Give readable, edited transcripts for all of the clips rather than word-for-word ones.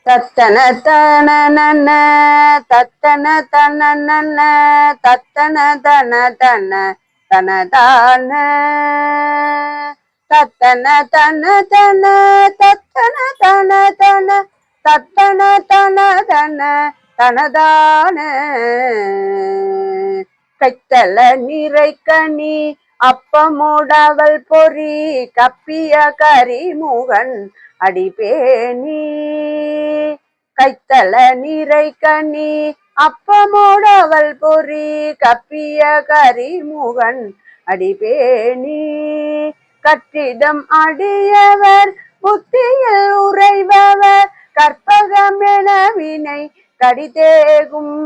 தத்தன தன தத்தன தன தத்தன தன தன தனதான தத்தன தன தன தத்தன தன தன தத்தன தன தன தனதான கைத்தல நிறை கனி அப்பமோடவள் பொறி கப்பிய கரிமுகன் அடிபேணி கைத்தல நிறை கனி அப்பமோடவள் பொறி கப்பிய கரிமுகன் அடிபேணி கற்றிடம் அடியவர் புத்தியில் உறைபவர் கற்பகமென வினை கடிதேகும்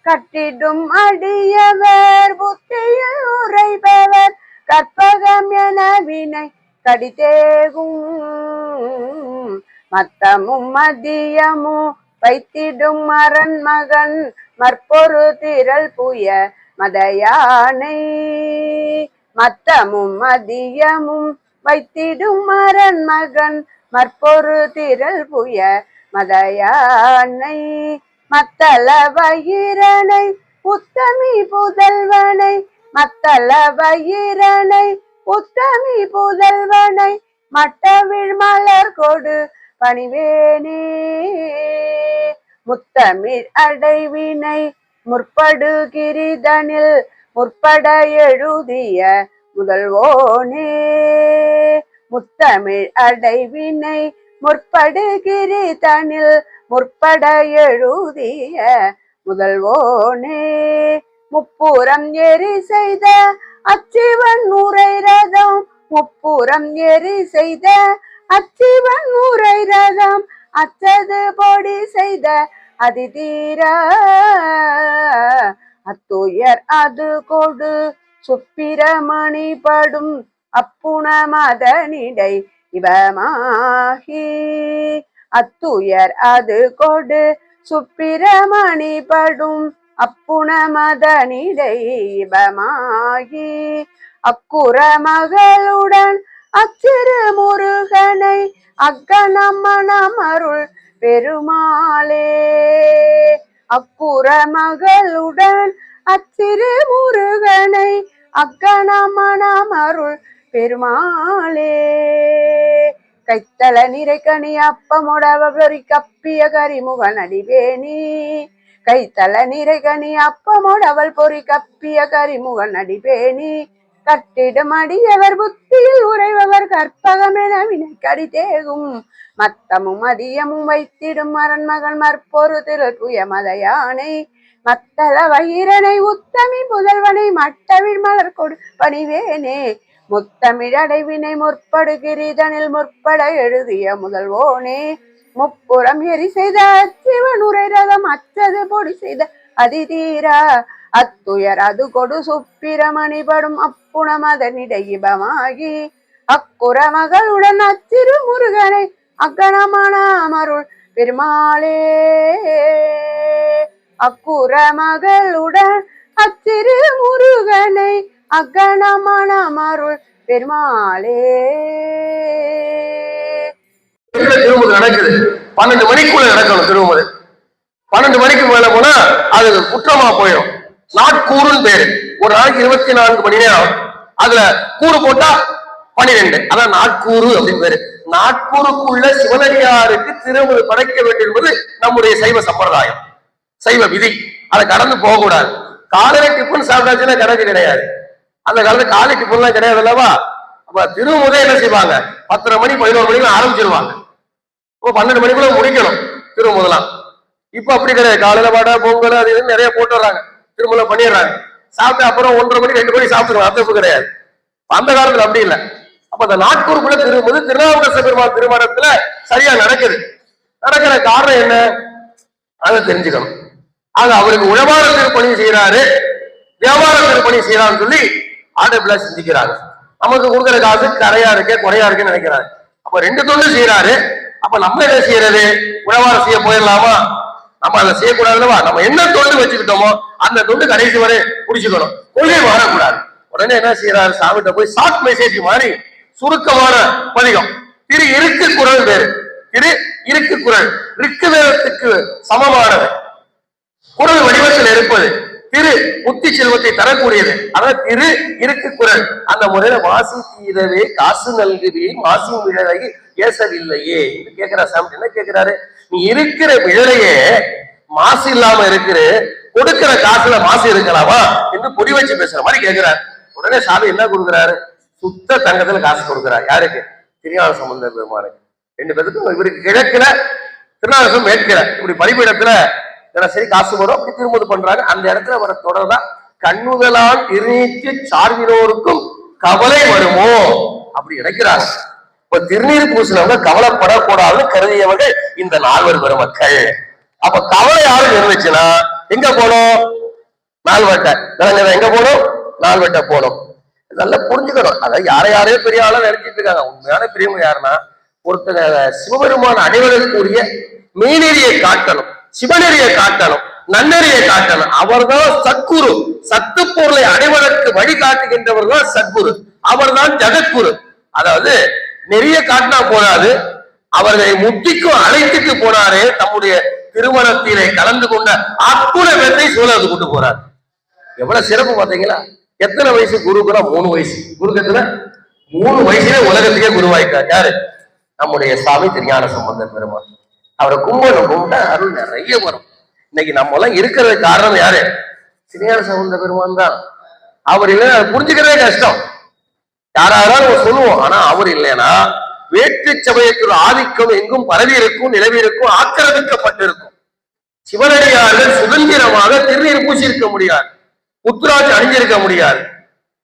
கட்டிடும் அடியவர் புத்தியில் உறைபவர் கற்பகம் என வினை கடிதேகும் மத்தமும் மதியமும் வைத்திடும் மரன் மகன் மற்பொரு திரள் புய மதயானை மத்தமும் மதியமும் வைத்திடும் மரன் மகன் மற்பொரு திரள் புய மதயானை மத்தள வயிரனை உத்தமி புதல்வனை மத்தள வயிரனை உத்தமி புதல்வனை மட்டவிழ் மலர் கொடு பணிவேனே முத்தமிழ் அடைவினை முற்படுகிரிதனில் முற்பட எழுதிய முதல்வோனே முத்தமிழ் அடைவினை முற்படுகிரிதனில் முற்பட எழுதிய முதல்வோனே முப்புறம் எரி செய்த அச்சிவன் உரை ரதம் முப்புறம் எரி செய்த அச்சிவன் உரை ரதம் அச்சது பொடி செய்த அதிதீர அத்துயர் அது கொடு சுப்பிரமணி படும் அப்புண மதனிடை இவமாகி அத்துயர் அது கொடு சுப்பிரமணி படும் அப்புண மதனிடை இவமாகி அக்குற மகளுடன் அச்சிறு முருகனை அக்கணமணம் அருள் பெருமாளே அக்குற மகளுடன் அச்சிறு முருகனை அக்கணமணம் அருள் பெருமாளே கைத்தல நிறை கனி அப்பமொடவரி கப்பிய கரிமுகன் அடிபேணி கைத்தல நிறை கனி அப்பமொடவள் பொறி கப்பிய கரிமுகன் அடிபேணி கட்டிடம் அடியவர் புத்தியில் உறைபவர் கற்பகமென வினை கடிதேகும் மத்தமும் மதியமும் வைத்திடும் மரன் மகன் மற்பொரு திரள் புய மதயானை மத்தள வயிரனை உத்தமி புதல்வனை மட்டவிழ் மலர் கொடு பணிவேனே முத்தமிழ் அடைவினை முற்படுகிரிதனில் முற்பட எழுதிய முதல்வோனே முப்புறம் எரி செய்த சிவன் உரை ரதம் அச்சது பொடி செய்த அதிதீரா அத்துயர் அது கொடு சுப்பிரமணி படும் அப்புண மதனிடை இபமாகி அக்குற மகளுடன் அச்சிறு முருகனை அக்கணமான அமருள் பெருமாளே அக்குற மகளுடன் அச்சிறு முருகனை அக்கணமான அமருள் பெருமாளே. திருமுறை நடக்குது 12 மணிக்குள்ள நடக்கணும். திருமுறை 12 மணிக்கு மேல போனா அது குற்றமா போயிடும். நாட்கூறுன்னு பேரு. ஒரு நாளைக்கு 24 மணி நேரம், அதுல கூறு போட்டா 12, அதான் நாட்கூறு அப்படின்னு பேரு. நாட்கூறுக்குள்ள சிவனடியாருக்கு திருமுறை படைக்க வேண்டும் என்பது நம்முடைய சைவ சம்பிரதாயம், சைவ விதி. அதை கடந்து போக கூடாது. காலையில டிஃபன் சாப்பிட்டாச்சுன்னா கணக்கு கிடையாது. அந்த காலத்துல காலை டிஃபன் எல்லாம் கிடையாது அல்லவா? அப்ப திருமுறை என்ன செய்வாங்க, 10:30 மணி 11 மணிக்கு ஆரம்பிச்சிருவாங்க. 12 மணிக்குள்ள முடிக்கணும் திருமுதலாம். இப்ப அப்படி கிடையாது. காலையில வடை பொங்கல் அது இதுன்னு நிறைய போட்டு வர்றாங்க, திருமுறை பண்ணிடுறாங்க. சாப்பிட்டு அப்புறம் 1:30 மணி 2 மணி சாப்பிட்டுருவாங்க. அது கிடையாது. அந்த காலத்துல அப்படி இல்லை. அப்ப அந்த நாட்கூறுக்குள்ள திரும்புது திருநாவுக்கரச பெருமாள் திருமணத்துல சரியா நடக்குது. நடக்கிற காரணம் என்ன அதை தெரிஞ்சுக்கணும். ஆக அவருக்கு உழவார திருப்பணி செய்யறாரு, வியாபார திருப்பணி செய்யறான்னு சொல்லி ஆடபிளா சிந்திக்கிறாரு. நமக்கு கொடுக்குற காசு கரையா இருக்கு குறையா இருக்குன்னு நினைக்கிறாரு. அப்ப 2 தொண்டு செய்யறாரு. அப்ப நம்ம என்ன செய்யறது, உழவாரம் செய்ய போயிடலாமா? நம்ம அதை செய்யக்கூடாதுல்லவா? நம்ம என்ன தொண்டு வச்சுக்கிட்டோமோ அந்த தொண்டு கடைசி வரை குடிச்சுக்கணும், கொள்கை மாறக்கூடாது. உடனே என்ன செய்யறாரு, சாமிகிட்ட போய் ஷார்ட் மெசேஜ் மாதிரி சுருக்கமான பதிகம், திரு இருக்கு குரல் பேரு, திரு இருக்கு குரல். ரிக்கு வேதத்துக்கு சமமானது, குரல் வடிவத்தில் இருப்பது, திரு புத்தி செல்வத்தை தரக்கூடியது. அதாவது திரு இருக்கு குரல். அந்த முறையில வாசி தீரவே காசு நல்குவே மாசி மிழலை ஏசவில்லையே என்று கேட்கிறார். சாமி என்ன கேட்கிறாரு? நீ இருக்கிற மிழலையே மாசு இல்லாம இருக்கிற, கொடுக்கிற காசுல மாசு இருக்கலாமா என்று பொடி வச்சு பேசுற மாதிரி கேட்கிறார். உடனே சாமி என்ன கொடுக்குறாரு? சுத்த தங்கத்துல காசு கொடுக்குறார். யாருக்கு? திருஞான சம்பந்தர் பெருமானுக்கு. 2 பேருக்கும் இவருக்கு கிழக்குல, திருநாளகம் மேற்கிற, இப்படி பரிபீடத்துல சரி காசு வரும். அப்படி திரும்ப பண்றாங்க. அந்த இடத்துல வர தொடர்தான் கண்ணுதலால் திருநீற்று சார்பினோருக்கும் கவலை வருமோ அப்படி நினைக்கிறாங்க. இப்ப திருநீர் பூசினவங்க கவலைப்படக்கூடாதுன்னு கருதியவர்கள் இந்த 4 பெருமக்கள். அப்ப கவலை யாரும் இருந்துச்சுன்னா எங்க போனோம்? நால்வட்டை விளங்குதா? எங்க போனோம்? நால்வட்டை போனோம். நல்லா புரிஞ்சுக்கணும். அதாவது யாரையோ பெரிய ஆளா நினைச்சிட்டு இருக்காங்க. உண்மையான பெரியவங்க யாருன்னா, ஒருத்தங்க சிவபெருமான அடைவதற்குரிய மெய்நெறியை காட்டணும், சிவநெறியை காட்டணும், நன்னெறியை காட்டணும். அவர்தான் சத்குரு. சத்து பொருளை அடைவதற்கு வழிகாட்டுகின்றவர் தான் சத்குரு. அவர் தான் ஜகத்குரு. அதாவது நெறிய காட்டினா போதாது, அவர்களை முத்திக்கும் அழைத்துட்டு போனாரே. தம்முடைய திருமணத்திலே கலந்து கொண்ட அற்புத பேரை சூழலுக்கு கொண்டு போறார். எவ்வளவு சிறப்பு பாத்தீங்களா? எத்தனை வயசு குருக்குன்னா? 3 வயசு. குருக்கு எத்தனை? 3 வயசுல உலகத்துக்கே குருவாயிட்டார். யாரு? நம்முடைய சாமி திருஞான சம்பந்தர் பெருமான். அவரை கும்பிட்டா அருள் நிறைய வரும். இன்னைக்கு நம்ம எல்லாம் இருக்கிறது காரணம் யாரு? திருஞான சம்பந்த பெருமான் தான். அவர் இல்லைன்னா புரிஞ்சுக்கிறதே கஷ்டம். யாராலும் சொல்லுவோம். ஆனா அவர் இல்லைன்னா வேற்று சமயத்தில் ஆதிக்கம் எங்கும் பரவி இருக்கும், நிலவி இருக்கும், ஆக்கிரமிக்கப்பட்டிருக்கும். சிவனடியார்கள் சுதந்திரமாக திருநீர் பூசியிருக்க முடியாது, புத்துராஜ் அணிஞ்சிருக்க முடியாது.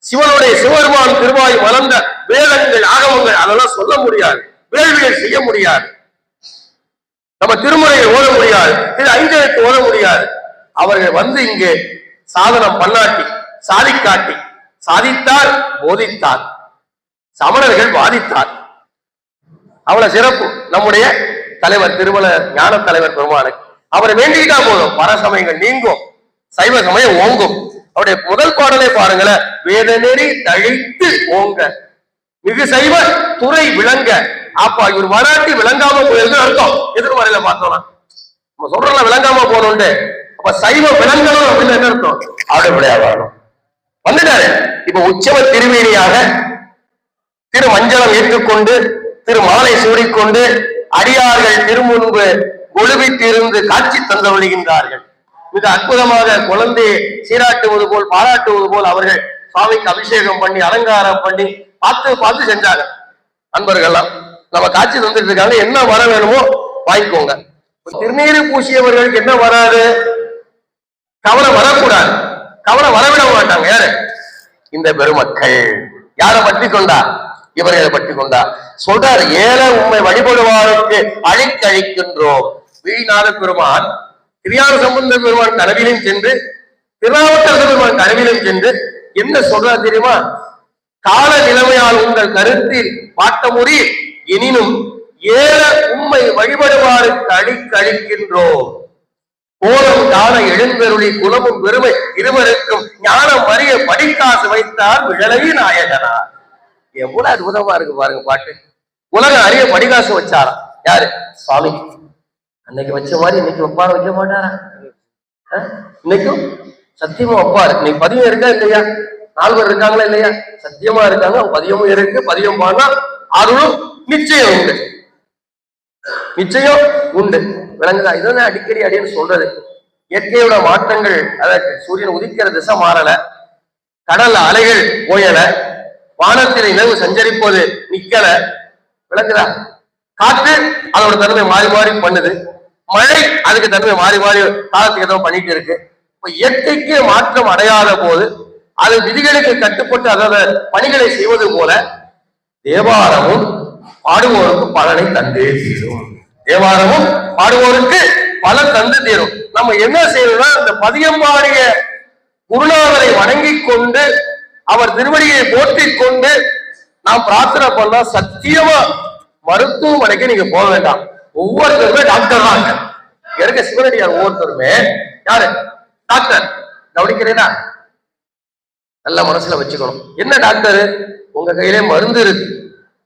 சிவனுடைய சிவபெருமான் திருவாய் மலர்ந்த வேதங்கள், ஆகமங்கள் அதெல்லாம் சொல்ல முடியாது, வேள்விகள் செய்ய முடியாது, நம்ம திருமுறையை ஓத முடியாது, திரு ஐந்தெழுத்து ஓத முடியாது. அவர்கள் வந்து இங்கே சாதனம் பண்ணாட்டி, சாதிக்காட்டி, சாதித்தார், போதித்தார், சமணர்கள் வாதித்தார். அவ்வளவு சிறப்பு நம்முடைய தலைவர் திருமல ஞான தலைவர் பெருமானுக்கு. அவரை வேண்டிக்கிட்டா போதும், பரசமயங்கள் நீங்கும், சைவ சமயம் ஓங்கும். அவருடைய முதல் பாடலை பாருங்களேன். வேத நெறி தழித்து ஓங்க மிகு சைவ துறை விளங்க. அப்பா இவர் வராட்டி விளங்காம போயிருக்கு அர்த்தம். எதிர்மறையில பார்த்தோம்னா நம்ம சொல்றோம்ல விளங்காம போகணும்னு. அப்ப சைவ விளங்கணும் அப்படின்னு என்ன அர்த்தம்? ஆடப்படையாக வந்துட்டாரு. இப்ப உற்சவ திருமேனியாக திரு மஞ்சளம் ஏற்றுக்கொண்டு, திரு மாலை சூடிக்கொண்டு, அடியார்கள் திருமுன்பு கொழுவிட்டிருந்து காட்சி தந்தவழிகின்றார்கள். மிக அற்புதமாக குழந்தையை சீராட்டுவது போல், பாராட்டுவது போல் அவர்கள் சுவாமிக்கு அபிஷேகம் பண்ணி, அலங்காரம் பண்ணி, பார்த்து செஞ்சாங்க. அன்பர்கள்லாம் நம்ம காட்சி தந்துட்டு இருக்காங்க. என்ன வர வேணுமோ வாங்கிக்கோங்க. திருநீறு பூசியவர்களுக்கு என்ன வராது? கவலை வரக்கூடாது, கவலை வரவிட மாட்டாங்க. யாரு? இந்த பெருமக்கள். யாரை பற்றி கொண்டா? இவர்களை பற்றி கொண்டா. சொல்றார், ஏழை உண்மை வழிபடுவாருக்கு அழிக்கழிக்கின்றோம். வீணாத பெருமான் திருஞான சம்பந்த பெருமான் கனவிலும் சென்று, திருநாவுக்கரசு பெருமான் கனவிலும் சென்று என்ன சொல்றார் தெரியுமா? கால நிலைமையால் உங்கள் கருத்தில் பாட்டமுறி எனினும் ஏழ உண்மை வழிபடுவாருக்கு அழிக்கழிக்கின்றோம். கோலம் காண எழுந்தருளி குலமும் பெருமை இருவருக்கும் ஞானம் அறிய படிக்காசு வைத்தார் விழலை நாயகனார். எவ்வளவு அற்புதமா இருக்கு பாருங்க பாட்டு. உலகம் அறிய படிகாசு வச்சாரா? யாரு? சுவாமி. அன்னைக்கு வச்ச மாதிரி இன்னைக்கு வைப்பாரு? வைக்க மாட்டாரா? இன்னைக்கும் சத்தியமா வைப்பாரு. இன்னைக்கு பதியம் இருக்கா இல்லையா? 4 பேர் இருக்காங்களா இல்லையா? சத்தியமா இருக்காங்க. பதியமும் இருக்கு. பதியம் பாடினா அருளும் நிச்சயம் உண்டு, நிச்சயம் உண்டு. விளங்குதா? இதுதான் அடிக்கடி அடின்னு சொல்றது. இயற்கையோட மாற்றங்கள், அதாவது சூரியன் உதிக்கிற திசை மாறல, கடல்ல அலைகள் ஓயல, வானத்தில் நிலவு சஞ்சரிப்பது நிக்கல. விளங்குதா? காற்று அதோட தன்மை மாறி மாறி பண்ணுது, மழை அதுக்கு தன்மை மாறி மாறி காலத்துக்கு ஏதோ பண்ணிட்டு இருக்கு. இப்ப இயற்கைக்கு மாற்றம் அடையாத போது அது விதிகளுக்கு கட்டுப்பட்டு அதோட பணிகளை செய்வது போல தேவாரமும் பாடுவோருக்கு பலனை தந்தே தீரும். தேவாரமும் பாடுவோருக்கு பலன் தந்து தீரும். நம்ம என்ன செய்யணும்னா, இந்த பதியம் பாடிய குருநாதரை வணங்கி கொண்டு, அவர் திருவடியை போற்றிக் கொண்டு நாம் பிரார்த்தனை பண்ணா சத்தியமா மருத்துவமனைக்கு நீங்க போக வேண்டாம். ஒவ்வொருத்தருமே டாக்டர் தான் இருக்க. சிவனடியார் ஒவ்வொருத்தருமே யாரு? டாக்டர். கவனிக்கிறீங்களா? நல்ல மனசுல வச்சுக்கணும். என்ன டாக்டர்? உங்க கையிலே மருந்து இருக்கு,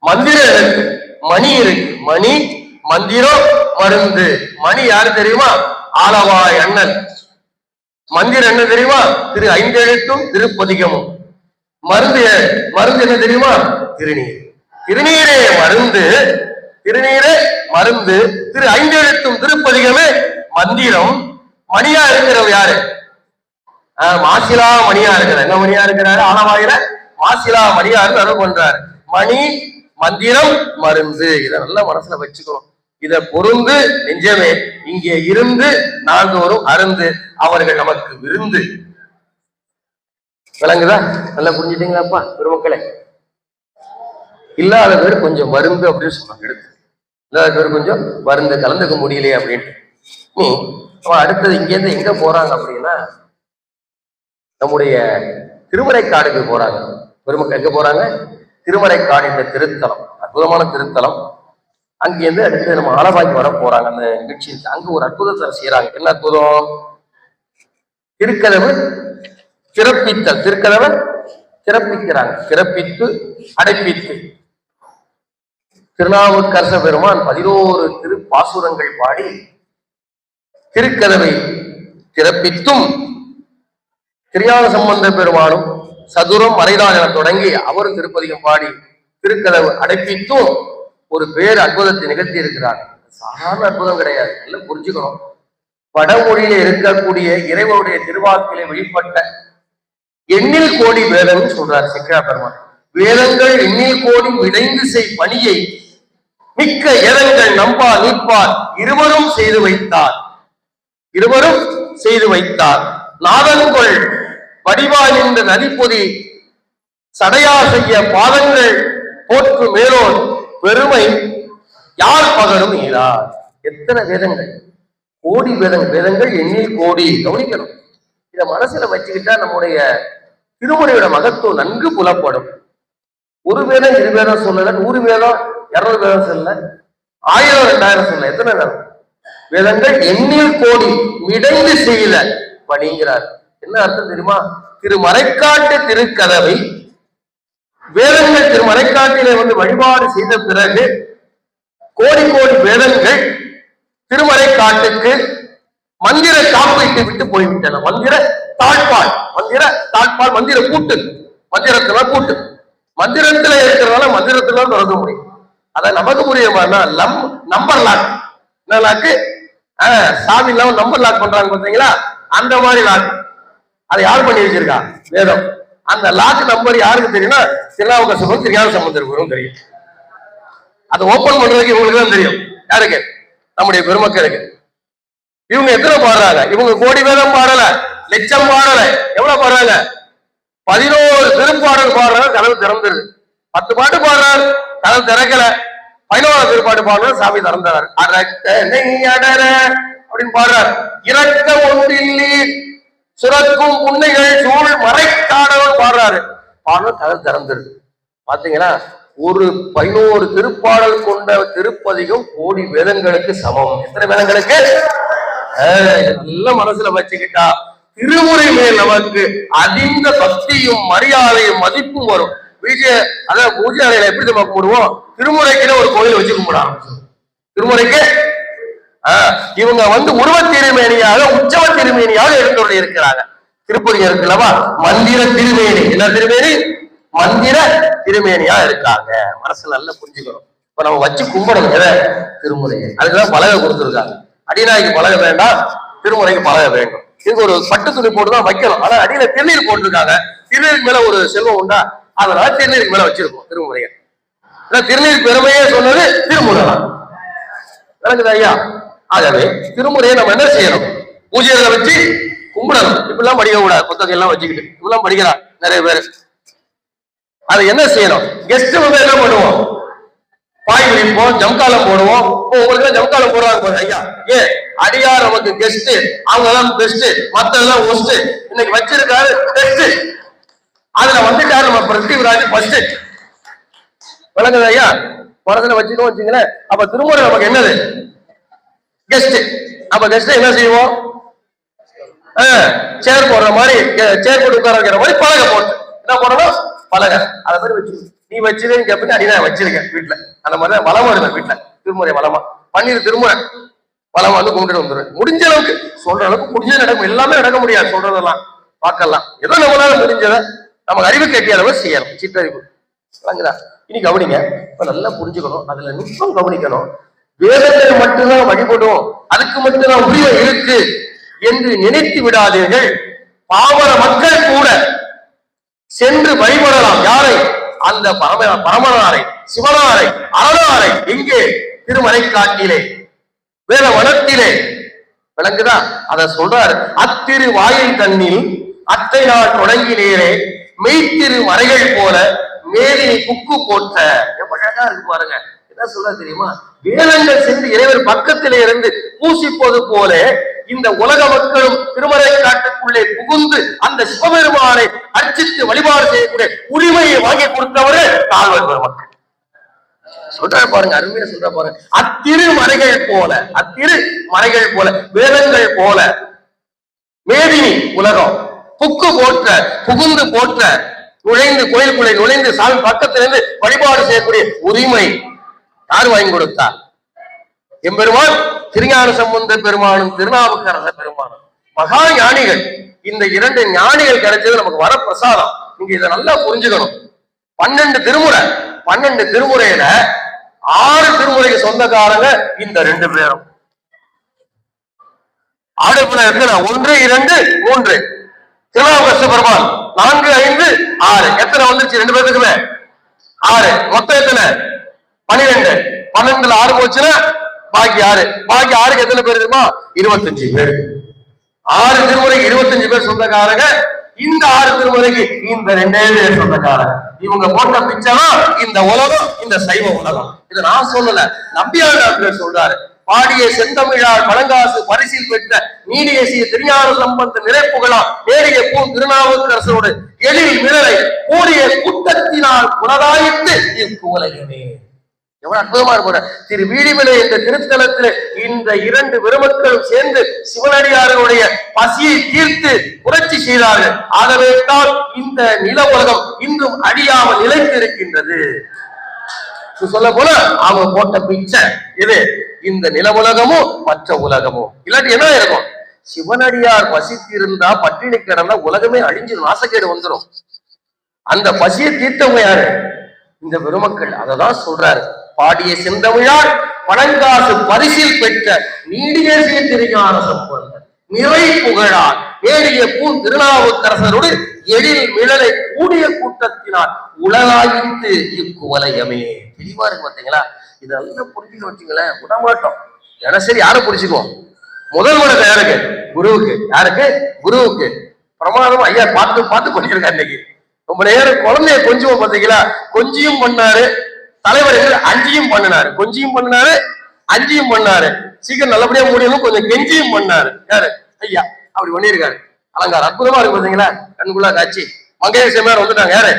மந்திரம் இருக்கு, மணி இருக்கு. மணி மந்திரம் மருந்து. மணி யாரு தெரியுமா? ஆலவாய் அண்ணன். மந்திரம் என்ன தெரியுமா? திரு ஐந்தெழுத்தும் திருப்பதிகமும். மருந்து என்ன தெரியுமா? திருநீர். திருநீரே மருந்து, திருநீரே மருந்து, திரு ஐந்தெழுத்தும் திருப்பதிகமே மந்திரம். மணியா இருக்கிறவர் யாரு? மாசிலா மணியா இருக்கிறார். என்ன மணியா இருக்கிறாரு? ஆலவாயில மாசிலா மணியா இருந்து அருள் பண்றாரு. மணி, மந்திரம், மருந்து. இதை நல்லா மனசுல வச்சுக்கணும். இத பொருந்து நெஞ்சமே இங்கே இருந்து நாள்தோறும் அருந்து அவர்கள் நமக்கு விருந்து. விளங்குதா? நல்லா புரிஞ்சுட்டீங்களாப்பா பெருமக்களே? இல்லாத பேர் கொஞ்சம் மருந்து அப்படின்னு சொன்னாங்க. எடுத்து இல்லாத பேர் கொஞ்சம் மருந்து கலந்துக்க முடியலையே அப்படின்ட்டு. அடுத்தது இங்கேருந்து எங்க போறாங்க அப்படின்னா நம்முடைய திருமறைக்காடுக்கு போறாங்க. பெருமக்கள் எங்க போறாங்க? திருமறைக்காடு என்ற திருத்தலம், அற்புதமான திருத்தலம். அங்கிருந்து அடுத்து நம்ம ஆலவாய்க்கு வர போறாங்க. அந்த நிகழ்ச்சிக்கு அங்க ஒரு அற்புதத்தை செய்யறாங்க. என்ன அற்புதம்? திருக்கதவு திறப்பித்தல். திருக்கதவை திறப்பிக்கிறாங்க. திறப்பித்து அடைப்பித்து திருநாவுக்கரச பெருமான் 11 திருப்பாசுரங்கள் பாடி திருக்கதவை திறப்பித்தும், திருஞான சம்பந்த பெருமானும் சதுரம் மறைதான் என தொடங்கி அவரும் திருப்பதிகம் பாடி திருக்கதவு அடைப்பித்தும் ஒரு பேர் அற்புதத்தை நிகழ்த்தி இருக்கிறார். சாதாரண அற்புதம் கிடையாது. எல்லாம் புரிஞ்சுக்கணும். வடமொழியில இருக்கக்கூடிய இறைவனுடைய திருவாக்கிலே வெளிப்பட்ட எண்ணில் கோடி வேதம் சொல்றார் சிக்கா பெருமான். வேதங்கள் எண்ணில் கோடி விளைந்து செய் பணியை மிக்க ஏதங்கள் நம்பா நீப்பார் இருவரும் செய்து வைத்தார். இருவரும் செய்து வைத்தார். நாதன்கொள் வடிவாய் நின்ற நதிப்பொதி சடையா செய்ய பாதங்கள் போற்று மேலோர் பெருமை யார் பகரும் ஈரார். எத்தனை வேதங்கள்? கோடி வேதங்கள். வேதங்கள் எண்ணில் கோடி. கவனிக்கணும். இதை மனசுல வச்சுக்கிட்டா நம்முடைய திருமுறையோட மகத்துவம் நன்கு புலப்படும். ஒரு வேதம் 2 வேதம் சொல்லல, 100 வேதம் 200 வேதம் சொல்லல, 1000 2000 சொல்லல. எத்தனை வேதம்? வேதங்கள் எண்ணில் கோடி மிடைந்து செய்யல பணிங்கிறார். என்ன அர்த்தம் தெரியுமா? திருமறைக்காட்டு திருக்கதவை வேதங்கள் திருமறைக்காட்டிலே வழிபாடு செய்த பிறகு கோடி கோடி வேதங்கள் திருமறைக்காட்டுக்கு மந்திர காப்பீட்டு விட்டு போய்விட்டன. மந்திர தாழ்பால், மந்திர கூட்டு, மந்திரத்துல கூட்டு. மந்திரத்துல இருக்கிறதால மந்திரத்துல தொடங்க முடியும். அதான் நமக்கு புரியுமானா நம்பர் லாக். என்ன லாக்கு? சாமி இல்லாம நம்பர் லாக் பண்றாங்க பாத்தீங்களா? அந்த மாதிரி லாக். அதை யார் பண்ணி வச்சிருக்கா? வேதம். அந்த லாக் நம்பர் யாருக்கு தெரியும்னா திருநாவுக்கரசரும் திருஞான சம்பந்தருக்கும் தெரியும். அதை ஓபன் பண்றதுக்கு இவங்களுக்கு தான் தெரியும். யாருக்கு? நம்முடைய பெருமக்களுக்கு. இவங்க எத்தனை பாடுறாங்க? இவங்க கோடி வேதம் பாடல, லட்சம் பாடல. எவ்வளவு பாடுறாங்க? 11 திருப்பாடல் பாடுறாரு, கதவு திறந்துருது. 10 பாட்டு பாடுறாரு, கதவு திறக்கல. 11 திருப்பாட்டு பாடுறாரு, சாமி திறந்தாரு. அப்படின்னு பாடுறாரு. இறக்க ஒன்றில்லி சுரக்கும் புன்னைகள் சூழ் மறைக்காடவன் பாடுறாரு. பாடல் கதவு திறந்துருது. பாத்தீங்கன்னா ஒரு 11 திருப்பாடல் கொண்ட திருப்பதிகம் கோடி வேதங்களுக்கு சமம். எத்தனை வேதங்களுக்கு? நல்ல மனசுல வச்சுக்கிட்டா திருமுறை மேல் நமக்கு அதிக பக்தியும் மரியாதையும் மதிப்பும் வரும். பூஜை அறையில எப்படி நம்ம கும்பிடுவோம்? திருமுறைக்குன்னு ஒரு கோயில் வச்சு கும்பிட ஆரம்பிச்சோம். திருமுறைக்கு இவங்க உருவ திருமேனியாக உற்சவ திருமேனியாக எழுந்தோடு இருக்கிறாங்க. திருப்பதி இருக்குல்லவா? மந்திர திருமேனி. என்ன திருமேனி? மந்திர திருமேனியா இருக்காங்க. மனசு நல்லா புரிஞ்சுக்கணும். இப்ப நம்ம வச்சு கும்பிடணும் எதை? திருமுறையை. அதுக்குதான் பலகை கொடுத்துருக்காங்க. அடிநாய்க்கு பலகை வேண்டாம், திருமுறைக்கு பலகை வேண்டும். இதுக்கு ஒரு பட்டு துணி போட்டுதான் வைக்கணும். ஆனா அடியில திருநீர் போட்டிருக்காங்க. திருநீருக்கு மேல ஒரு செல்வம் உண்டா? அதனால திருநீருக்கு மேல வச்சிருக்கோம் திருமுறையை. திருநீர் பெருமையே சொன்னது திருமுறை தான். விளங்குது ஐயா? ஆகவே திருமுறையை நம்ம என்ன செய்யணும்? பூஜைகளை வச்சு கும்பிடணும். இப்பெல்லாம் படிக்க கூடாது. புத்தகம் எல்லாம் வச்சுக்கிட்டு இப்பெல்லாம் படிக்கிறான் நிறைய பேர். அதை என்ன செய்யணும்? கெஸ்ட் என்ன பண்ணுவோம்? பாய் விரிப்போம், ஜம்காலம் போடுவோம். உங்களுக்கு ஜம்காலம் போடுவாங்க ஐயா. ஏன்? அடியார் நமக்கு கெஸ்ட், அவங்க எல்லாம் பெஸ்ட், மத்த எல்லாம் ஒஸ்ட். இன்னைக்கு வச்சிருக்காரு பெஸ்ட். அதுல வந்துட்டாரு நம்ம பிருத்திவிராஜ் ஃபர்ஸ்ட். விளங்குது ஐயா? மனசுல வச்சுக்கணும் வச்சுங்களேன். அப்ப திருமுறை நமக்கு என்னது? கெஸ்ட். அப்ப கெஸ்ட் என்ன செய்வோம்? சேர் போடுற மாதிரி, சேர் போட்டு உட்கார வைக்கிற மாதிரி பலகை போட்டு என்ன போடணும்? பலகை. அதை மாதிரி வச்சு நீ வச்சிருக்கேன்னு கேட்பீங்க. அடி நான் வச்சிருக்கேன் வீட்டுல. அந்த மாதிரிதான் வளமா இருந்தேன் வீட்டுல. திருமுறை வளமா பன்னீர் திருமுறை பலம் வந்து கொண்டுட்டு வந்துடும். முடிஞ்ச அளவுக்கு சொல்ற அளவுக்கு முடிஞ்சது நடக்கும். எல்லாமே நடக்க முடியாது, சொல்றதெல்லாம் பார்க்கலாம். ஏதோ நம்மளால முடிஞ்சதை நமக்கு அறிவு கேட்டிய அளவு செய்யலாம். சிற்றறிவு விளங்குதா? இனி கவனிங்க. இப்ப நல்லா புரிஞ்சுக்கணும், அதுல நுட்பம் கவனிக்கணும். வேதத்தை மட்டும்தான் வழிபடும், அதுக்கு மட்டும்தான் உரிமை இருக்கு என்று நினைத்து விடாதீர்கள். பாமர மக்கள் கூட சென்று வழிபடலாம். யாரை? அந்த பரமனாரை, சிவனாரை, அரணாரை. எங்கே? திருமலைக்காட்டிலே, வேத வனத்திலே. விளங்குதா? அத சொல்றாரு. அத்திரு வாயில் தண்ணில் அத்தை நாள் தொடங்கினேரே மெய்த்திரு மறைகள் போல மேதினி புக்கு போட்ட. எவ்வளவு அழகா இருக்கு பாருங்க. என்ன சொல்ற தெரியுமா? வேதங்கள் சென்று இறைவர் பக்கத்திலே இருந்து பூசிப்பது போல இந்த உலக மக்களும் திருமலை காட்டுக்குள்ளே புகுந்து அந்த சிவபெருமானை அர்ச்சித்து வழிபாடு செய்யக்கூடிய உரிமையை வாங்கி கொடுத்தவரே தாழ்வர் பெருமக்கள். சொல்ற பாருங்க, அருமையா சொல்ற பாருங்க. அத்திரு மறைகள் போல, அத்திரு மறைகள் போல, வேதங்கள் போல மேதினி உலகம் புக்கு போற்ற, புகுந்து போற்ற, நுழைந்து கோயிலுக்குள்ளே நுழைந்து சாமி பக்கத்திலிருந்து வழிபாடு செய்யக்கூடிய உரிமை யார் வாங்கி கொடுத்தா? எம்பெருமான் திருஞான சம்பந்த பெருமானும் திருநாவுக்கரச பெருமானும் மகா ஞானிகள். இந்த 2 ஞானிகள் கிடைச்சது நமக்கு வர பிரசாதம். நீங்க இதை நல்லா புரிஞ்சுக்கணும். 12 திருமுறை, 12 திருமுறையில 6 திருமுறைக்கு சொந்தக்காரங்க இந்த 2 பேரும். அடுப்புல எத்தனை? 1, 2, 3. திருநாவுக்கரச பெருமான் 4, 5, 6. எத்தனை வந்துருச்சு? 2 பேருக்குமே 6. மொத்தம் எத்தனை? 12. 12ல 6 போச்சுன்னா பாக்கி 6. பாக்கி 6க்கு எத்தனை பேர் இருக்குமா? 25 பேர். 6 திருமுறைக்கு 25 பேர் சொந்தக்காரங்க. இந்த 6 திருமுறைக்கு இந்த 2 பேர் சொந்தக்காரங்க. இவங்க போட்ட பிச்சைதான் இந்த உலகம், இந்த சைவ உலகம். இதை நான் சொல்லல, நம்பியார் சொல்றாரு. பாடிய செந்தமிழால் பழங்காசு பரிசில் பெற்ற நீடிய சீர் திருஞான சம்பந்த நிறைப்புகளால் நேரிய பூ திருநாவுக்கரசரோடு எழில் மிளரை கூடிய கூட்டத்தினால் குணதாயித்து இவ்வுலகமே. எவ்வளவு அற்புதமா இருப்பாரு. திரு வீடிமலை என்ற திருத்தலத்தில் இந்த 2 பெருமக்களும் சேர்ந்து சிவனடியார்களுடைய பசியை தீர்த்து புரட்சி செய்தார்கள். ஆகவே தான் இந்த நில உலகம் இன்றும் அழியாமல் நிலைத்து இருக்கின்றது. சொல்ல போல அவங்க போட்ட பிச்சை இது. இந்த நில உலகமும் மற்ற உலகமும் இல்லாட்டி என்ன இருக்கும்? சிவனடியார் பசித்திருந்தா பட்டினி கிடந்தா உலகமே அழிஞ்சு நாசக்கேடு வந்துடும். அந்த பசியை தீர்த்தவங்க யாரு? இந்த பெருமக்கள். அததான் சொல்றாரு. பாடிய செந்தமிழால் பழங்காசு பரிசில் பெற்ற நீடிய சீர் திருஞான சம்பந்தர் நிறை புகழால் ஏறிய பூ திருநாவுக்கரசரோடு எழில் மிளலை கூடிய கூட்டத்தினால் உலகாயித்து இக்குவலயமே. தெளிவா இருக்கு பார்த்தீங்களா? இதெல்லாம் புரிஞ்சுக்க வச்சுங்களேன், விடமாட்டோம். தினசரி யாரை புரிச்சுக்குவோம்? முதல் வணக்கம் யாருக்கு? குருவுக்கு. யாருக்கு? குருவுக்கு. பிரமாதம் ஐயா பார்த்து பார்த்து பண்ணியிருக்காரு. இன்னைக்கு ரொம்ப நேரம் குழந்தைய கொஞ்சம் பார்த்தீங்களா? கொஞ்சியும் பண்ணாரு தலைவர், 5யும் பண்ணினாரு. கொஞ்சியும் பண்ணினாரு, 5யும் பண்ணாரு. சீக்கிரம் நல்லபடியா முடியணும், கொஞ்சம் கெஞ்சியும் பண்ணாரு. யாரு? ஐயா அப்படி பண்ணியிருக்காரு. அலங்காரம் அற்புதமா இருக்கு பார்த்தீங்களா? கண்குள்ளா காட்சி. மங்கையர் செம்மையார் வந்துட்டாங்க. யாரு?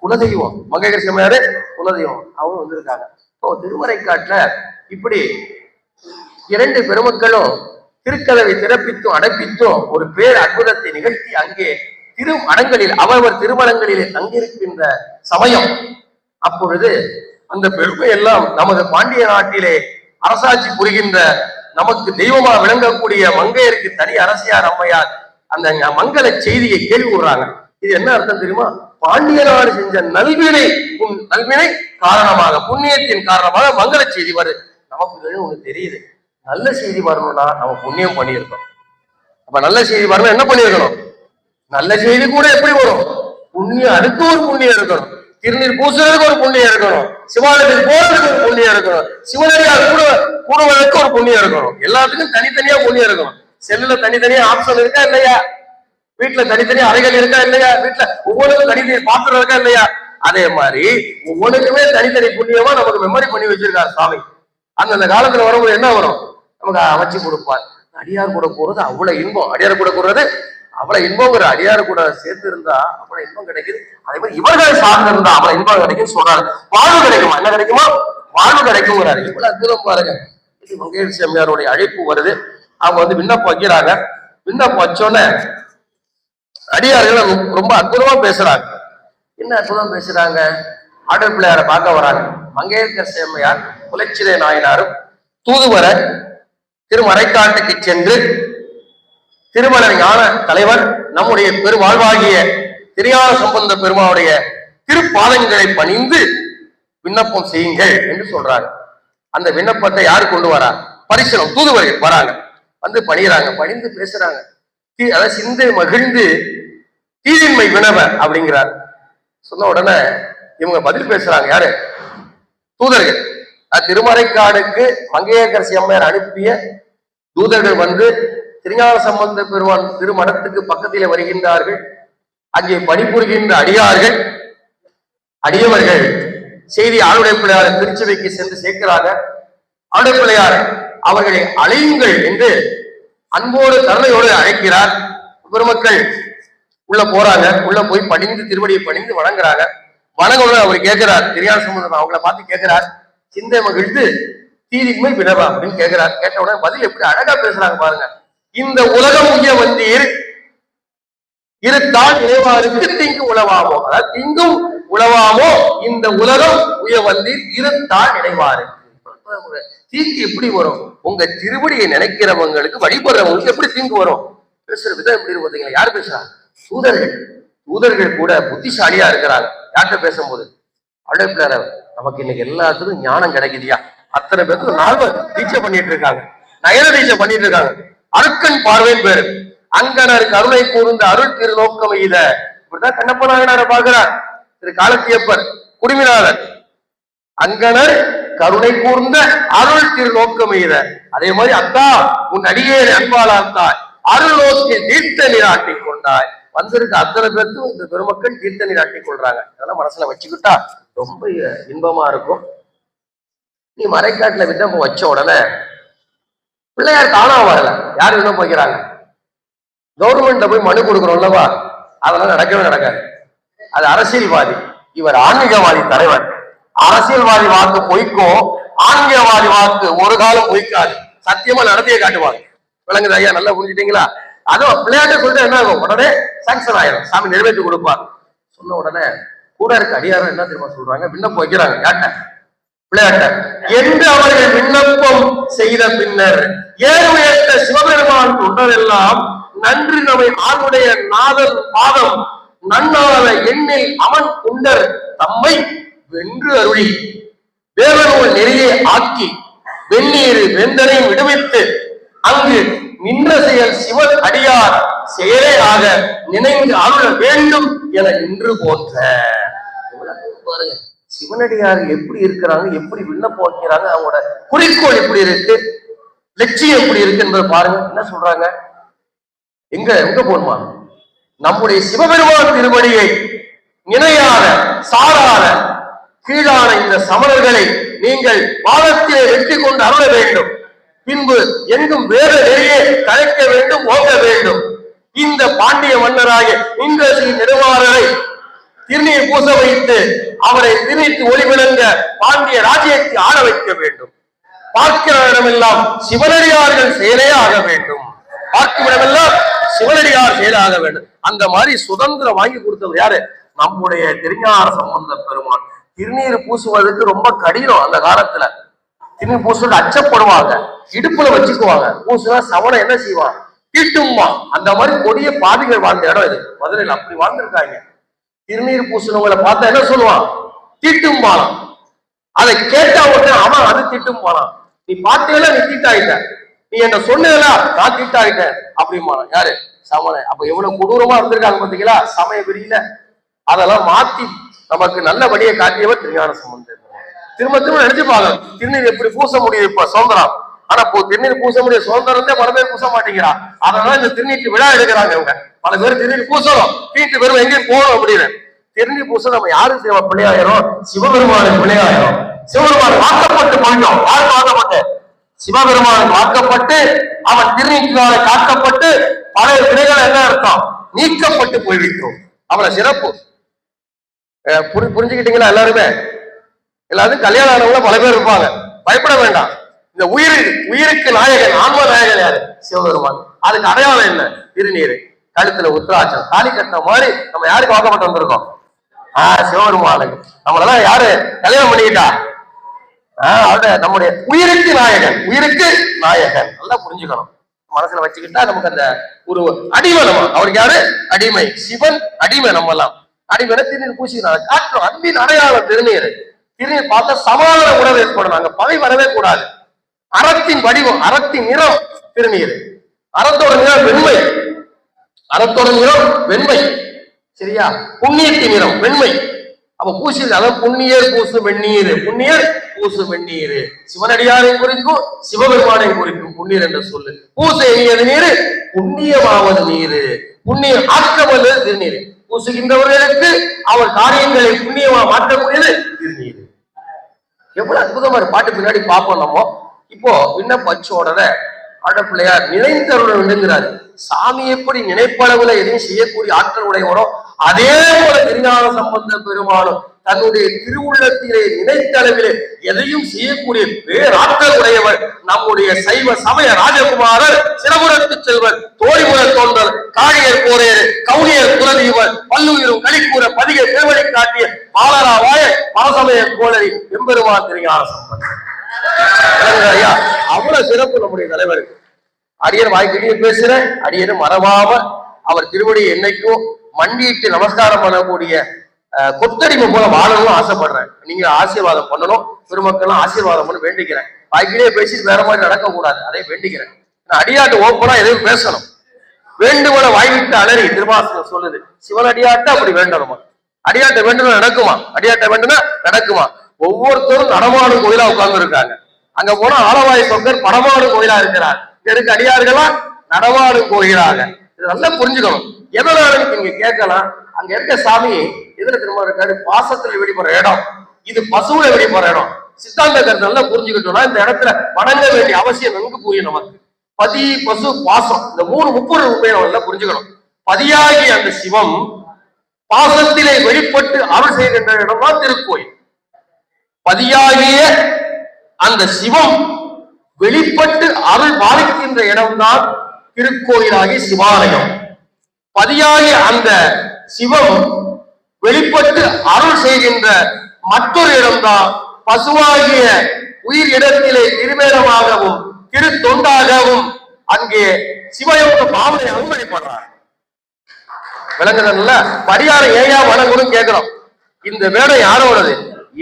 குலதெய்வம். மங்கையர் செம்மையாரு குலதெய்வம். அவங்க வந்திருக்காங்க. திருமறைக்காட்டுல இப்படி 2 பெருமக்களும் திருக்கதவை திறப்பித்தும் அடைப்பித்தும் ஒரு பேர் அற்புதத்தை நிகழ்த்தி அங்கே திரு அடங்களில் அவரவர் திருமணங்களிலே தங்கியிருக்கின்ற சமயம். அப்பொழுது அந்த பெருமை எல்லாம் நமது பாண்டிய நாட்டிலே அரசாட்சி புரிகின்ற நமக்கு தெய்வமா விளங்கக்கூடிய மங்கையருக்கு தனி அரசியார் அம்மையார் அந்த மங்கள செய்தியை கேள்விப்படுறாங்க. இது என்ன அர்த்தம் தெரியுமா? பாண்டிய நாடு செஞ்ச நல்வினை காரணமாக, புண்ணியத்தின் காரணமாக மங்கள செய்தி வருது. நமக்கு ஒண்ணு தெரியுது, நல்ல செய்தி வரணும்னா நம்ம புண்ணியம் பண்ணியிருக்கோம். அப்ப நல்ல செய்தி வரணும் என்ன பண்ணிருக்கணும்? நல்ல செய்தி கூட எப்படி வரும்? புண்ணியம். அதுக்கு ஒரு புண்ணியம் இருக்கணும். திருநீர் பூசுறதுக்கு ஒரு புண்ணியம் இருக்கணும். சிவாலயத்துக்கு போறதுக்கு ஒரு புண்ணியம் இருக்கணும். சிவனடியார் கூடுவதற்கு ஒரு புண்ணியம் இருக்கணும். எல்லாத்துக்கும் தனித்தனியா புண்ணியம் இருக்கணும். செல்லுல தனித்தனியா ஆப்ஷன் இருக்கா இல்லையா? வீட்டுல தனித்தனியா அறைகள் இருக்கா இல்லையா? வீட்டுல ஒவ்வொருக்கும் தனித்தனி பாத்திரம் இருக்கா இல்லையா? அதே மாதிரி ஒவ்வொன்றுக்குமே தனித்தனி புண்ணியமா நமக்கு மெமரி பண்ணி வச்சிருக்காரு சாமி. அந்தந்த காலத்துல வரும்போது என்ன வரும்? நமக்கு அமைச்சு கொடுப்பார். அடியார் கூட போறது அவ்வளவு இன்பம். அடியார் கூட போறது அவ்வளவு இன்பங்கிற. அடியார் கூட சேர்த்து இருந்தா அவ்வளவு இன்பம் கிடைக்குது. அதே மாதிரி இவர்களை சார்ந்து இருந்தா அவ்வளவு இன்பம் கிடைக்கும் சொல்றாரு. வாழ்வு கிடைக்குமா? என்ன கிடைக்குமா? வாழ்வு கிடைக்குங்கிறாரு. இவ்வளவு அற்புதம் பாருங்க. இது மங்கையர் செம்மையாருடைய அழைப்பு வருது. அவங்க வந்து விண்ணப்பம் வைக்கிறாங்க. விண்ணப்பம் வச்சோன்னே அடியார்கள் ரொம்ப அற்புதமா பேசுறாங்க. என்ன அற்புதம் பேசுறாங்க? ஆடல் பிள்ளையாரை பார்க்க வராங்க. மங்கையர் செம்மையார், குலச்சிறை நாயனாரும் தூதுவர திருமறைக்காட்டுக்கு சென்று திருமலர் ஞான தலைவர் நம்முடைய பெருவாழ்வாகிய திருஞான சம்பந்த பெருமாவுடைய திருப்பாதங்களை பணிந்து விண்ணப்பம் செய்யுங்கள் என்று சொல்றாங்க. அந்த விண்ணப்பத்தை யாரு கொண்டு வரா? பரிசனம் தூதுவர்கள் வராங்க, வந்து பணிகிறாங்க, பணிந்து பேசுறாங்க. அதாவது சிந்தை மகிழ்ந்து தீதின்மை வினவ அப்படிங்கிறார். சொன்ன உடனே இவங்க பதில் பேசுறாங்க. யாரு? தூதர்கள். திருமறைக்காடுக்கு மங்கையரசி அம்மையார் அனுப்பிய தூதர்கள் வந்து திருஞான சம்பந்த பெருமான் திருமடத்துக்கு பக்கத்திலே வருகின்றார்கள். அங்கே பணிபுரிகின்ற அடியார்கள் அடியவர்கள் செய்தி ஆளுடைய பிள்ளையார திருச்சபைக்கு சென்று சேர்க்கிறாங்க. ஆளுடைய பிள்ளையார் அவர்களை அழையுங்கள் என்று அன்போடு கருணையோடு அழைக்கிறார். பெருமக்கள் உள்ள போறாங்க. உள்ள போய் பணிந்து திருவடியை பணிந்து வணங்குறாங்க. வணங்க அவர் கேட்கிறார், திருஞான சம்பந்தம் அவங்கள பார்த்து கேட்கிறார், சிந்தை மகிழ்ந்து தீதின்மை வினவா அப்படின்னு கேட்கிறார். கேட்ட உடனே பதில் எப்படி அழகா பேசுறாங்க பாருங்க. இந்த உலகம் உய்ய வந்தீர் இருத்தால் இறைவாருக்கு தீங்கு உழவாமோ, அதாவது தீங்கும் உழவாமோ இந்த உலகம் உய வந்தீர் இருத்தால் இறைவாரு. தீங்கு எப்படி வரும்? உங்க திருவடியை நினைக்கிறவங்களுக்கு வழிபடுறவங்களுக்கு எப்படி தீங்கு வரும்? பேசுற விதம் எப்படி பார்த்தீங்களா? யாரு பேசுறாங்க? தூதர்கள். தூதர்கள் கூட புத்திசாலியா இருக்கிறாங்க. யார்கிட்ட பேசும்போது அழைப்பில நமக்கு இன்னைக்கு எல்லாத்துக்கும் ஞானம் கிடைக்குதியா? அத்தனை பேருக்கு நால்வர் தீட்சை பண்ணிட்டு இருக்காங்க, நயன தீட்சை பண்ணிட்டு இருக்காங்க. அருக்கன் பார்வையின் பேரு அங்கனர் கருணை கூர்ந்த அருள் திரு நோக்கம் இத இப்படிதான் கண்ணப்ப நாயனாரை பார்க்கிறார். திரு காலத்தியப்பர் குடிமினாளர் அங்கனர் கருணை கூர்ந்த அருள் திரு நோக்கம் இத. அதே மாதிரி அத்தா உன் அடியே அன்பாளாத்தாய் அருள் நோக்கி தீர்த்த நீராட்டி கொண்டாய். வந்திருக்க அத்தனை பேருக்கும் இந்த பெருமக்கள் தீர்த்த நீராட்டி கொள்றாங்க. அதெல்லாம் மனசுல வச்சுக்கிட்டா ரொம்ப இன்பமா இருக்கும். நீ மறைக்காட்டுல விண்ணப்பம் வச்ச உடனே பிள்ளையார் தானா வரல. யார் விண்ணப்பம் வைக்கிறாங்க? கவர்மெண்ட்ல போய் மனு கொடுக்கணும்லவா? அதெல்லாம் நடக்கவே நடக்காது. அது அரசியல்வாதி. இவர் ஆன்மீகவாதி தலைவர். அரசியல்வாதி வாக்கு பொய்க்கும், ஆன்மீகவாதி வாக்கு ஒரு காலம் பொய்க்காது. சத்தியமா நடத்தியே காட்டுவாங்க. விளங்குது ஐயா? நல்லா புரிஞ்சுட்டீங்களா? அதுவும் பிள்ளையாட்ட சொல்லிட்டு என்ன ஆகும்? உடனே சாங்ஷன் ஆயிரும், சாமி நிறைவேற்றி கொடுப்பார். சொன்ன உடனே கூட இருக்க அடியாரம் என்ன தெரியுமா சொல்றாங்க? விண்ணப்பம் வைக்கிறாங்க. யார்ட்ட? பிள்ளையாட்ட. என்று அவர்கள் விண்ணப்பம் செய்த பின்னர் ஏறுயர்த்த சிவபெருமான் தொண்டரெல்லாம் நன்றி நமை ஆளுடைய நாதன் பாதம் நன்னாத எண்ணில் அவன் குண்டர் தம்மை வென்று அருளி வேவனூர் நெறியை ஆக்கி வெந்நீர் வெந்தனை விடுவித்து அங்கு நின்ற செயல் சிவன் அடியார் செயலே ஆக நினைந்து அருள வேண்டும் என நின்று போன்ற. பாருங்க, சிவனடியார் எப்படி இருக்கிறாங்க, எப்படி விண்ணப்பம் வைக்கிறாங்க, அவங்களோட குறிக்கோள் எப்படி இருக்கு, லட்சியம் எப்படி இருக்கு என்பதை பாருங்க. என்ன சொல்றாங்க? எங்க எங்க போகணுமா? நம்முடைய சிவபெருமான் திருவடியை நினையாத சாராத கீழான இந்த சமணர்களை நீங்கள் வாதத்திலே வெற்றி கொண்டு அருள வேண்டும். பின்பு எங்கும் வேறு நெறியே கலைக்க வேண்டும், ஓங்க வேண்டும். இந்த பாண்டிய மன்னராக இந்திரசி நெடுமாறரை திருநீர் பூச வைத்து அவரை திருநீட்டு ஒளிவிளங்க பாண்டிய ராஜ்யத்தை ஆள வைக்க வேண்டும். பார்க்கிற இடமெல்லாம் சிவனடியார்கள் செயலே ஆக வேண்டும். பார்க்கும் இடமெல்லாம் சிவனடியார் செயலாக வேண்டும். அந்த மாதிரி சுதந்திரம் வாங்கி கொடுத்தவர் யாரு? நம்முடைய திருஞான சம்பந்த பெருமான். திருநீர் பூசுவதற்கு ரொம்ப கடினம். அந்த காலத்துல திருநீர் பூசுவது அச்சப்படுவாங்க, இடுப்புல வச்சுக்குவாங்க. பூசுனா சவணம் என்ன செய்வான்? தீட்டுமா. அந்த மாதிரி கொடிய பாவிகள் வாழ்ந்த இடம் இது. மதுரையில் அப்படி வாழ்ந்திருக்காங்க. திருநீர் பூசுனவங்களை பார்த்தா என்ன சொல்லுவான்? தீட்டும் பாலம். அதை கேட்டா உடனே அவன் அது தீட்டும் பாலம். நீ பார்த்தீங்களா, நீ தீட்டாயிட்ட, நீ என்ன சொன்னீங்களா, நான் தீட்டாயிட்டேன் அப்படிமா. யாரு? சமண. அப்ப எவ்வளவு கொடூரமா இருந்திருக்காங்க பாத்தீங்களா சமய வெறியில. அதெல்லாம் மாத்தி நமக்கு நல்ல வழியை காட்டியவர் திருஞான சம்பந்தர். திரும்ப திரும்ப நினைச்சுப்பாங்க, திருநீர் எப்படி பூச முடியும்? இப்ப சுதந்திரம். ஆனா இப்போ திருநீர் பூச முடிய சுதந்திரத்தை பல பேர் பூச மாட்டேங்கிறான். அதனால இந்த திருநீட்டு விழா எடுக்கிறாங்க இவங்க. பல பேர் திருநீர் பூசணும், வீட்டு பெரும் எங்கேயும் போகணும் அப்படின்னு. திருநீர் பூச நம்ம யாருக்கு தேவை? பிள்ளையாயிரும், சிவபெருமானுக்கு பிள்ளையாயிரும். சிவபெருமான் வாக்கப்பட்டு போயிட்டோம். யாருக்கு வாக்கப்பட்டு? சிவபெருமானுக்கு வாக்கப்பட்டு அவன் திருநீட்டினால காக்கப்பட்டு பழைய வினைகள் என்ன அர்த்தம்? நீக்கப்பட்டு போய்விட்டோம். அவளை சிறப்பு புரிஞ்சுக்கிட்டீங்களா? எல்லாருமே எல்லாரும் கல்யாணம் ஆனவங்க பல பேர் இருப்பாங்க. பயப்பட வேண்டாம். இந்த உயிருக்கு நாயகன், ஆன்ம நாயகன் யாரு? சிவபெருமான். அதுக்கு அடையாளம் என்ன? திருநீர். கழுத்துல உத்திராட்சம், தாலி கட்டின மாதிரி நம்ம யாருக்கு வாக்கப்பட்டு வந்திருக்கோம்? சிவபெருமானுக்கு. நம்மளெல்லாம் யாரு கல்யாணம் பண்ணிக்கிட்டா? நம்முடைய உயிருக்கு நாயகன், உயிருக்கு நாயகன். நல்லா புரிஞ்சுக்கணும், மனசுல வச்சுக்கிட்டா நமக்கு அந்த ஒரு அடிமை. நம்ம அவருக்கு யாரு? அடிமை. சிவன் அடிமை. நம்ம எல்லாம் அடிமையில திருநீர் பூசிக்கிறாங்க, காட்டுறோம். அன்பின் அடையாளம் திருநீர். திருநீர் பார்த்தா சமாதான உணர்வு ஏற்படும். நாங்க பகை வரவே கூடாது. அறத்தின் வடிவம், அறத்தின் நிறம் திருநீர். அறத்தோட நிறம் வெண்மை, அறத்தோட நிறம் வெண்மை. சரியா? புண்ணியத்தின் நிறம் வெண்மை. அப்ப பூசி, அதான் புண்ணியர் பூசு வெந்நீர், புண்ணியர் பூசு வெந்நீர். சிவனடியாரையும் குறிக்கும், சிவபெருமானையும் குறிக்கும் புண்ணியர் என்ற சொல்லு. பூசை எண்ணியது நீரு, புண்ணியமாவது நீரு. புண்ணியம் ஆக்கவது திருநீர். பூசுகின்றவர்களுக்கு அவர் காரியங்களை புண்ணியமா மாற்றக்கூடியது திருநீர். எவ்வளவு அற்புதமா பாட்டு பின்னாடி பார்ப்போம். நம்ம இப்போ விண்ணப்பச்சோட ஆடப்பிள்ளையார் நினைத்தருடன் விழுங்கிறாரு. சாமி எப்படி நினைப்பளவுல எதையும் செய்யக்கூடிய ஆற்றல் உடையவரோ, அதே போல திருஞான சம்பந்த பெருமானும் தன்னுடைய திருவுள்ளத்திலே நினைத்தளவிலே எதையும் செய்யக்கூடிய பேராற்றல் உடையவர் நம்முடைய சைவ சமய ராஜகுமாரர், சிறபுரத்து செல்வர், தோழிமுற தோன்றல், காழியர் போரையர், கவுனியர் குலதீவர், பல்லுயிரும் களிக்கூற பதிக பேவழி காட்டிய பாலராவாய பரசமய கோளரி எம்பெருமான் திருஞான சம்பந்தர். அவ்வளவு சிறப்பு நம்முடைய தலைவருக்கு. அடியர் வாய்க்கிட்டே பேசுறேன், அடியர் மறவாம அவர் திருவடியை என்னைக்கும் மண்டிட்டு நமஸ்காரம் பண்ணக்கூடிய கொத்தடிமை போல வாழணும் ஆசைப்படுறேன். நீங்க ஆசீர்வாதம் பண்ணணும், பெருமக்களும் ஆசீர்வாதம் பண்ண வேண்டிக்கிறேன். வாய்க்கிட்டே பேசிட்டு வேற மாதிரி நடக்க கூடாது, அதை வேண்டிக்கிறேன். அடியாட்டு ஓப்பனா எதையும் பேசணும். வேண்டுமோட வாய்விட்டு அலறி திருவாசனம் சொல்லுது. சிவனடியாட்ட அப்படி வேண்டணுமா? அடியாட்ட வேண்டுமா நடக்குமா? அடியாட்ட வேண்டுமா நடக்குமா? ஒவ்வொருத்தரும் நடமாடும் கோயிலா உட்கார்ந்து இருக்காங்க. அங்க போனா ஆலவாய் சொக்கர் படமாடும் கோயிலா இருக்கிறார். இதற்கு அடியார்களா நடமாடும் கோயிலாக. இது நல்லா புரிஞ்சுக்கணும். எதனால நீங்க கேட்கலாம், அங்க இருக்க சாமி எதுல திரும்ப இருக்காரு? பாசத்துல வெளிப்படுற இடம். இது பசுவுல வெளிப்படுற இடம். சித்தாந்த கருத்து நல்லா புரிஞ்சுக்கிட்டோம்னா இந்த இடத்துல வணங்க வேண்டிய அவசியம் நன்கு புரியும் நமக்கு. பதி, பசு, பாசம், இந்த மூணு முப்பொருள் உண்மையை நல்லா புரிஞ்சுக்கணும். பதியாகி அந்த சிவம் பாசத்திலே வெளிப்பட்டு அருள் செய்கின்ற இடம் தான் திருக்கோயில். பதியாகிய அந்த சிவம் வெளிப்பட்டு அருள் பாலிக்கின்ற இடம்தான் திருக்கோயிலாகி சிவாலயம். பதியாகிய அந்த சிவம் வெளிப்பட்டு அருள் செய்கின்ற மற்றொரு இடம்தான் பசுவாகிய உயிர் இடத்திலே திருமேளமாகவும் திருத்தொண்டாகவும் அங்கே சிவயோக பாவனை அனுமதிப்படுறார். விளங்குதல்ல? படியார ஏயா வணங்கணும் கேட்கிறோம். இந்த வேடம் யாரோடது?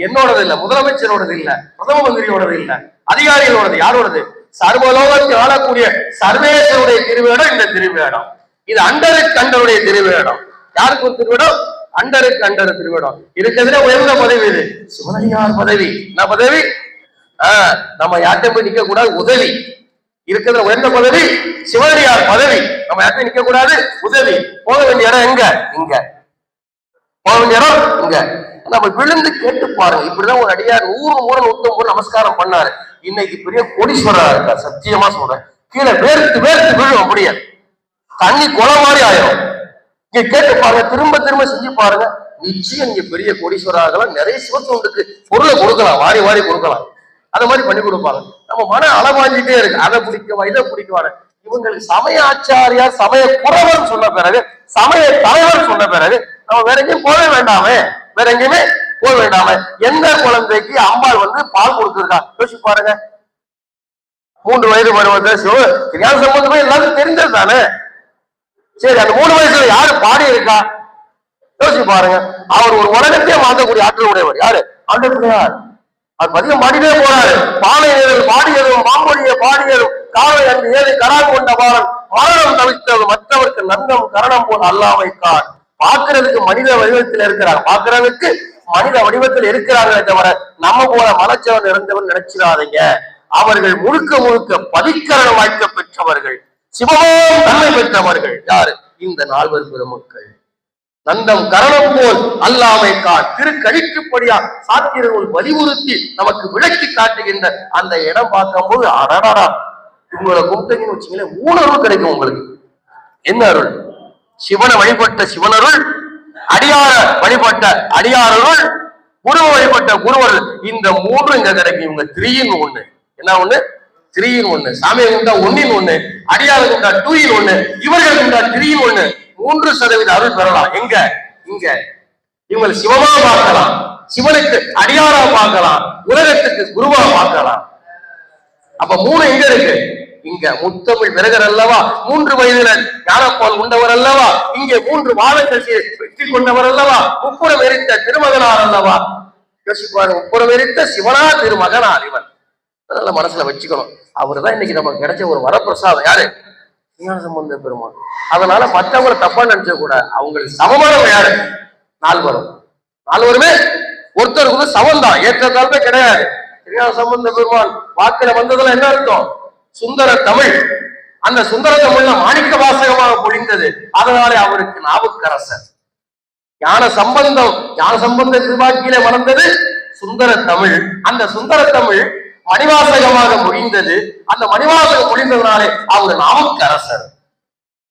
என்னோடது இல்ல, முதலமைச்சரோடது இல்ல, பிரதம மந்திரியோடது இல்ல, அதிகாரிகளோடது. யாரோடது? சர்வலோகத்தில் ஆளக்கூடிய சர்வேசனுடைய திருவேடம் இந்த திருவேடம். இது அண்டருக்கு அண்டருடைய திருவேடம். யாருக்கு ஒரு திருவேடம்? அண்டருக்கு அண்டர் திருவேடம். இருக்கிறதுல உயர்ந்த பதவி இது சிவனடியார் பதவி. என்ன பதவி? நம்ம யார்கிட்ட போய் நிக்க கூடாது, உதவி. இருக்கிறதுல உயர்ந்த பதவி சிவனடியார் பதவி. நம்ம யார்கிட்ட நிக்க கூடாது, உதவி. போக வேண்டிய இடம் எங்க? இங்க. போக வேண்டிய இடம் இங்க. நம்ம விழுந்து கேட்டு பாருங்க. இப்படிதான் ஒரு அடியார் 100 முறை 100 நமஸ்காரம் பண்ணாரு. இன்னைக்கு பெரிய கோடீஸ்வரரா இருக்கார். சத்தியமா சொல்றேன். கீழே வேர்த்து வேர்த்து விழும், அப்படியே தண்ணி கொலை மாதிரி ஆயிரும். இங்க கேட்டு பாருங்க, திரும்ப திரும்ப செஞ்சு பாருங்க. நிச்சயம் நீங்க பெரிய கோடீஸ்வரர் ஆகலாம். நிறைய சிவத்தொண்டுக்கு பொருளை கொடுக்கலாம், வாரி வாரி கொடுக்கலாம். அதை மாதிரி பண்ணி கொடுப்பாங்க. நம்ம மன அளவாஞ்சிட்டே இருக்கு. அதை பிடிக்கவா, இதை பிடிக்குவாரு. இவங்களுக்கு சமய ஆச்சாரியார், சமய புறவர் சொன்ன பிறகு, சமய தலைவர் சொன்ன பிறகு நம்ம வேற எங்கேயும் போக வேண்டாமே, வேற எங்கேயுமே போக வேண்டாமே. எந்த குழந்தைக்கு அம்பாள் பால் கொடுத்துருக்கா யோசிச்சு பாருங்க. 3 வயது பருவத்தில் ஞான சம்பந்தமே எல்லாருக்கும் தெரிஞ்சது தானே. சரி, அந்த 3 வயசுல யாரு பாடி இருக்கா யோசிச்சு பாருங்க. அவர் ஒரு உலகத்தையே மாற்றக்கூடிய ஆற்றல் உடையவர். யாரு? ஆண்டவர். அவர் பதிகம் பாடிட்டே போறாரு. பாலை ஏறும் பாடியதும் மாமொழியை பாடியதும் காலை அன்று ஏறி கராக கொண்ட பாலன் மரணம் தவித்தது மற்றவருக்கு நந்தம் கரணம் போல் அல்லாமை கார். பார்க்கறதுக்கு மனித வடிவத்தில் இருக்கிறார், பார்க்கறதுக்கு மனித வடிவத்தில் இருக்கிறார்களே தவிர நம்ம போல மலைச்சவன் இருந்தவன் நினைச்சிடாதீங்க. அவர்கள் முழுக்க முழுக்க பதிக்கரணம் வாய்க்க பெற்றவர்கள், சிவமும் தன்மை பெற்றவர்கள். யாரு? இந்த 4 பெருமக்கள். நந்தம் கரணம் போல் அல்லாமை கார். திருக்கழிக்குப்படியா சாத்தியர்கள் வலியுறுத்தி நமக்கு விளக்கி காட்டுகின்ற அந்த இடம் பார்க்கும் போது அடடா, இவங்களை கும்பிட்டீங்கன்னு வச்சுங்களேன் 3 அருள் கிடைக்கும் உங்களுக்கு. என்ன அருள்? சிவனை வழிபட்ட சிவனருள், அடியார வழிபட்ட அடியாரருள், குருவை வழிபட்ட குருவருள். இந்த 3 இங்க கிடைக்கும். இவங்க 3 in 1. என்ன ஒண்ணு? 3 in 1. சாமியை குண்டா 1 in 1, அடியாரை குண்டா 2 in 1, இவர்கள் குண்டா 3 in 1. 3% அருள் பெறலாம். எங்க? இங்க. இவங்களை சிவமா பார்க்கலாம், சிவனுக்கு அடியாரா பார்க்கலாம், உலகத்துக்கு குருவா பார்க்கலாம். அப்ப 3 எங்க இருக்கு? இங்க முத்தமிழ் விரகர் அல்லவா, 3 வயதுல ஞானப்பால் உண்டவர் அல்லவா, இங்கே 3 வாதங்கள் வெற்றி கொண்டவர் அல்லவா, முப்புறம் எரித்த திருமகனார் அல்லவா. யோசிப்பாரு, முப்புறம் எரித்த சிவனா திருமகனார் இவன். அதனால மனசுல வச்சுக்கணும். அவருதான் இன்னைக்கு நமக்கு கிடைச்ச ஒரு வரப்பிரசாதம். யாரு? ஞான சம்பந்த பெருமான். அதனால மற்றவங்களை தப்பா நினைச்ச கூட அவங்களுக்கு சமமானவங்க யாரு? 4 ஒருத்தருக்கு சமம் தான், ஏற்றத்தாழ்வே கிடையாது. ஞான சம்பந்த பெருமான் வாக்குல வந்ததுல என்ன அர்த்தம்? சுந்தர தமிழ். அந்த சுந்தர தமிழ்ல மாணிக்க வாசகமாக பொழிந்தது. அதனாலே அவருக்கு நாவுக்கரசர். ஞான சம்பந்த திருவாக்கியில வளர்ந்தது சுந்தர தமிழ். அந்த சுந்தர தமிழ் மணிவாசகமாக முடிந்தது. அந்த மணிவாசகம் முடிந்ததுனாலே அவர் நாவுக்கரசர்.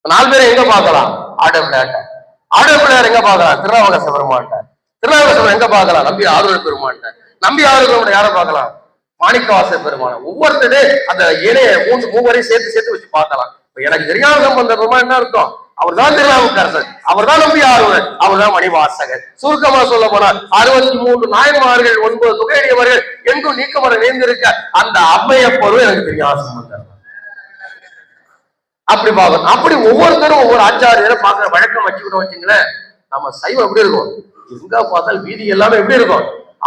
4 பேரை எங்க பார்க்கலாம்? ஆடப்பிள்ளையார் எங்க பார்க்கலாம்? திருநாவுக்கரச பெருமான்ட்ட. திருநாவுக்கரசர் எங்க பார்க்கலாம்? நம்பி ஆரூர் பெருமான்ட்ட. நம்பி ஆரூர் யாரை பார்க்கலாம்? மாணிக்கவாச பெருமான. ஒவ்வொருத்தரே அந்த ஏனைய 3 சேர்த்து வச்சு பார்க்கலாம். எனக்கு தெரியாத சம்பந்த பெருமான் என்ன அர்த்தம்? அவர் தான் திருநாவுக்கரசர், அவர் தான் நம்பி ஆரூர், அவர் தான் மணிவாசகர். சுருக்கமா சொல்ல போனால் 63 நாயன்மார்கள், 9 தொகையடியவர்கள் எங்கும் நீக்கமர நேர்ந்திருக்க அந்த அம்மைய பொருள் எனக்கு தெரியாத சம்பந்தம். அப்படி பார்க்கணும். அப்படி ஒவ்வொருத்தரும் ஒவ்வொரு ஆச்சாரியரை பார்க்கிற வழக்கம் வச்சுக்கிட்டோம் வச்சுங்களேன், நம்ம சைவம் எப்படி இருக்கும்? எங்க பார்த்தால் வீதி எல்லாமே எப்படி இருக்கும்?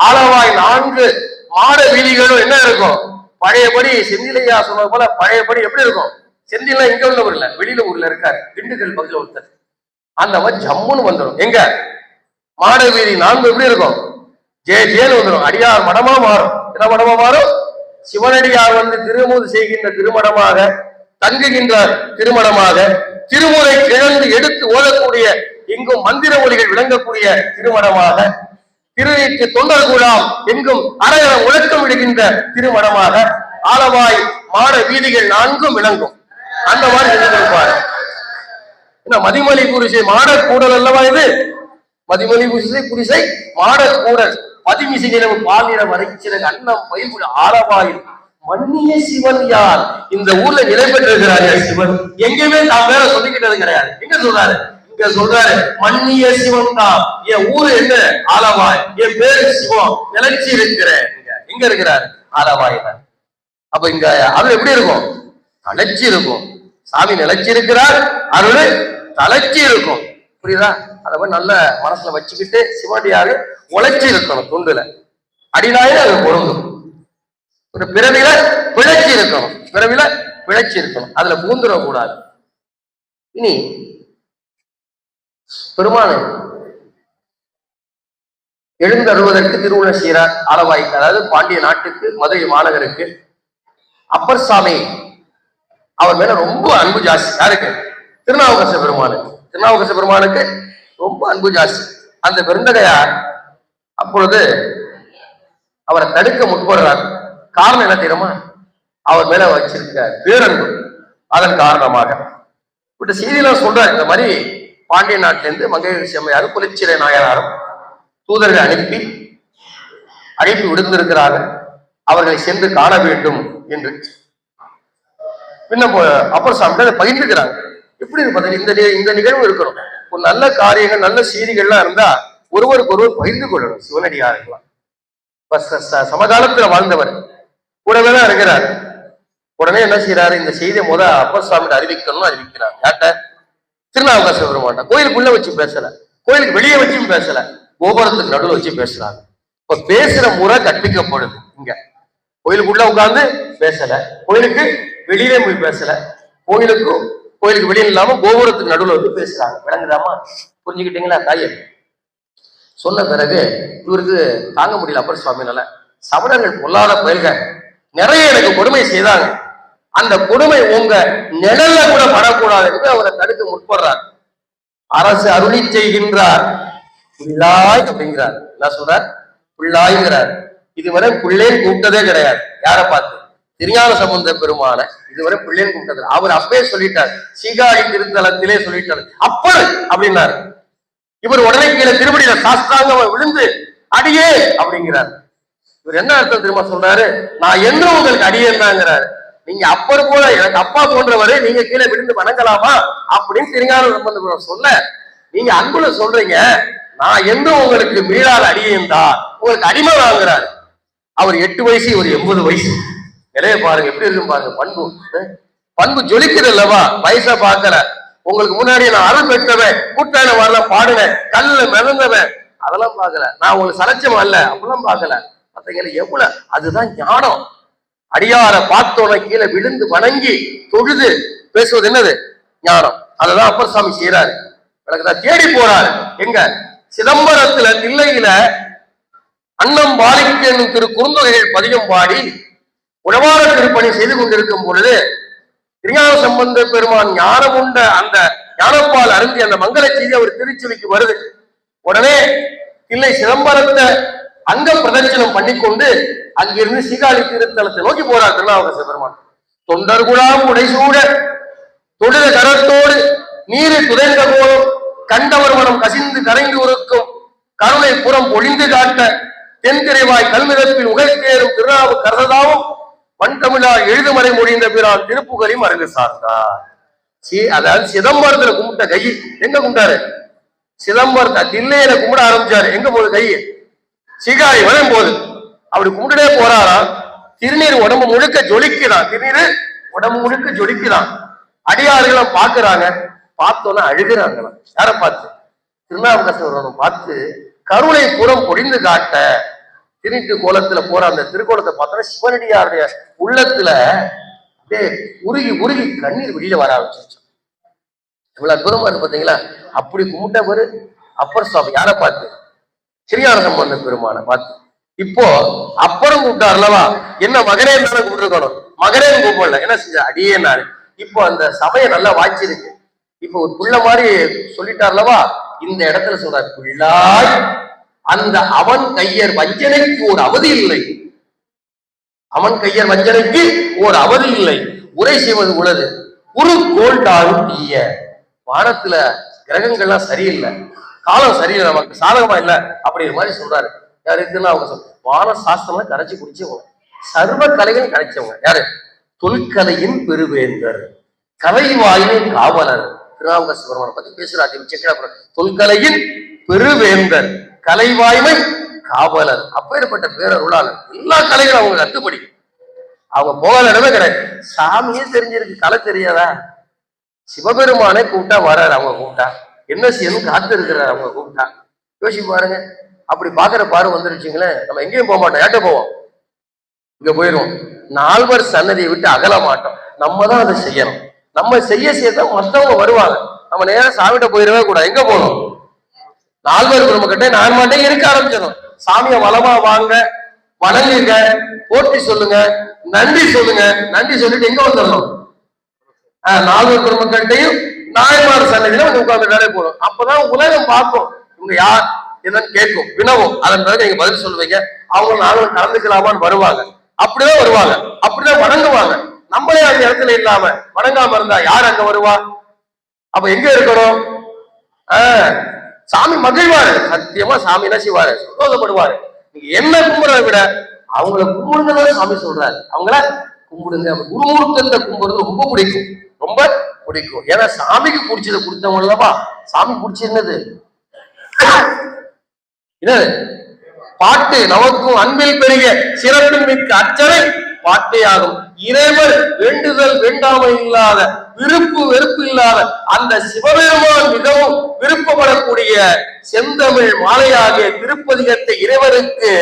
ஆலவாய் 4 மாட வீதிகளும் என்ன இருக்கும்? பழையபடி செந்திலையா சொன்னது போல பழையபடி எப்படி இருக்கும்? செந்திலாம் இங்க உள்ள ஊர்ல, வெளியில ஊர்ல இருக்காரு, திண்டுக்கல் பகுதியில் ஒருத்தர். அந்த மாதிரி ஜம்முன்னு வந்துடும். எங்க மாட வீதி 4 எப்படி இருக்கும்? ஜேன்னு வந்துடும். அடியார் மடமா மாறும். என்ன மடமா மாறும்? சிவனடியார் திருமுது செய்கின்ற திருமணமாக, தங்குகின்ற திருமணமாக, திருமுறை கிழந்து எடுத்து ஓதக்கூடிய எங்கும் மந்திர ஒலிகள் விளங்கக்கூடிய திருமணமாக, திருநீக்கு தொண்டர் கூடாம் எங்கும் அரையற முழக்கம் விடுகின்ற திருமணமாக, ஆலவாய் மாட வீதிகள் 4 விளங்கும். அந்த மாதிரி இருப்பாரு. என்ன மதிமலி புரிசை மாடக்கூடல் அல்லவா இது? மதிமலி புரிசை மாடக்கூடல் பதிமிசை நிலவு பாலின வரைச்சில அன்னம் பயிர் ஆலவாயில் மன்னிய சிவன் யார்? இந்த ஊர்ல நிலை பெற்றிருக்கிறாரு சிவன். எங்கேயுமே தான் வேற சொல்லிக்கிட்டது கிடையாது. எங்க சொல்றாரு? இங்க சொல்றாரு, மன்னிய சிவன் தான். என் ஊரு என்ன? ஆலவாய். என் பேரு சிவம், நிலைச்சி இருக்கிறேன். எங்க இருக்கிறாரு? ஆலவாயில. அப்ப இங்க அது எப்படி இருக்கும்? தலைச்சி இருக்கும். சாமி நிலைச்சி இருக்கிறார், அருள் தலைச்சி இருக்கும். புரியுதா? அதை மாதிரி நல்ல மனசுல வச்சுக்கிட்டு சிவனடியாக உழைச்சி இருக்கணும். துண்டுல அடிநாயில அது பொருந்தும். ஒரு பிறவில பிழைச்சி இருக்கணும். பிறவில பிழைச்சி இருக்கணும். அதுல பூந்துடக்கூடாது. இனி பெருமானை எழுந்தருவதற்கு திருவுள்ள சீரார் ஆலவாய்க்கு, அதாவது பாண்டிய நாட்டுக்கு, மதுரை மாநகருக்கு அப்பர் சாமி அவர் மேல ரொம்ப அன்பு ஜாஸ்தி. யாருக்கு? திருநாவுக்கரச பெருமானுக்கு. திருநாவுக்கரச பெருமானுக்கு ரொம்ப அன்பு ஜாஸ்தி. அந்த பெருந்தகையார் அப்பொழுது அவரை தடுக்க முற்படுறார். காரணம் என்ன தெரியுமா? அவர் மேல வச்சிருக்க பேரன்பு. அதன் காரணமாக இப்படி செய்தியெல்லாம் சொல்றாரு. இந்த மாதிரி பாண்டிய நாட்டிலிருந்து மங்கை செம்மையாரும் புலிச்சிறை நாயனாரும் தூதர்கள் அழைப்பு விடுத்திருக்கிறார்கள், அவர்களை சென்று காண வேண்டும் என்று. பின்ன அப்பர் சாமி பகிர்ந்துக்கிறாங்க. எப்படி பார்த்தீங்கன்னா இந்த நிகழ்வு இருக்கணும். ஒரு நல்ல காரியங்கள், நல்ல செய்திகள்லாம் இருந்தா ஒருவருக்கு ஒருவர் பகிர்ந்து கொள்ளணும். சிவனடியார்களாம் சமகாலத்துல வாழ்ந்தவர் கூடவே தான் இருக்கிறார். உடனே என்ன செய்யறாரு? இந்த செய்தியை அப்பர் சாமி அறிவிக்கணும்னு அறிவிக்கிறார். யார்ட்ட? திருநாவுக்கரச பெருமான்ட்ட. கோயிலுக்குள்ள வச்சு பேசல, கோயிலுக்கு வெளியே வச்சும் பேசல, கோபுரத்துக்கு நடுவில் வச்சு பேசுறாங்க. இப்ப பேசுற முறை கற்பிக்கப்படுது. இங்க கோயிலுக்குள்ள உட்கார்ந்து பேசல, கோயிலுக்கு வெளியிலே போய் பேசல, கோயிலுக்கு வெளியே இல்லாம கோபுரத்துக்கு நடுவில் வந்து பேசுறாங்க. விளங்குதாமா? புரிஞ்சுக்கிட்டீங்களா? தாயர் சொன்ன பிறகு இவருக்கு தாங்க முடியல. அப்பர் சுவாமினால சமணர்கள் பொல்லாத பயல்கள் நிறைய எனக்கு கொடுமை செய்தாங்க. அந்த கொடுமை உங்க நிழல்ல கூட படக்கூடாது என்று அவரை தடுக்க முற்படுறார். அரசு அருளி செய்கின்றார். பிள்ளாய் அப்படிங்கிறார். என்ன சொல்றார்? பிள்ளாய்ங்கிறார். இதுவரை பிள்ளைன்னு கூப்பிட்டதே கிடையாது. யாரை பார்த்து? திருஞான சம்பந்த பெருமான இதுவரை பிள்ளைன்னு கூப்பிட்டது. அவர் அப்பே சொல்லிட்டார், சீகாழி திருத்தலத்திலே சொல்லிட்டார், அப்பர் அப்படின்னாரு. இவர் உடனே கீழே திருப்படியில சாஸ்திராங்க விழுந்து அடியே அப்படிங்கிறார். இவர் என்ன அர்த்தம் தெரியுமா சொல்றாரு? நான் என்று உங்களுக்கு அடியேன் தாங்கிறாரு. நீங்க அப்பர் போல எனக்கு அப்பா போன்றவரை நீங்க கீழே விழுந்து வணங்கலாமா அப்படின்னு திருஞான சம்பந்த சொல்ல, நீங்க அன்புல சொல்றீங்க, நான் என்றும் உங்களுக்கு மீளாத அடியேன்டா, உங்களுக்கு அடிமை வாங்குறாரு. அவர் 8 வயசு, இவர் 80 வயசு. நிலைய பாருங்க, எப்படி இருக்கு பாருங்க. பண்பு ஜொலிக்குது அல்லவா? வயசை பார்க்கல. உங்களுக்கு முன்னாடி நான் அருள் பெற்றவன், கூட்டாளி வரலாம் பாடுவேன், கல்ல மிதந்தவன், அதெல்லாம் பார்க்கல. நான் உங்களுக்கு சலைச்சவன் அல்ல, அப்படிலாம் பார்க்கல. பார்த்தீங்களா எவ்வளவு? அதுதான் ஞானம். அடியார பார்த்தோட கீழே விழுந்து வணங்கி தொழுது பேசுவது என்னது? ஞானம். அததான் அப்பர் சாமி செய்யறாரு. எனக்கு தேடி போறாரு. எங்க? சிதம்பரத்துல தில்லையில அன்னம் பாலிக்கு என்னும் திரு குறுந்தொகைகள் பதிகம் பாடி உழவார திருப்பணி செய்து கொண்டிருக்கும் பொழுது திருஞான சம்பந்த பெருமான் ஞானம் உண்ட அந்த ஞானப்பால் அருந்தி அந்த மங்கள செய்தி அவர் திருச்சிக்கு வருது. உடனே தில்லை சிதம்பரத்தை அங்க பிரதட்சணம் பண்ணிக்கொண்டு அங்கிருந்து சீகாழி திருத்தலத்தை நோக்கி போறார் திருநாவுக்கரசு பெருமான். தொண்டர் குழாம் உடைசூட தொழுத கரத்தோடு நீரை துதைந்த போலும் கண்டவர் மனம் கசிந்து கரைந்து உருக்கும் கருணை புறம் பொழிந்து காட்ட தென்திரைவாய் கல்மிதப்பில் உகைத்தேறும் திருநாவுக்கரசதாவும் மண் தமிழால் எழுதுமறை முடிந்த பிறான் திருப்புகளையும் அரங்கு சார்ந்தார். அதாவது சிதம்பரத்துல கும்பிட்ட கை எங்க கும்பிட்டாரு? சிதம்பரத்தை தில்லையில கும்பிட ஆரம்பிச்சாரு. எங்க போகுது கை? சீகாழி வரும் போது அப்படி கும்பிட்டுட்டே போறாரா. திருநீர் உடம்பு முழுக்க ஜொலிக்குதான். திருநீர் உடம்பு முழுக்க ஜொலிக்குதான். அடியாறுகளும் பாக்குறாங்க. பார்த்தோன்னா அழுகிறாங்களாம். யார பார்த்து? திருநாவுக்கரசர் பார்த்து கருணை புறம் பொடிந்து காட்ட திருட்டு கோலத்துல போற அந்த திருக்கோலத்தை பார்த்தோன்னா சிவனடியாருடைய உள்ளத்துல அப்படியே உருகி உருகி கண்ணீர் வெளியில வர ஆரம்பிச்சிருச்சு. இவ்வளவு அற்புதமா இருக்கு பாத்தீங்களா? அப்படி கும்பிட்டவரு அப்பர் சுவாமி. யார பார்த்து? திருஞான சம்பந்த பெருமான பார்த்து. இப்போ அப்புறம் கூப்பிட்டார் அல்லவா? என்ன மகனே தானே கூப்பிட்டுருக்கணும். மகனேன்னு கூப்பிடல. என்ன செஞ்ச? அடியேனாரு. இப்போ அந்த சபையை நல்லா வாய்ச்சிருக்கு. இப்போ ஒரு புள்ள மாதிரி சொல்லிட்டார்லவா? இந்த இடத்துல சொல்றாரு, பிள்ளாய் அந்த அவன் கையர் வஞ்சனைக்கு ஒரு அவதி இல்லை. அவன் கையர் வஞ்சனைக்கு ஒரு அவதி இல்லை. உரை செய்வது உள்ளது. ஒரு கோல்டாலும் தீய. வானத்துல கிரகங்கள்லாம் சரியில்லை, காலம் சரியில்லை, நமக்கு சாதகமா இல்லை அப்படிங்கிற மாதிரி சொல்றாரு. யாரு? திருநாவுக்கரசர். வான சாஸ்திரம் கரைச்சி குடிச்சவங்க, சர்வ கலைகள் கரைச்சவங்க. யாரு? தொல்கலையின் பெருவேந்தர், கலைவாயின் காவலர். திருநாவுக்கரசு பெருமானை பத்தி பேசுறாரு. தொல்கலையின் பெருவேந்தர், கலைவாய்மை காவலர். அப்பேற்பட்ட பேரருளாளர். எல்லா கலைகளும் அவங்க கத்துப்படி. அவங்க போகாத இடமே கிடையாது. சாமியே தெரிஞ்சிருக்கு, கலை தெரியாதா? சிவபெருமானை கூப்பிட்டா வர்றாரு. அவங்க கூப்பிட்டா என்ன செய்யணும் காத்து இருக்கிறாரு. அவங்க கூப்பிட்டா யோசிச்சு பாருங்க. அப்படி பாக்குற பாரு வந்துருச்சுங்களேன், நம்ம எங்கேயும் போக மாட்டோம். ஏட்ட போவோம்? இங்க போயிடுவோம். நால்வர் சன்னதியை விட்டு அகல மாட்டோம். நம்ம தான் அதை செய்யணும். நம்ம செய்யதான் மற்றவங்க வருவாங்க. நம்ம நேரம் சாமிகிட்ட போயிடவே கூடாது. எங்க போகணும்? நால்வர் நம்ம கிட்ட நான் மாட்டே இருக்க ஆரம்பிச்சிடும். சாமியை வளமா வாங்க, வணங்குங்க, போற்றி சொல்லுங்க, நன்றி சொல்லுங்க. நன்றி சொல்லிட்டு எங்க வந்துடணும்? நால்வர் பெருமக்கள்கிட்டையும் நாயன்மார் சன்னதியில வந்து உட்கார்ந்துட்டாலே போதும். அப்பதான் உலகம் பார்க்கும் இவங்க யார் என்னன்னு கேட்கும், வினவும். அதன் பிறகு நீங்க பதில் சொல்லுவீங்க. அவங்க நாங்களும் கலந்துக்கலாமான்னு வருவாங்க. அப்படிதான் வருவாங்க, அப்படிதான் வணங்குவாங்க. நம்மளே அந்த இடத்துல இல்லாம வணங்காம இருந்தா யார் அங்க வருவா? அப்ப எங்க இருக்கணும்? சாமி மகிழ்வாரு. சத்தியமா சாமி என்ன செய்வாரு? சந்தோஷப்படுவாரு. நீங்க என்ன கும்பிடுறத விட அவங்கள கும்பிடுங்க சாமி சொல்றாரு. அவங்கள கும்பிடுங்க. குருமூர்த்தத்தை கும்பிடுறது ரொம்ப பிடிக்கும், ரொம்ப பிடிக்கும். ஏன்னா சாமிக்கு பிடிச்சதை கொடுத்தவங்க இல்லவா? சாமி பிடிச்சிருந்தது என்னது? பாட்டு. நமக்கும் அன்பில் பெரிய சிறப்பின் மிக்க அச்சனை பாட்டே ஆகும். இறைவர் வேண்டுதல் வேண்டாமை இல்லாத, விருப்பு வெறுப்பு இல்லாத அந்த சிவபெருமான் மிகவும் விருப்பப்படக்கூடிய செந்தமிழ் மாலையாகிய திருப்பதிகத்தை இறைவருக்கு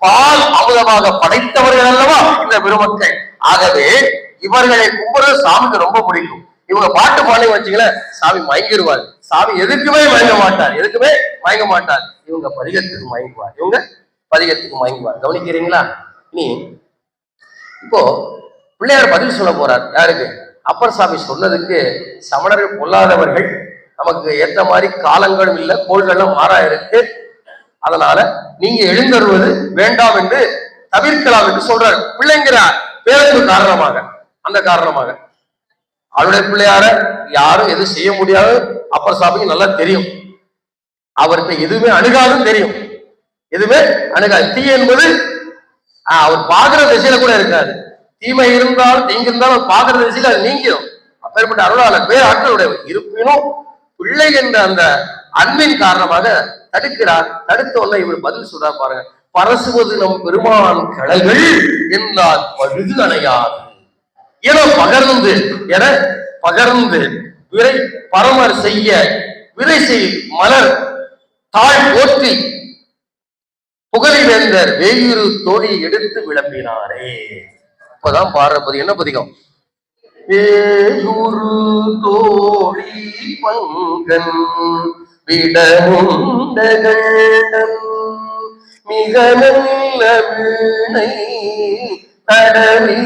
பால் அமுதமாக படைத்தவர்கள் அல்லவா இந்த பெருமக்கள். ஆகவே இவர்களை கும்பிடுறது சாமிக்கு ரொம்ப பிடிக்கும். இவங்க பாட்டு பாடி வச்சுங்களேன், சாமி மயங்கிடுவார். சாமி எதுக்குமே மயங்க மாட்டார், எதுக்குமே மயங்க மாட்டார். இவங்க பதிகத்துக்கு மயங்குவார், இவங்க பதிகத்துக்கு மயங்குவார். கவனிக்கிறீங்களா? இனி இப்போ பிள்ளையார் பதில் சொல்ல போறார். யாருக்கு? அப்பர் சாமி சொன்னதுக்கு சமணர்கள் பொல்லாதவர்கள், நமக்கு ஏற்ற மாதிரி காலங்களும் இல்லை, கோள்களும் மாறா இருக்கு. அதனால நீங்க எழுந்தருவது வேண்டாம் என்று தவிர்க்கலாம் என்று சொல்றாரு. பிள்ளைங்கிற பேருக்கு காரணமாக, அந்த காரணமாக அவருடைய பிள்ளையார யாரும் எதுவும் செய்ய முடியாது. அப்பர் சாமிக்கு நல்லா தெரியும். அவர்கிட்ட எதுவுமே அணுகாதுன்னு தெரியும். எதுவுமே அணுகாது. தீ என்பது அவர் பாக்குற திசையில கூட இருக்காது. தீமை இருந்தாலும் தீங்கு இருந்தாலும் பாக்குற திசையில அது நீங்கிடும். அப்பேற்பட்ட அருளாளர் பேர் ஆற்றலுடையவர். இருப்பினும் பிள்ளை என்ற அந்த அன்பின் காரணமாக தடுக்கிறார். தடுத்த உடனே இவர் பதில் சொல்றா பாருங்க, பரசுவது நம் பெருமான் கடல்கள் என்றால் பழுது அணையாது என பகர்ந்து விரை பரமர் செய்ய விரை செய் மலர் தாழ் போற்றி புகழி வேந்தர் வேயுறு தோழி எடுத்து விளம்பினாரே. இப்பதான் பாடுறது என்ன பதிகம்? வேயுறு தோழி பங்கன் விடமுண்டகண்டன் மிக நல்ல வீணை தடவி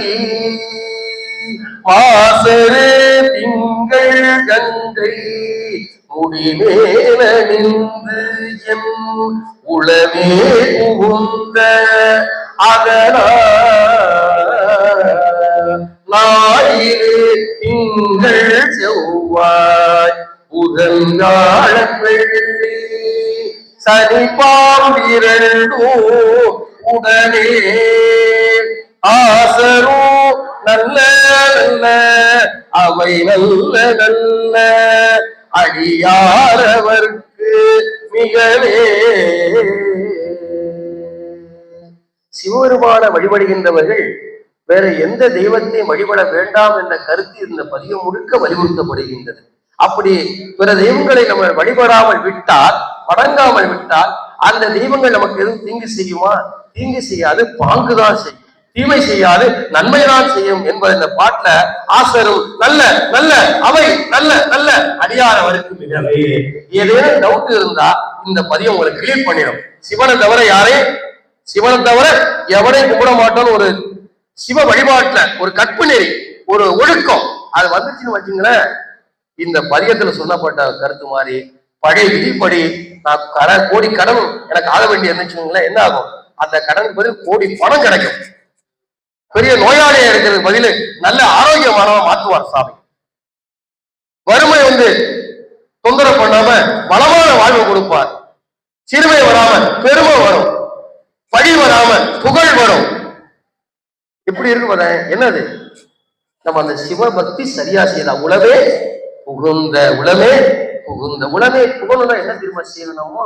மாசரு திங்கள் கங்கை முடிமேல நின்று என் உளமே புகுந்த ஞாயிறு திங்கள் செவ்வாய் புதன்கால வெள்ளி சனி பாம்பிரண்டோ உடனே ஆசரோ நல்ல நல்ல அவை நல்ல நல்ல அடியாரவர்க்கு மிகவே. சிவபெருமான வழிபடுகின்றவர்கள் வேற எந்த தெய்வத்தையும் வழிபட வேண்டாம் என்ற கருத்து இந்த பதிகம் முழுக்க வலியுறுத்தப்படுகின்றது. அப்படி பிற தெய்வங்களை நம்ம வழிபடாமல் விட்டால், வணங்காமல் விட்டால், அந்த தெய்வங்கள் நமக்கு எதுவும் தீங்கு செய்யுமா? தீங்கு செய்யாது, பாங்குதான் செய்யும். தீமை செய்யாது, நன்மைதான் செய்யும் என்பது இந்த பாட்டுல ஆசரும் நல்ல நல்ல அவை நல்ல நல்ல அடியாரவருக்கு மிகவே. ஏதேனும் டவுட் இருந்தா இந்த பதியம் உங்களுக்கு கிளியர் பண்ணிடும். சிவனை தவிர எவனையும் கும்பிட மாட்டோம்னு ஒரு சிவ வழிபாட்டுல ஒரு கற்பு நெறி, ஒரு ஒழுக்கம் அது வந்துச்சுன்னு வச்சுங்களேன், இந்த பதியத்துல சொல்லப்பட்ட கருத்து மாதிரி பழைய விதிப்படி நான் கோடி கடன் எனக்கு ஆக வேண்டிய இருந்துச்சுங்களேன், என்ன ஆகும்? அந்த கடனுக்கு பதில் கோடி பணம் கிடைக்கும். பெரிய நோயாளியா இருக்கிறது பதில் நல்ல ஆரோக்கியமானவன் மாற்றுவார் சாமி. வறுமை தொந்தரவு பண்ணாம பலமான வாழ்வு கொடுப்பார். சிறுமை வராம பெருமை வரும், பழி வராம புகழ் வரும். இப்படி இருக்கு என்னது? நம்ம அந்த சிவபக்தி சரியா செய்யலாம். உளவே புகுந்த புகழ் என்ன திரும்ப செய்யணுமோ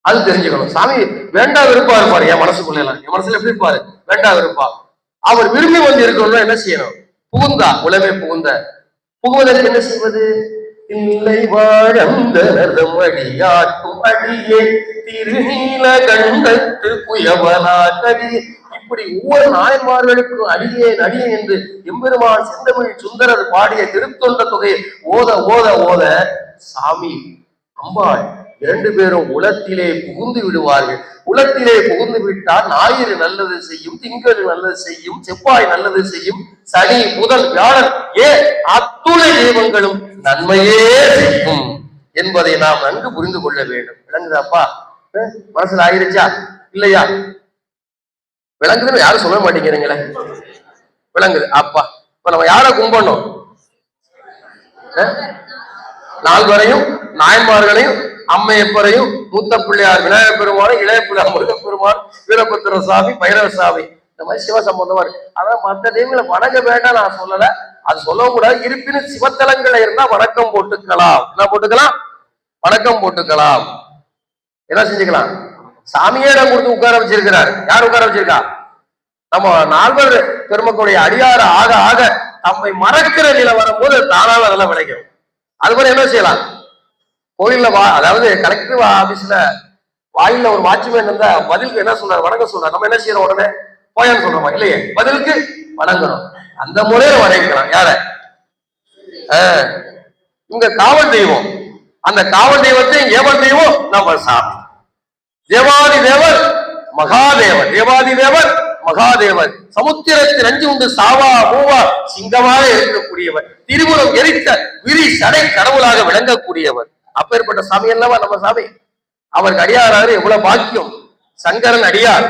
அது தெரிஞ்சுக்கணும். சாமி வேண்டா விருப்பா இருப்பாரு என் மனசுக்குள்ள, என் மனசுல எப்படி இருப்பாரு? வேண்டா விருப்பா. அவர் விரும்பி இருக்கணும்னா என்ன செய்யணும்? புகுந்தா உளவே புகுவதற்கு என்ன செய்வது? இல்லை வாழந்தனர்தம் அடியாட்டும் அடியே திருநீல கண்டத்து புயவனா கவி. இப்படி ஒவ்வொரு நாயன்மார்களுக்கும் அடியேன் அடியேன் என்று எம்பெருமான் செந்தமிழ் சுந்தரர் பாடிய திருத்தொண்ட தொகையை ஓத ஓத ஓத சாமி அம்பாள் இரண்டு பேரும் உலத்திலே புகுந்து விடுவார்கள். உலத்திலே புகுந்து விட்டால் ஞாயிறு நல்லது செய்யும், திங்கள் நல்லது செய்யும், செவ்வாய் நல்லது செய்யும், சனி புதன் வியாழன் அத்துணை தெய்வங்களும் நன்மையே செய்யும் என்பதை நாம் நன்கு புரிந்து கொள்ள வேண்டும். விளங்குதாப்பா? மனசுல ஆயிருச்சா இல்லையா? விளங்குதுன்னு யாரும் சொல்ல மாட்டேங்கிறீங்களே. விளங்குது அப்பா. இப்ப நம்ம யார கும்பிடணும்? நால்வரையும், நாயன்மார்களையும், அம்மையப்பரையும், மூத்த பிள்ளையார் விநாயகப் பெருமான், இளைய பிள்ளையார் முருகப் பெருமான், வீரபத்திர சாமி, பைரவ சாமி, இந்த மாதிரி சிவ சம்பந்தமா இருக்கு. அதான் மற்ற தெய்வங்களை வணங்க வேண்டாம் நான் சொல்லல, அது சொல்லவும் கூடாது. இருப்பினும் சிவத்தலங்களை இருந்தா வணக்கம் போட்டுக்கலாம். என்ன போட்டுக்கலாம்? வணக்கம் போட்டுக்கலாம். என்ன செஞ்சுக்கலாம்? சாமியே இடம் கொடுத்து உட்கார வச்சிருக்கிறார். யார் உட்கார வச்சிருக்கா? நம்ம நால்வர் பெருமக்களுடைய அடியார ஆக ஆக தம்மை மறக்கிற நிலை வரும்போது தானாக அதெல்லாம் விளைக்கும். அது மாதிரி என்ன செய்யலாம்? கோயில்ல அதாவது கலெக்டர் ஆபீஸ்ல வாயில ஒரு வாட்ச்மேன் இருந்தா பதிலுக்கு என்ன சொல்றாரு? வணக்கம் சொல்றாரு. நம்ம என்ன செய்யறோம்? உடனே போயான்னு சொல்றோமா? இல்லையே, பதிலுக்கு வணங்குறோம். அந்த முறையில வணங்கிக்கலாம். யார? இங்க காவல் தெய்வம், அந்த காவல் தெய்வத்தை ஏவல் தெய்வம் நம்ம சாமி. தேவாதி தேவர் மகாதேவர், தேவாதி தேவர் மகாதேவர், சமுத்திரத்தில் அஞ்சு உண்டு சாவா மூவா சிங்கமாக இருக்கக்கூடியவர், திருமுறம் எரித்த விரி சடை கடவுளாக விளங்கக்கூடியவர். அப்பேற்பட்ட சாமி அல்லவா நம்ம சாமி. அவருக்கு அடியாராரு எவ்வளவு பாக்கியம். சங்கரன் அடியார்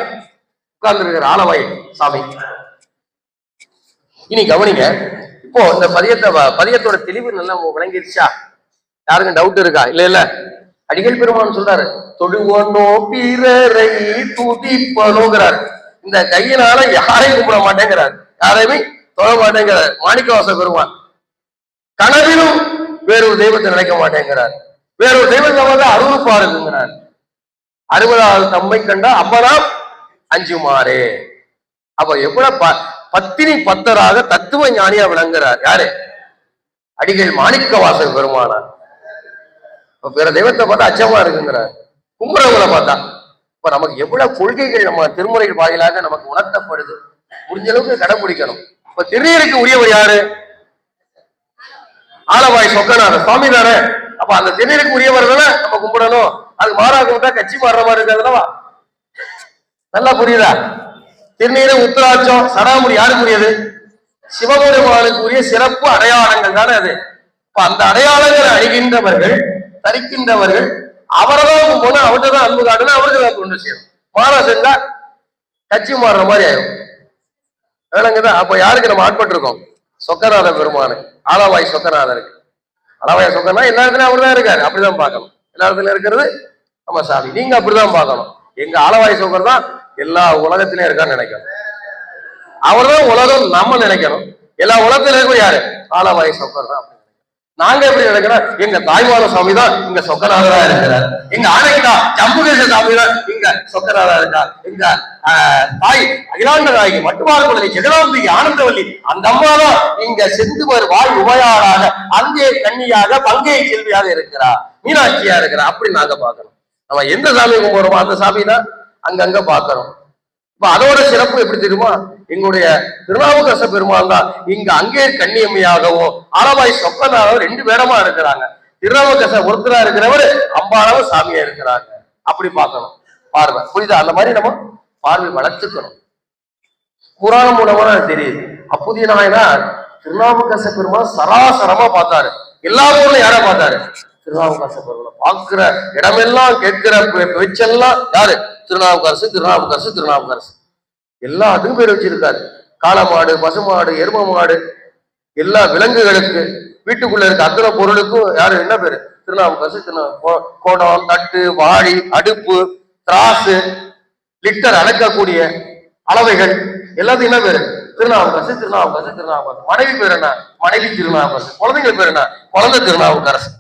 உட்கார்ந்து இருக்கிற ஆலவாய் சாமி. இனி கவனிங்க. இப்போ இந்த பதியத்தோட தெளிவு நல்லா விளங்கிருச்சா? யாருக்கும் டவுட் இருக்கா? இல்ல அடிகள் பெருமான் சொல்றாரு, தொழுவனோ பிறரை துதிப்பனோங்கிறார். இந்த கையினால யாரையும் கும்பிட மாட்டேங்கிறார், யாரையுமே தொழ மாட்டேங்கிறார். மாணிக்கவாச பெருமான் கனவிலும் வேறொரு தெய்வத்தை நினைக்க மாட்டேங்கிறார். வேறொரு தெய்வத்தை வந்து அருள்பாருங்கிறார். 60வது தம்மை கண்டா அம்மனாம் அஞ்சுமாறே. அப்ப எவ்வளவு பத்தினி பத்தராக தத்துவ ஞானியா விளங்குறார் யாரு? அடிகள் மாணிக்கவாசகர் பெருமானார். பிற தெய்வத்தை பார்த்தா அச்சமா இருக்குங்கிறார். கும்புறவங்களை பார்த்தா இப்ப நமக்கு எவ்வளவு கொள்கைகள் நம்ம திருமுறை வாயிலாக நமக்கு உணர்த்தப்படுது. முடிஞ்ச அளவுக்கு கடைபிடிக்கணும். இப்ப திருநீருக்கு உரியவர் யாரு? ஆலவாய் சொக்கநாதர் சுவாமி தானே. அப்ப அந்த திருநீருக்கு உரியவர் தானே நம்ம கும்பிடணும். அது மாறாக விட்டா கட்சி மாறுற மாதிரி இருக்காதுல்லவா? நல்லா புரியுதா? திருநீரு, உத்திராட்சம், சடாமுடி யாருக்குரியது? சிவபெருமானுக்கு உரிய சிறப்பு அடையாளங்கள் தானே அது. இப்ப அந்த அடையாளங்களை அணிகின்றவர்கள், தரிக்கின்றவர்கள் அவரதான் போனா அவர்கிட்ட தான் அன்பு காட்டுன்னு அவருக்கு தான் கொண்டு செய்யணும். மாறா செஞ்சா கட்சி மாறுற மாதிரி ஆயிடும். வேணங்குதான். அப்ப யாருக்கு நம்ம ஆட்பட்டிருக்கோம்? சொக்கநாத பெருமானு, ஆலவாய் சொக்கநாதருக்கு. ஆலவாய் சொக்கனா எல்லா இடத்துலயும் அவர் தான் இருக்காரு. அப்படிதான் பார்க்கணும். எல்லா இடத்துல இருக்கிறது நம்ம சாமி. நீங்க அப்படிதான் பார்க்கணும். எங்க ஆலவாய் சொக்கர் தான் எல்லா உலகத்திலயும் இருக்கான்னு நினைக்கணும். அவர் தான் உலகம் நம்ம நினைக்கணும். எல்லா உலகத்திலும் இருக்கும் யாரு? ஆலவாய் சொக்கர் தான். நாங்க எப்படி நினைக்கிறோம்? எங்க தாய்மான சாமி தான் இங்க சொக்கநாதரா இருக்கிறார். எங்க ஆணைக்கா ஜம்புகேச சாமி தான் இங்க சொக்கநாதரா இருக்கார். எங்க தாய் அகிலாண்ட நாயகி மட்டுமாறுபடுதை ஜெகதாம்பிகை ஆனந்தவல்லி அந்த அம்மா தான் இங்க செந்துவர் வாய் உமையாராக, அங்கே கன்னியாக, பங்கை செல்வியாக இருக்கிறார், மீனாட்சியா இருக்கிறார். அப்படி நாங்க பார்க்கணும். நம்ம எந்த சாமி கும்பிடுறோமோ அந்த சாமி தான் அங்கங்க பார்க்கணும். இப்ப அதோட சிறப்பு எப்படி தெரியுமா? எங்களுடைய திருநாவுக்கரச பெருமான் தான் இங்க அங்கே கன்னியம்மையாகவும் ஆலவாய் சொக்கநாதவும் 2 பேரமா இருக்கிறாங்க. திருநாவுக்கரச ஒருத்தரா இருக்கிறவர் அம்பாளவும் சாமியா இருக்கிறாங்க. அப்படி பார்க்கணும். பார்வை புரியுதா? அந்த மாதிரி நம்ம பார்வை வளர்த்துக்கணும். புராணம் மூலமா தெரியுது. அப்போதைய நாயனார் திருநாவுக்கரச பெருமான் சராசரமா பார்த்தாரு. எல்லா ஊர்லயும் யார பார்த்தாரு? திருநாவுக்கரச பெருமான். பார்க்கிற இடமெல்லாம் கேட்கிற பேச்செல்லாம் யாரு? திருநாவுக்கரசு, திருநாவுக்கரசு, திருநாவுக்கரசு. எல்லாத்துக்கும் பேர் வச்சிருக்காரு. காளமாடு, பசுமாடு, எரும மாடு, எல்லா விலங்குகளுக்கு வீட்டுக்குள்ள இருக்க அத்தனை பொருளுக்கும் யாரு என்ன பேரு? திருநாவுக்கரசு. கோடம், தட்டு, வாளி, அடுப்பு, திராசு, லிட்டர் அளக்கக்கூடிய அளவைகள் எல்லாத்துக்கும் என்ன பேரு? திருநாவுக்கரசு, திருநாவுக்கரசு, திருநாவுக்கரசு. மனைவி பேர் என்ன? மனைவி திருநாவுக்கரசு. குழந்தைங்க பேர் என்ன? குழந்தை திருநாவுக்கரசு.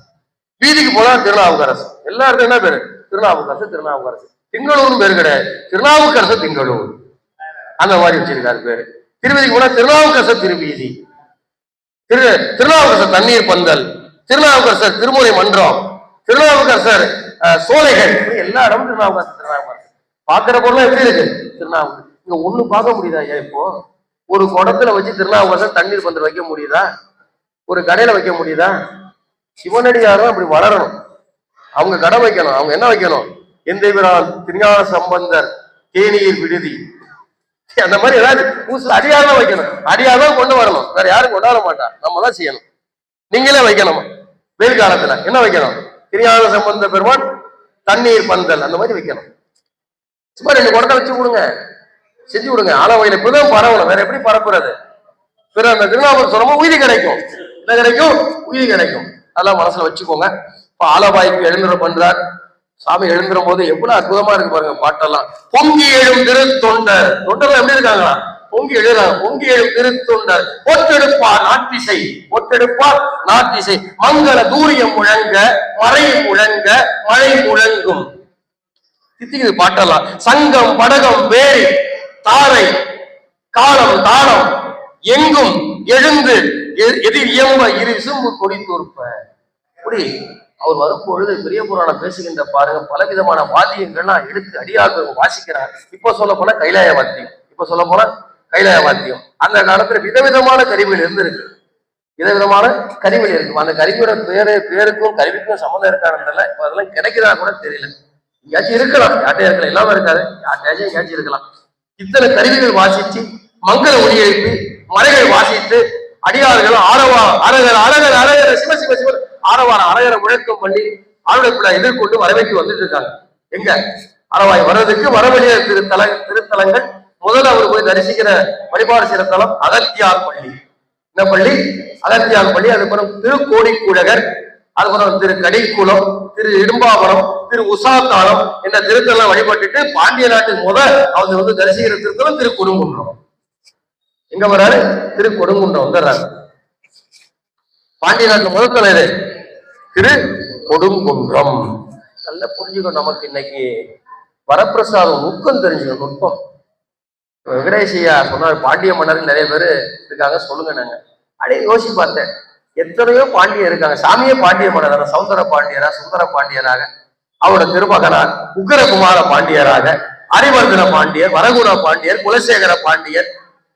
வீதிக்கு போனா திருநாவுக்கரசு. எல்லாருக்கும் என்ன பேரு? திருநாவுக்கரசு, திருநாவுக்கரசு. திங்களூர் பேரு கிடையாது, திருநாவுக்கரசு திங்களூர். அந்த மாதிரி வச்சிருக்காரு பேரு. திருவதிக்கு போனா திருநாவுக்கரச திருவீதி, திருநாவுக்கரசர் தண்ணீர் பந்தல், திருநாவுக்கரசர் திருமுறை மன்றம், திருநாவுக்கரசர் சோலைகள், எல்லா இடமும் திருநாவுக்கரசர். திருநாவுக்கரசர் பாக்குற பொருள் எப்படி இருக்கு? திருநாவுக்கரசர். இங்க ஒண்ணு பார்க்க முடியுதா? இப்போ ஒரு குடத்துல வச்சு திருநாவுக்கரசர் தண்ணீர் பந்தல் வைக்க முடியுதா? ஒரு கடையில வைக்க முடியுதா? சிவனடியாரும் அப்படி வளரணும். அவங்க கடை வைக்கணும். அவங்க என்ன வைக்கணும்? எந்தைபிரான் திருஞான சம்பந்தர் தேநீர் விடுதி, அந்த மாதிரி ஏதாவது பூசல் அடியாதான் வைக்கணும். அடியாதான் கொண்டு வரணும். வேற யாரும் கொண்டாட மாட்டா. நம்ம தான் செய்யணும். நீங்களே வைக்கணும். வெயில் காலத்துல என்ன வைக்கணும்? திருஞான சம்பந்த பெருமான் தண்ணீர் பந்தல் அந்த மாதிரி வைக்கணும். சும்மா 2 குடத்தை வச்சு கொடுங்க, செஞ்சு கொடுங்க. ஆலவாயில இப்பதான் பரவணும். வேற எப்படி பரப்புறது? பிற அந்த திருநாவுக்கரசர் சொன்னமோ உயிரி கிடைக்கும். என்ன கிடைக்கும்? உயிரி கிடைக்கும். அதெல்லாம் மனசுல வச்சுக்கோங்க. இப்ப ஆலவாய்க்கு எழுந்துற பண்றார் சாமி. எழுந்துற போது எவ்வளவு அற்புதமா இருக்கு பாருங்க பாட்டெல்லாம். பொங்கி எழும் திருத்தொண்டர், தொண்டர்லாம் எப்படி இருக்காங்களா? பொங்கி எழுறாங்க. பொங்கி எழும் திருத்தொண்டர் ஒட்டெடுப்பார் நாட்டிசை, ஒட்டெடுப்பார் நாட்டிசை, மங்கள தூரியம் முழங்க, மறை முழங்க, மழை முழங்கும். தித்திக்குது பாட்டெல்லாம். சங்கம் படகம் வேரி தாரை காலம் தாளம் எங்கும் எழுந்து எதிர் இயம்ப இரு விசும்பு கொடி தோற்ப. அப்படி அவர் வரும்பொழுது பெரிய புராணம் பேசுகின்ற பாருங்க, பலவிதமான வாத்தியங்கள்லாம் எடுத்து அடியாக வாசிக்கிறார். இப்ப சொல்ல போனா கைலாய வாத்தியம், இப்ப சொல்ல போனா கைலாய வாத்தியம். அந்த காலத்துல விதவிதமான கருவிகள் இருந்திருக்கு. விதவிதமான கருவிகள் இருக்கு. அந்த கருவியோட பேருக்கும் கருவிக்கும் சம்மந்தம் இருக்காருன்றல இப்ப அதெல்லாம் கிடைக்குதா கூட தெரியல. எங்கேயாச்சும் இருக்கலாம், யார்ட்டையும் இருக்கலாம், இல்லாம இருக்காது, யார்ட்டையாச்சும் எங்கேயாச்சும் இருக்கலாம். இத்தனை கருவிகள் வாசிச்சு மங்கள ஒளி எழுப்பி மறைகள் வாசித்து அடியார்கள் ஆரவா அரகர் அரகர் அரகர சிவ சிவ சிவ ஆரவார அரகரை முழக்கம் பண்ணி ஆளுக்குள்ள எதிர்கொண்டு வரவேற்று வந்துட்டு இருக்காங்க. எங்க அரவாய் வர்றதுக்கு வரவழிய திருத்தலங்கள். முதல்ல அவர் போய் தரிசிக்கிற வழிபாடு செய்யற தலம் அகத்தியார் பள்ளி. இந்த பள்ளி அகத்தியார் பள்ளி. அதுக்கப்புறம் திருக்கோடிக்கூழகர், அதுக்கப்புறம் திரு கடிக்குளம், திரு இடும்பாவரம், திரு உசாத்தாளம் என்ற திருத்தலம் வழிபட்டுட்டு பாண்டிய நாட்டுக்கு அவங்க வந்து தரிசிக்கிற திருத்தலம் திரு கொடுங்குன்றம். எங்க வர்றாரு? திரு கொடுங்குன்றம் வந்துடுறாரு. பாண்டிய நாட்டுல முதல் தலை திரு கொடுங்குன்றம். நல்லா புரிஞ்சுக்கணும். நமக்கு இன்னைக்கு வரப்பிரசாதம் நுட்பம் தெரிஞ்சுக்கணும். நுட்பம். வெங்கடேஷையா சொன்னார், பாண்டிய மன்னர் நிறைய பேர் இருக்காங்க சொல்லுங்க. நாங்க அப்படியே யோசிச்சு பார்த்தேன், எத்தனையோ பாண்டியர் இருக்காங்க. சாமியே பாண்டிய மன்னர், சௌந்தர பாண்டியரா, சுந்தர பாண்டியராக, அவரோட திருமகனார் உக்கரகுமார பாண்டியராக, அரிவர்தன பாண்டியர், வரகுண பாண்டியர், குலசேகர பாண்டியர்,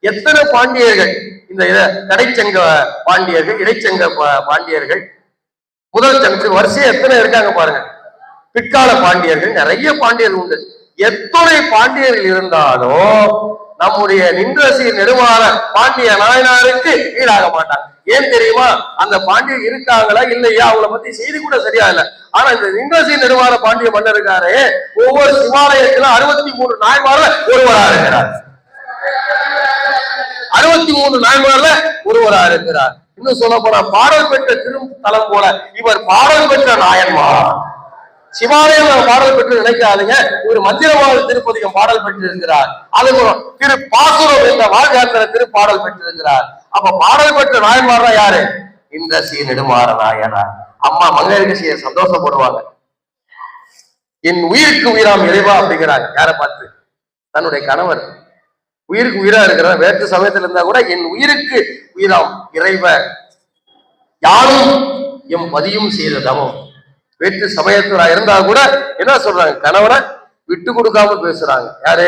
எத்தனை பாண்டியர்கள், இந்த கடைச்சங்க பாண்டியர்கள், இடைச்சங்க பாண்டியர்கள், முதல் சங்க வரிசையா எத்தனை இருக்காங்க பாருங்க. பிற்கால பாண்டியர்கள், நிறைய பாண்டியர்கள் உண்டு. எத்தனை பாண்டியர்கள் இருந்தாலும் நம்முடைய நின்றசீர் நெடுமாற பாண்டிய நாயனாருக்கு ஈடாக மாட்டாங்க. ஏன் தெரியுமா? அந்த பாண்டியர் இருக்காங்களா இல்லையா அவங்கள பத்தி செய்தி கூட சரியா இல்லை. ஆனா இந்த நின்றசீர் நெடுமாற பாண்டிய மன்னருக்காரு ஒவ்வொரு சிவாலயத்திலும் 63 நாயன்மார்ல ஒருவரா இருக்கிறார். 63 நாயன்மார்ல ஒருவரா இருக்கிறார். இன்னும் சொல்ல போனா பாடல் பெற்ற திருத்தலம் போல இவர் பாடல் பெற்ற நாயன்மார். சிவாலயம் பாடல் பெற்று நினைக்காதீங்க, ஒரு மந்திரவாத திருப்பதிகம் பாடல் பெற்று இருக்கிறார். அதுபோல திரு பாசுரம் என்ற வாழ்காந்திர திருப்பாடல் பெற்று இருக்கிறார். அப்ப பாடல் பெற்ற நாயன்மார் தான் யாரு? இந்த நெடுமாற நாயனார். அம்மா மங்கையர்கரசியை சந்தோஷப்படுவாங்க. என் உயிருக்கு உயிராம் இறைவா அப்படிங்கிறாங்க. யாரை பார்த்து? தன்னுடைய கணவர் உயிருக்கு உயிரா இருக்கிறார். வேற்று சமயத்துல இருந்தா கூட என் உயிருக்கு உயிராம் இறைவ யாரும் எம் பதியும் செய்த தவம். வேற்று சமயத்துல இருந்தா கூட என்ன சொல்றாங்க? கணவனை விட்டு கொடுக்காம பேசுறாங்க. யாரு?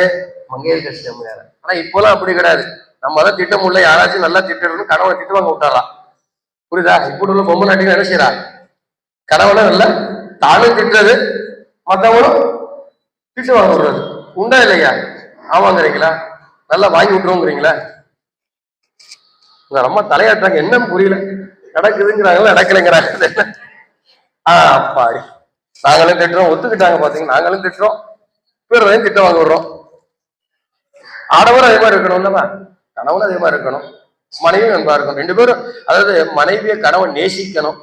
மங்கையர்கரசி அம்மையார். ஆனா இப்பெல்லாம் அப்படி கிடையாது. நம்ம தான் திட்டம் உள்ள யாராச்சும் நல்லா திட்டணும், கணவனை திட்டுவாங்க விட்டாராம். புரியுதா? இப்படி உள்ள பொம்மை நாட்டிகள் என்ன செய்யறா? கணவனை நல்லா தானும் திட்டுறது, மற்றவங்களும் திட்டு வாங்க விடுறது. உண்டா இல்லையா? ஆமாங்கிறீங்களா? நல்லா வாங்கி விட்டுருவோங்கிறீங்களா? உங்க அம்மா தலையாட்டுறாங்க, என்ன புரியல, நடக்குதுங்கிறாங்களா நடக்கலைங்கிறாங்க. அப்பாடி, நாங்களும் திட்டுறோம், ஒத்துக்கிட்டாங்க பாத்தீங்க. நாங்களும் திட்டுறோம், பேரையும் திட்ட வாங்க விடுறோம். ஆடவரும் அதே மாதிரி இருக்கணும்லமா, கணவனும் அதே மாதிரி இருக்கணும், மனைவியும் அன்பா இருக்கணும். 2 பேரும், அதாவது மனைவியை கணவன் நேசிக்கணும்,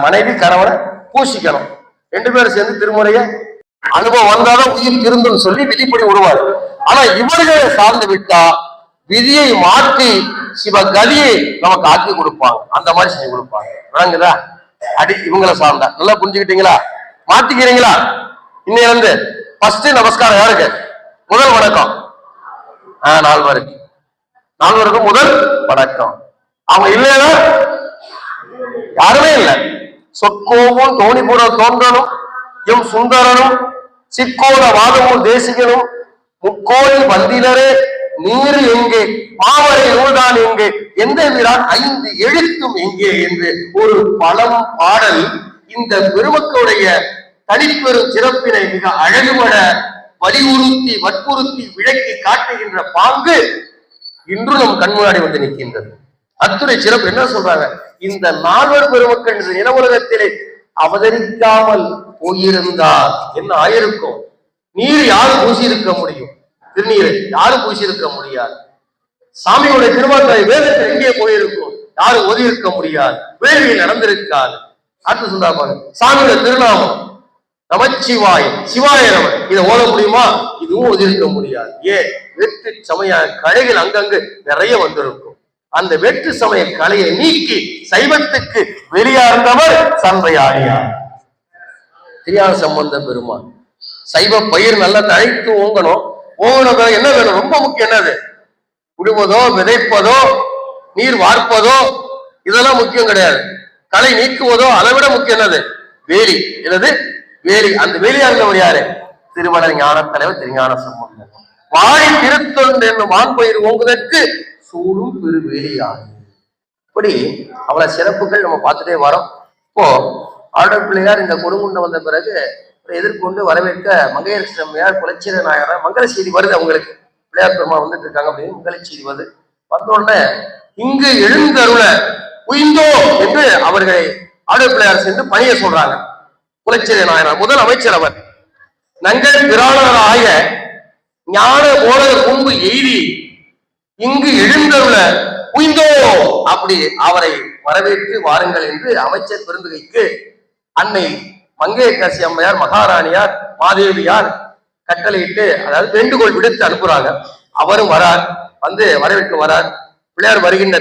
மனைவி கணவனை பூசிக்கணும். 2 பேரும் சேர்ந்து திருமுறைய அனுபவம் வந்தாலும் உயிர் திருந்துன்னு சொல்லி விதிப்படி விடுவார். ஆனா இவர்களை சார்ந்து விட்டா விதியை மாற்றி சிவகதியை நமக்கு ஆக்கி கொடுப்பாங்க. அந்த மாதிரி செஞ்சு கொடுப்பாங்க. விளங்குதா? அடி இவங்களை சார்ந்தா நல்லா புரிஞ்சுக்கிட்டீங்களா? மாத்திக்கிறீங்களா? இன்னையில இருந்து ஃபர்ஸ்ட் நமஸ்காரம் யாருக்கு? முதல் வணக்கம். 4 முதல் வணக்கம். அவங்க இல்லையா? யாருமே இல்லை. சொற்கோவும் தோணிபுர தோன்றனும் எம் சுந்தரனும் சிக்கோட வாதமும் தேசிகனும் முக்கோயில் வந்தினரே நீர் எங்கே, மாவரை நூல்தான் எங்கே, எந்த விரான் 5 எழுத்தும் எங்கே என்று ஒரு பழம் பாடல் இந்த பெருமக்களுடைய தனிப்பெரும் சிறப்பினை மிக அழகுபட வலியுறுத்தி வற்புறுத்தி விளக்கி காட்டுகின்ற பாங்கு இன்று நம் கண்முன்னாடி வந்து நிற்கின்றது. அத்துறை சிறப்பு என்ன சொல்றாங்க? இந்த 4 பெருமக்கள் இந்த நில உலகத்திலே அவதரிக்காமல் போயிருந்தால் என்ன ஆயிருக்கும்? நீர் யாரும் பூசியிருக்க முடியும்? திருநீரை யாரும் பூசியிருக்க முடியாது. சாமியோட திருவாத்தாய் வேதத்தில் எங்கே போயிருக்கும்? யாரும் ஒதுங்கி இருக்க முடியாது. வேள்வியில் நடந்திருக்காது. அடுத்து சொல்றா பாருங்க, சாமியோட திருநாமம் நமச்சிவாய, சிவாய நம, இதை ஓத முடியுமா? இதுவும் ஒதுக்க முடியாது. ஏன்? வெற்று சமய கலைகள் அங்கங்கு நிறைய வந்திருக்கும். அந்த வெற்று சமய கலையை நீக்கி சைவத்துக்கு வெளியார்ந்தவர் சண்பையாடியார் திருஞான சம்பந்த பெருமான். சைவ பயிர் நல்லா தழைத்து ஓங்கணும். ஓங்கணும் என்ன வேணும்? ரொம்ப முக்கியம் என்னது? விடுவதோ, விதைப்பதோ, நீர் வார்ப்பதோ, இதெல்லாம் முக்கியம் கிடையாது. களை நீக்குவதோ, அதை விட முக்கியம் என்னது? வேலி. என்னது? வேலி. அந்த வேலியார்ந்தவர் யாரு? திருவளர் ஞான தலைவர் திருஞான சம்பந்தர். வாழி திருத்தொண்டு என்னும் வான்பயிர் ஓங்குவதற்கு சூடும் பெருவேலியார். இப்படி அவ்வளவு சிறப்புகள் நம்ம பார்த்துட்டே வரோம். இப்போ ஆடல் பிள்ளையார் இந்த கொடுங்குண்டம் வந்த பிறகு எதிர்கொண்டு வரவேற்க மங்கையர்கரசி அம்மையார், குலச்சிர நாயனார், மங்கள செய்தி வருது அவங்களுக்கு. பிள்ளையார் பெருமாள் வந்துட்டு இருக்காங்க அப்படின்னு மங்கள செய்தி வருது. வந்த உடனே இங்கு எழுந்தருள உயிந்தோ என்று அவர்களை ஆடல் பிள்ளையார் சென்று பணிய சொல்றாங்க. குலச்சிர நாயனார் முதல் அமைச்சர் அவர். நங்கள் பிராணராய ஞான போலக முன்பு எய்தி இங்கு எழுந்தருள உயிந்தோ அப்படி அவரை வரவேற்று வாருங்கள் என்று அமைச்சர் பெருந்துகைக்கு அன்னை மங்கையர்கரசி அம்மையார், மகாராணியார், மாதேவியார் கட்டளையிட்டு, அதாவது வேண்டுகோள் விடுத்து அனுப்புறாங்க. அவரும் வரார், வந்து வரவேற்க வரார். பிள்ளையார் வருகின்ற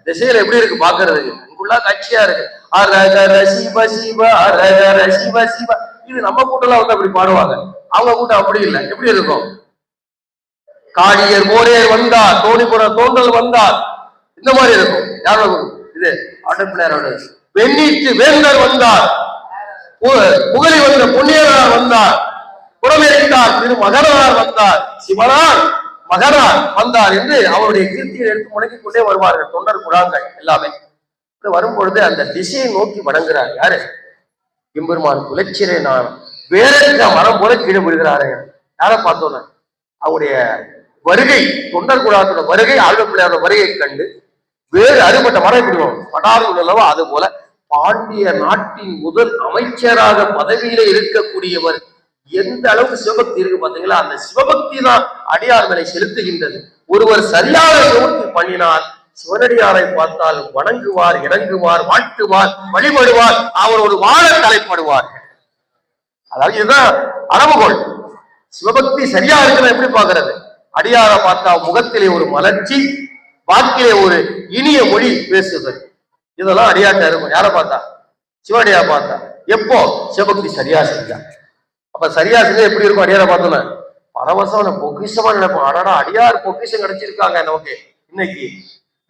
திசையில எப்படி இருக்கு பாக்குறதுக்கு? இங்குள்ள காட்சியா இருக்கு. அரகர சிவ சிவ அரகர சிவ சிவ. இது நம்ம கூட்டம்லாம் வந்து அப்படி பாடுவாங்க, அவங்க கூட்டம் அப்படி இல்லை. எப்படி இருக்கும்? காடியர் போரேர் வந்தார், தோணிபுர தோன்றல் வந்தார், இந்த மாதிரி இருக்கும். யாரோட இது? ஆட்டப்பிள்ளையாரோட. வெண்ணீட்டு வேந்தர் வந்தார், புகழி வந்த பொன்னியனார் வந்தார், புறமேற்கார் திரு மகனார் வந்தார், சிவனார் மகனார் வந்தார் என்று அவருடைய கீர்த்தியை எடுத்து முடக்கிக் கொண்டே வருவார்கள் தொண்டர் குழாங்கள் எல்லாமே. வரும்பொழுது அந்த திசையை நோக்கி வணங்குறார். யாரு? எம்பெருமான் குலச்சிறை நான் வேற மரம் போல கீழே விடுகிறாரு. யாரை பார்த்தோன்னு அவருடைய வருகை, தொண்டர் குழாத்தோட வருகை, ஆழ்வார்பிள்ளையாரோட வருகை கண்டு வேறு அறுபட்ட மரம் விடுவோம் படாறு உள்ளவோ. அது போல பாண்டிய நாட்டின் முதல் அமைச்சராக பதவியில இருக்கக்கூடியவர் எந்த அளவுக்கு சிவபக்தி இருக்கு பாத்தீங்களா? அந்த சிவபக்தி தான் அடியார் மேலே செலுத்துகின்றது. ஒருவர் சரியாக சிவபக்தி பண்ணினால் சிவனடியாரை பார்த்தால் வணங்குவார், இணங்குவார், வாழ்த்துவார், வழிபடுவார், அவரோடு வாழ தலைப்படுவார். அதாவது இதுதான் அளவுகோல். சிவபக்தி சரியா இருக்குன்னு எப்படி பாக்குறது? அடியாரை பார்த்தா முகத்திலே ஒரு மலர்ச்சி, வாக்கிலே ஒரு இனிய மொழி பேசுதல், இதெல்லாம் அடியாட்ட இருக்கும். யாரை பார்த்தா? சிவனடியா பார்த்தா. எப்போ? சிவபக்தி சரியா செஞ்சா. அப்ப சரியா செஞ்சா எப்படி இருக்கும்? அடியாரை பார்த்தோன்னா பரவசம், பொக்கிஷமா நினைப்போம். அடடா, அடியார் பொக்கிஷம் கிடைச்சிருக்காங்க நமக்கு. இன்னைக்கு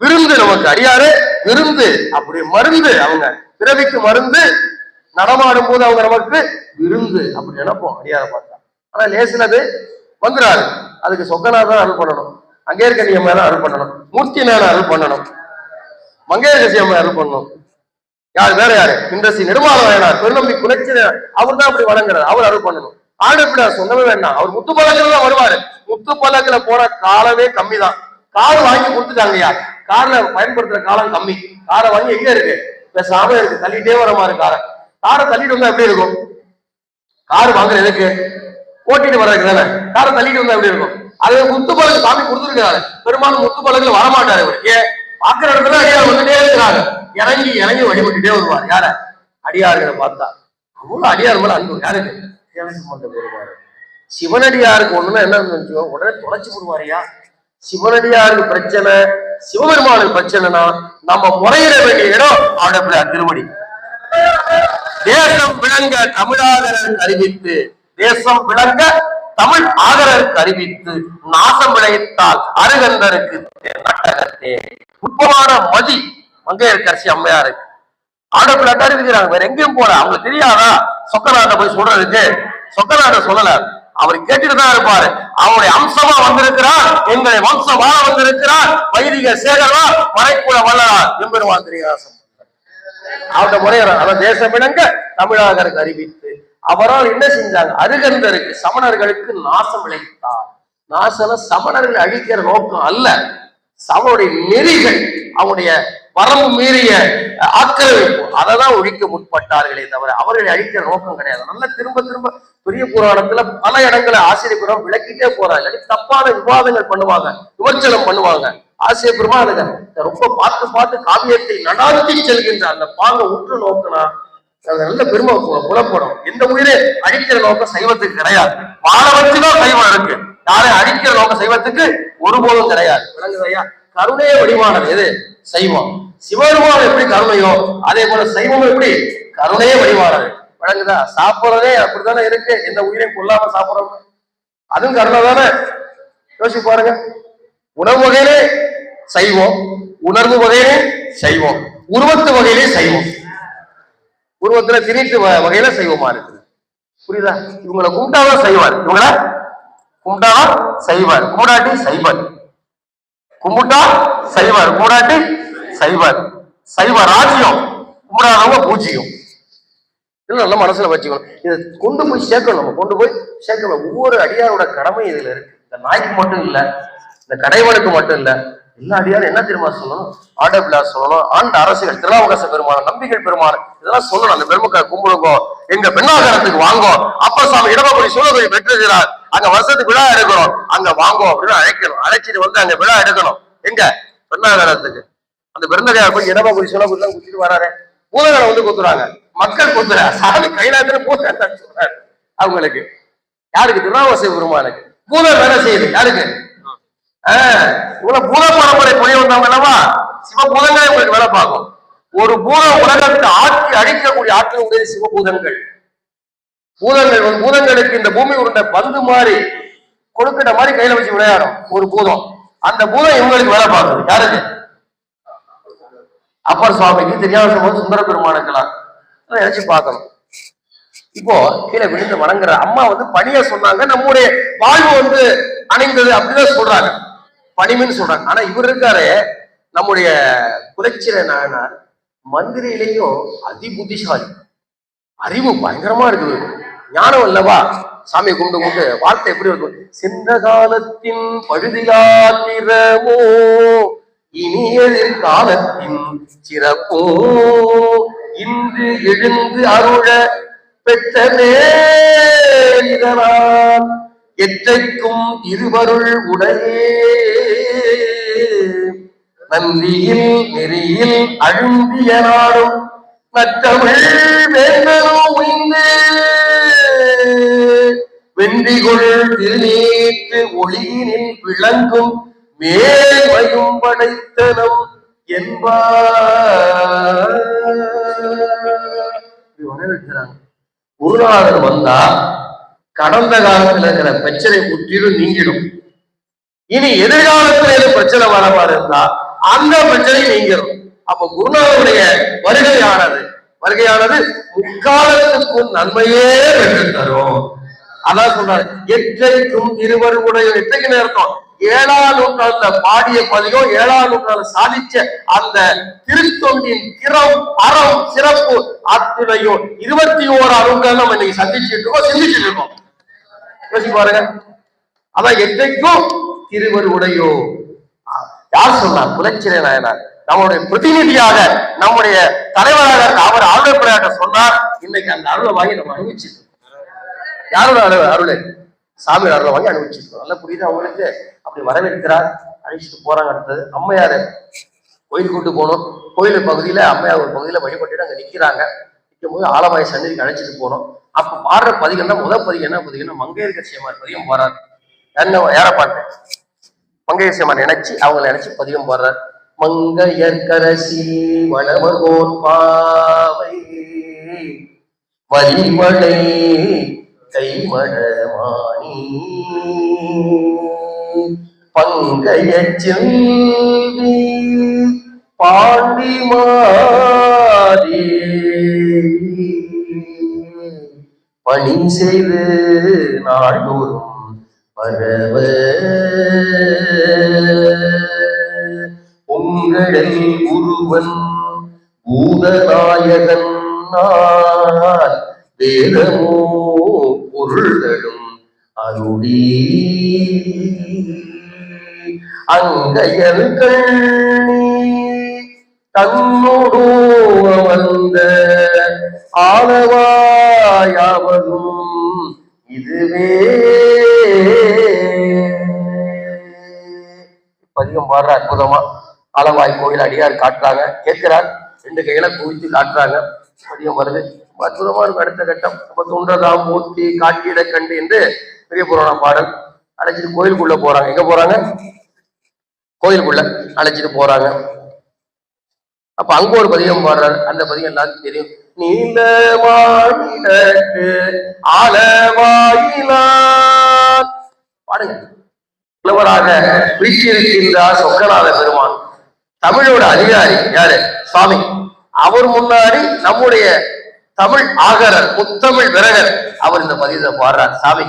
விருந்து நமக்கு அடியாரு விருந்து, அப்படி மருந்து. அவங்க பிறவிக்கு மருந்து, நடமாடும் போது அவங்க நமக்கு விருந்து, அப்படி நினைப்போம் அடியாரை பார்த்தா. ஆனா லேசினது வந்துடாது. அதுக்கு சொக்கநாதான் அருள் பண்ணணும், அங்கே இருக்க நீ மேல அருள் பண்ணணும், மூர்த்தி மேல அருள் பண்ணணும், மங்கையரசி அம்மா அருள் பண்ணணும். யார்? வேற யாரு? இன்றசி நிர்மால வேணார் பெருநம்பி குலச்சி, அவர் தான் அப்படி வழங்குறாரு, அவர் அருள் பண்ணணும். ஆடப்பிள்ளையார் சொல்லவே வேண்டாம், அவர் முத்து பல்லக்கில் தான் வருவாரு. முத்து பல்லக்கில போற காலமே கம்மி தான். கார் வாங்கி கொடுத்துட்டாங்கய்யா, கார்ல பயன்படுத்துற காலம் கம்மி. காரை வாங்கி எங்க இருக்கு? பேசாம இருக்கு, தள்ளிட்டே வர மாதிரி. காரை தள்ளிட்டு வந்தா எப்படி இருக்கும்? கார் வாங்குற எதுக்கு? ஓட்டிட்டு வர்றதுக்கு தானே. காரை தள்ளிட்டு வந்தா எப்படி இருக்கும்? அது முத்து பழகு சாமி கொடுத்துருக்காரு. பெரும்பாலும் முத்து பழகுல வரமாட்டாரு இவர். ஏன்? பாக்குற இடத்துல அடியார் வந்துட்டே இருக்கிறாங்க, இறங்கி இறங்கி வழிபட்டுட்டே வருவார். யார? அடியார்களை பார்த்தா அவ்வளவு அடியார் மேல அன்பு. யாருக்கு? வருவாரு. சிவனடியாருக்கு ஒண்ணுன்னா என்ன நினைச்சோம், உடனே தொலைச்சு விடுவாரியா. சிவனடியாருக்கு பிரச்சனை, சிவபெருமானுக்கு பிரச்சனைனா நம்ம முறையிட வேண்டிய இடம் அவருடைய திருவடி. தேசம் விளங்க தமிழாதரர் அறிவித்து, தேசம் விளங்க தமிழ் ஆதரருக்கு அறிவித்து, நாசம் விளைத்தால் அருகந்தருக்கு நாட்டகத்தே. நுட்பமான மதி மங்கையர்க்கரசி அம்மையாருக்கு ஆடப்பிள்ளாட்ட அறிவிக்கிறாங்க. வேற எங்கேயும் போல. அவங்களுக்கு தெரியாதா சொக்கநாட்ட போய் சொல்றதுக்கு? சொக்கநாட்ட சொல்லல, அவர் கேட்டுட்டு தான் இருப்பாரு. அவருடைய அம்சமா வந்திருக்கிறார், எங்களை வம்சமா வந்திருக்கிறார், வைதிக சேகரா மறைக்குள வல்லரார் எம்பெருமான் திரிகாசம் அவருடைய முறையிறார். அவன் தேசம் விளங்க தமிழாகருக்கு அறிவித்து, அவரால் என்ன செஞ்சாங்க? அருகந்தருக்கு சமணர்களுக்கு நாசம் விளைத்தார். நாசன சமணர்கள் அழிக்கிற நோக்கம் அல்ல, அவருடைய நெறிகள், அவருடைய வரம்பு மீறிய ஆக்கிரமிப்பு, அதை தான் ஒழிக்க முற்பட்டார்களே தவிர அவர்களை அழிக்கிற நோக்கம் கிடையாது. நல்ல திரும்ப திரும்ப பெரிய புராணத்துல பல இடங்களை ஆசிரியர் பெருமான் விளக்கிட்டே போறாங்க. தப்பான விவாதங்கள் பண்ணுவாங்க, விமர்சனம் பண்ணுவாங்க. ஆசிரியர் பெருமான் ரொம்ப பார்த்து பார்த்து காவியத்தை நடாத்தி செல்கின்ற அந்த பாங்க உற்று நோக்கினா நல்ல பெருமை புலப்படும். எந்த உயிரை அழிக்கிற நோக்கம் சைவத்துக்கு கிடையாது. வாழ வச்சுதான் சைவம் இருக்கு. யாரையும் அழிக்கிற நோக்கம் சைவத்துக்கு ஒருபோதும் கிடையாது. விளங்குதையா? கருணைய வடிவானது எது? சைவம். சிவபெருமான் எப்படி கருணையோ அதே போல சைவம் எப்படி கருணைய வடிவானது. விளங்குதா? சாப்பிடுறதே அப்படித்தானே இருக்கு, எந்த உயிரையும் கொல்லாம சாப்பிடுறோம், அதுவும் கருணை தானே. யோசிச்சு பாருங்க. உணவு வகையிலே சைவம், உணர்வு வகையிலே சைவம், உருவத்து வகையிலே சைவம். உருவத்துல திணிட்டு வகையில சைவமா இருக்கு. புரியுதா? இவங்களை கும்பிட்டாதான் செய்வார், இவங்கள கும்பிட்டாதான் செய்வார், கும்பிடாட்டி சைவர். கும்பிட்டா சைவர், கும்பிடாட்டி சைவர். சைவ ராஜ்யம், கும்பிடாதவங்க பூஜ்யம். நல்ல மனசுல வச்சுக்கணும். இதை கொண்டு போய் சேர்க்கணும், நம்ம கொண்டு போய் சேர்க்கணும். ஒவ்வொரு அடியாரோட கடமை இதுல இருக்கு. இந்த நாய்க்கு மட்டும் இல்ல, இந்த கடைவனுக்கு மட்டும் இல்ல, எல்லா அடியாரும் என்ன தெரியுமா சொல்லணும்? ஆடப்பிள்ளார் சொல்லணும், ஆண்ட அரசுகள், திருநாவுக்கரச பெருமான, நம்பிகள் பெருமான, இதெல்லாம் சொல்லணும். அந்த பெருமக்களை கும்பிடுங்கோ, எங்க பெண்ணாகரத்துக்கு வாங்கோ, அப்பசாமி இடமபுரி சூழலை பெற்றுகிறார், அங்க வருஷத்துக்கு விழா எடுக்கணும், அங்க வாங்கோ அப்படின்னு அழைக்கணும். அழைச்சிட்டு வந்து அங்க விழா எடுக்கணும். எங்க? பெண்ணாகரத்துக்கு. அந்த பெருந்தகையார் போய் இடமபுரி சூழல் குத்திட்டு வராரு, பூதகரை வந்து குத்துறாங்க, மக்கள் குத்துற சாமி கைலாயத்துல பூதகரை சொல்றாரு அவங்களுக்கு. யாருக்கு? திருநாவுக்கரச பெருமானுக்கு. பூதம் வேலை செய்யுது யாருக்கு? இவ்வளவு பூத பரம்பரை புரிய வந்தவங்க அல்லவா, சிவபூதங்களே உங்களுக்கு வேலை பார்க்கும். ஒரு உலகத்தை ஆட்சி அழிக்கக்கூடிய ஆற்றல் உடைய சிவபூதங்கள். பூதங்களுக்கு இந்த பூமி உருண்ட பந்து மாதிரி கொடுக்கிற மாதிரி கையில வச்சு விளையாடும் ஒரு பூதம். அந்த பூதம் இவங்களுக்கு வேலை பார்க்குது. யாருக்கு? அப்பர் சுவாமிக்கு தெரியாத போது சுந்தர பெருமானுக்கலாம் நினைச்சு பார்க்கணும். இப்போ கீழே விழுந்து வணங்குற அம்மா பணிய சொன்னாங்க, நம்முடைய வாழ்வு அணைந்தது அப்படிதான் சொல்றாங்க, பணிமின்னு சொல்றாங்க. ஆனா இவர் இருக்காரு நம்முடைய குலச்சிர நாயனார், மந்திரியிலையும் அதி புத்திசாலி, அறிவு பயங்கரமா இருக்குது, ஞானம் இல்லவா? சாமி கும்பிட்டு வார்த்தை எப்படி இருக்கும்? சென்ற காலத்தின் பழுதிலாத்திரமோ இனியதில் காலத்தின் சிறப்போ இன்று எழுந்து அருள பெற்றதே இதனால் எற்றைக்கும் திருவருள் உடையே நந்தியில் நெறியில் அழுந்திய நாடும் நற்றமிழ் வேந்தனோ உய்ந்து வென்றிகொள் திருநீற்று ஒளியினில் விளங்கும் மேல்மையும் படைத்தனம் என்பார். குருநாதர் வந்தா கடந்த காலத்துல இருக்கிற பிரச்சனை முற்றிலும் நீங்கிடும். இனி எதிர்காலத்துல எது பிரச்சனை வரமா இருந்தா அந்த பிரச்சனை நீங்கிடும். அப்ப குருநாதருடைய வருகையானது முக்காலத்துக்கும் நன்மையே பெற்று தரும். அதான் சொல்றாரு, எற்றைக்கும் திருவருடைய எற்றைக்கு நேரத்தம் 7ஆம் நூற்றாண்டுல பாடிய பதிகம், 7ஆம் நூற்றாண்டு சாதிச்ச அந்த திருத்தொண்டின் திறம் அறம் சிறப்பு அத்துணையும் 21ஆம் நூற்றாண்டு நம்ம இன்னைக்கு சிந்திச்சுட்டு இருக்கோம். யோசிச்சு பாருங்க. அதான் எற்றைக்கும் திருவருடையோ யார் சொன்னார்? குலச்சிறை நாயனார் நம்முடைய பிரதிநிதியாக, நம்முடைய தலைவராக அவர் ஆளுநர் சொன்னார். இன்னைக்கு அந்த அருளை வாங்கி நம்ம அனுபவிச்சிருக்கோம். யாரோட அருளை? சாமி அருளை வாங்கி அனுபவிச்சிருக்கோம். நல்லா புரியுது அவங்களுக்கு. அப்படி வரவேற்கிறார், அழைச்சிட்டு போறாங்க. அடுத்தது அம்மையாரு கோயில் கூட்டு போனோம். கோயில் பகுதியில அம்மையார் ஒரு பகுதியில வழிபட்டு அங்க நிக்கிறாங்க. நிற்கும் போது ஆலவாய் சன்னதிக்கு அழைச்சிட்டு போனோம். அப்ப பாடுற பதிகம் தான் முதல் பதிகம். என்ன பதிகம்னா மங்கையர்கரசியம்மாள் பதிகம் பாடுறாரு. யார பாட்டேன்? மங்கையர்கரசியம்மாள் நினைச்சு அவங்களை நினைச்சு பதிகம் பாடுறார். மங்கையர்கரசி வளமகோன் பாவை வலிமலை கைமடமானி பங்கைய செல்வி பாண்டிமாரி பணி செய்து நாள்தோறும் பரவ பொங்கடல் குருவன் பூதநாயகன் நான் வேதமோ பொருள்களும் அருளி அங்கையர்கள் தன்னோடு வந்த ஆளவாயாவதும் இதுவே. பதிகம் பாடுற அற்புதமா ஆலவாய் கோயில் அடியார் காட்டுறாங்க, கேட்கிறார், 2 கையில குவித்து காட்டுறாங்க. பதிகம் வருது, அற்புதமா இருக்கும். அடுத்த கட்டம் தொன்றதாம் மூர்த்தி காட்டியிட கண்டு என்று பெரிய புராண பாடல். அழைச்சிட்டு கோயிலுக்குள்ள போறாங்க. எங்க போறாங்க? கோயிலுக்குள்ள அழைச்சிட்டு போறாங்க. அப்ப அங்க ஒரு பதிகம் பாடுறாரு. அந்த பதிகம் எல்லாருக்கும் தெரியும். நீலவாயிலக்கு ஆலவாயிலார் பாடுங்க. புலவராக வீட்டிருக்கின்றார் சொக்கநாத பெருமான். தமிழோட அதிகாரி யாரு? சுவாமி. அவர் முன்னாடி நம்முடைய தமிழ் ஆகரர், முத்தமிழ் விரகர், அவர் இந்த பதியத்தை பாடுறார். சாமி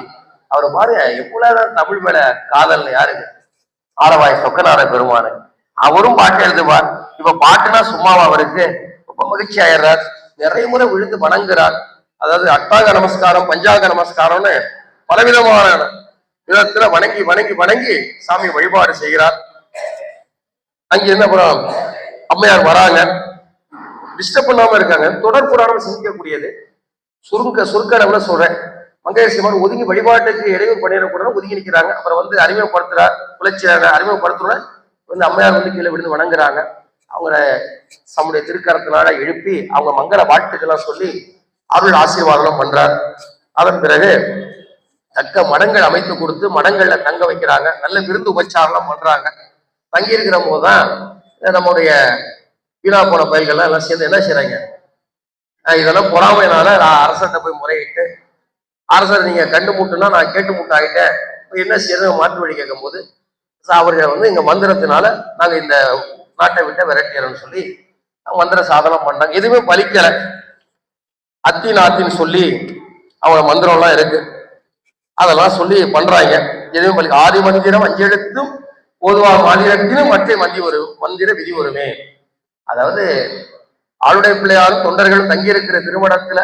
அவர் பாரு எவ்வளவு தமிழ் மேல காதல் யாருக்கு? ஆலவாய் சொக்கநாத பெருமானு. அவரும் பாட்டு எழுதுவார். இப்ப பாட்டுனா சும்மாவா? அவருக்கு ரொம்ப மகிழ்ச்சி ஆயிடுறார். நிறைய முறை விழுந்து வணங்குறார். அதாவது அட்டாங்க நமஸ்காரம், பஞ்சாங்க நமஸ்காரம்னு பலவிதமான விதத்துல வணங்கி வணங்கி வணங்கி சாமி வழிபாடு செய்கிறார். அங்க என்ன பண்ணும்? அம்மையார் வராங்க, டிஸ்டர்ப் பண்ணாம இருக்காங்க. தொடர்புடாம சிந்திக்கக்கூடியது. சுருக்க சொல்றேன். மங்கையர்கரசியம்மாள் ஒதுங்கி வழிபாட்டுக்கு இடையூறு பண்ணிடக்கூடாது ஒதுங்கி நிற்கிறாங்க. அப்புறம் அறிமுகப்படுத்துறார். குலச்சிறை அறிமுகப்படுத்துற அம்மையார் கீழே விழுந்து வணங்குறாங்க. அவங்கள நம்முடைய திருக்கரத்தினால எழுப்பி அவங்க மங்கள வாழ்த்துக்கெல்லாம் சொல்லி அருள் ஆசீர்வாதம் பண்றார். அதன் பிறகு தக்க மடங்கள் அமைத்து கொடுத்து மடங்கள்ல தங்க வைக்கிறாங்க. நல்ல விருந்து உபச்சாரம் பண்றாங்க. தங்கி இருக்கிற போதுதான் நம்முடைய வீணா போன பயில்கள்லாம் எல்லாம் சேர்ந்து என்ன செய்றாங்க, இதெல்லாம் பொறாமையினால நான் அரசர்கிட்ட போய் முறையிட்டு, அரசர் நீங்க கண்டு முட்டுனா நான் கேட்டு முட்டு ஆகிட்டேன், என்ன செய்யறது மாற்று வழி கேட்கும் போது அவர்கள் வந்து எங்க மந்திரத்தினால நாங்க இந்த நாட்டை விட்டு விரட்டிடுறோம்னு சொல்லி மந்திர சாதனம் பண்ணாங்க. எதுவுமே பலிக்கல. அத்தின்னு சொல்லி அவங்க மந்திரம் எல்லாம் இருக்கு, அதெல்லாம் சொல்லி பண்றாங்க. எதுவும் பலி ஆதி மந்திரம் 5 எழுத்தும் ஓதுவார் மாதிரத்திலும் மற்ற மந்திர விதி வருமே. அதாவது ஆளுடைய பிள்ளையாரும் தொண்டர்களும் தங்கியிருக்கிற திருமணத்துல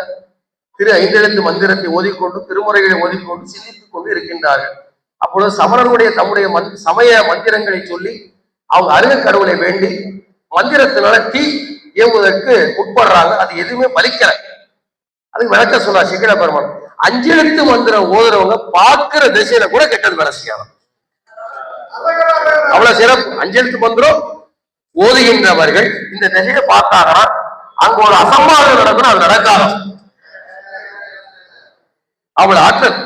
5 எழுத்து மந்திரத்தை ஓதிக்கொண்டு திருமுறைகளை ஓதிக்கொண்டு சிந்தித்துக் கொண்டு இருக்கின்றார்கள். அப்பொழுது சமணர்களுடைய தம்முடைய சமய மந்திரங்களை சொல்லி அவங்க அருக கடவுளை வேண்டி மந்திரத்தினால தீ ஏவுவதற்கு உட்படுறாங்க. அது எதுவுமே பலிக்கல. அதுக்கு விளக்க சொன்னா சிக்கன பெருமான், 5 எழுத்து மந்திரம் ஓதுறவங்க பார்க்கிற திசையில கூட கெட்டது வேலை செய்யலாம். அவ்வளவு சிறப்பு. 5 எழுத்து மந்திரம் ஓதுகின்றவர்கள் இந்த திசையை பார்த்தாங்கன்னா அங்க ஒரு அசம்பாவிதம் நடக்கணும், அது நடக்காது. அவ்வளவு ஆற்றல்.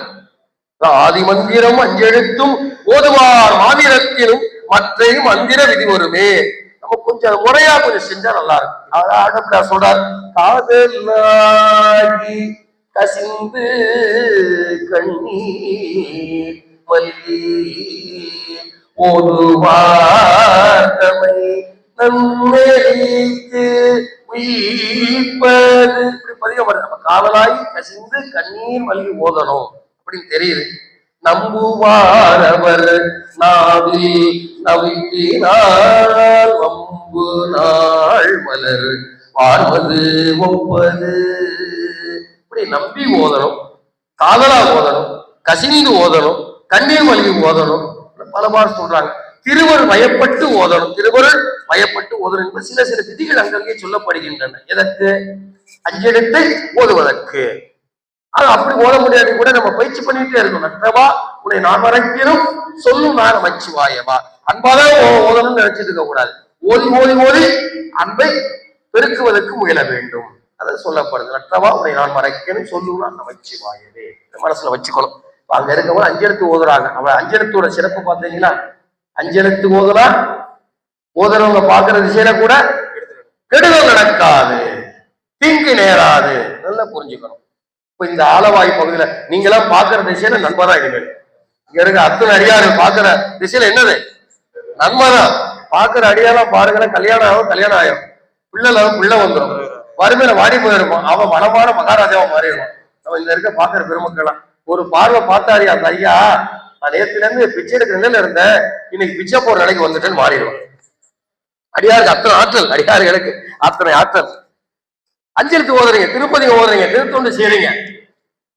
ஆதி மந்திரம் 5 எழுத்தும் ஓதுவார் மாதிரத்திலும் மற்ற மந்திர விதி வருமே. நம்ம கொஞ்சம் முறையா கொஞ்சம் செஞ்சா நல்லா இருக்கும். அதான் சொல்றார், காதலாகி கசிந்து கண்ணீர் மல்லி ஓதுவார்தமை நம்மைக்கு உயிர்ப்பது. இப்படி பதிகம் வருது. நம்ம காதலாகி கசிந்து கண்ணீர் மல்லி ஓதணும் அப்படின்னு தெரியுது. நம்புவார் அவர் நாவில் நவிக்கினார் வம்பு நாள் மலர் வாழ்வது ஒப்பது. இப்படி நம்பி ஓதணும், காதலா ஓதணும், கசிந்து ஓதணும், கண்ணீர் மல்கி ஓதணும். பலமார் சொல்றாங்க. திருவருள் பயப்பட்டு ஓதணும், திருவருள் பயப்பட்டு ஓதணும் என்பது சில விதிகள் அங்கங்கே சொல்லப்படுகின்றன. எதற்கு? 5 எழுத்தை ஓதுவதற்கு. அது அப்படி ஓத முடியாது கூட நம்ம பயிற்சி பண்ணிட்டே இருக்கணும். நற்றவா உன்னை நான் மறைக்கிறோம் சொல்லும் நான் நமச்சிவாயவா. அன்பாதான் ஓதணும்னு நினைச்சிட்டு இருக்க கூடாது. ஓதி ஓதி ஓதி அன்பை பெருக்குவதற்கு முயல வேண்டும். அதை சொல்லப்படுது. நற்றவா உன்னை நான் மறைக்கிறேன் சொல்லும் நான் நமச்சிவாயவே. மனசுல வச்சுக்கணும். அங்க இருக்கவங்க 5 எழுத்து ஓதுறாங்க. அவன் 5 எழுத்தோட சிறப்பு பார்த்தீங்கன்னா, 5 எழுத்து ஓதுனா ஓதுறவங்க பாக்குற திசையில கூட கெடுதல் நடக்காது, தீங்கு நேராது. நல்லா புரிஞ்சுக்கணும். இப்ப இந்த ஆலவாய் பகுதியில நீங்க எல்லாம் பாக்குற திசையில நண்பரா இருங்க. இங்க இருக்க அத்தனை அடியார்கள் பாக்குற திசையில என்னது? நன்மைதான். பாக்குற அடியாலாம் பாருங்க, கல்யாணம் ஆகும், கல்யாணம் ஆகும், பிள்ளை வந்துடும், வறுமையில வாடி போயிருப்பான், அவன் வளமான மகாராஜாவை மாறிடுவான். நம்ம இங்க இருக்க பாக்குற பெருமக்கள்லாம் ஒரு பார்வை பார்த்தாரி, அந்த ஐயா நான் நேரத்துல இருந்து பிச்சை எடுக்கிற நிலையில இருந்தேன், இன்னைக்கு பிச்சை போற நிலைக்கு வந்துட்டேன்னு மாறிடுவான். அடியாருக்கு அத்தனை ஆற்றல், அடியார்களுக்கு அத்தனை ஆற்றல். 5 எழுத்து ஓதுறீங்க, திருப்பதி ஓதுறீங்க, திருத்தொண்டு செய்றீங்க.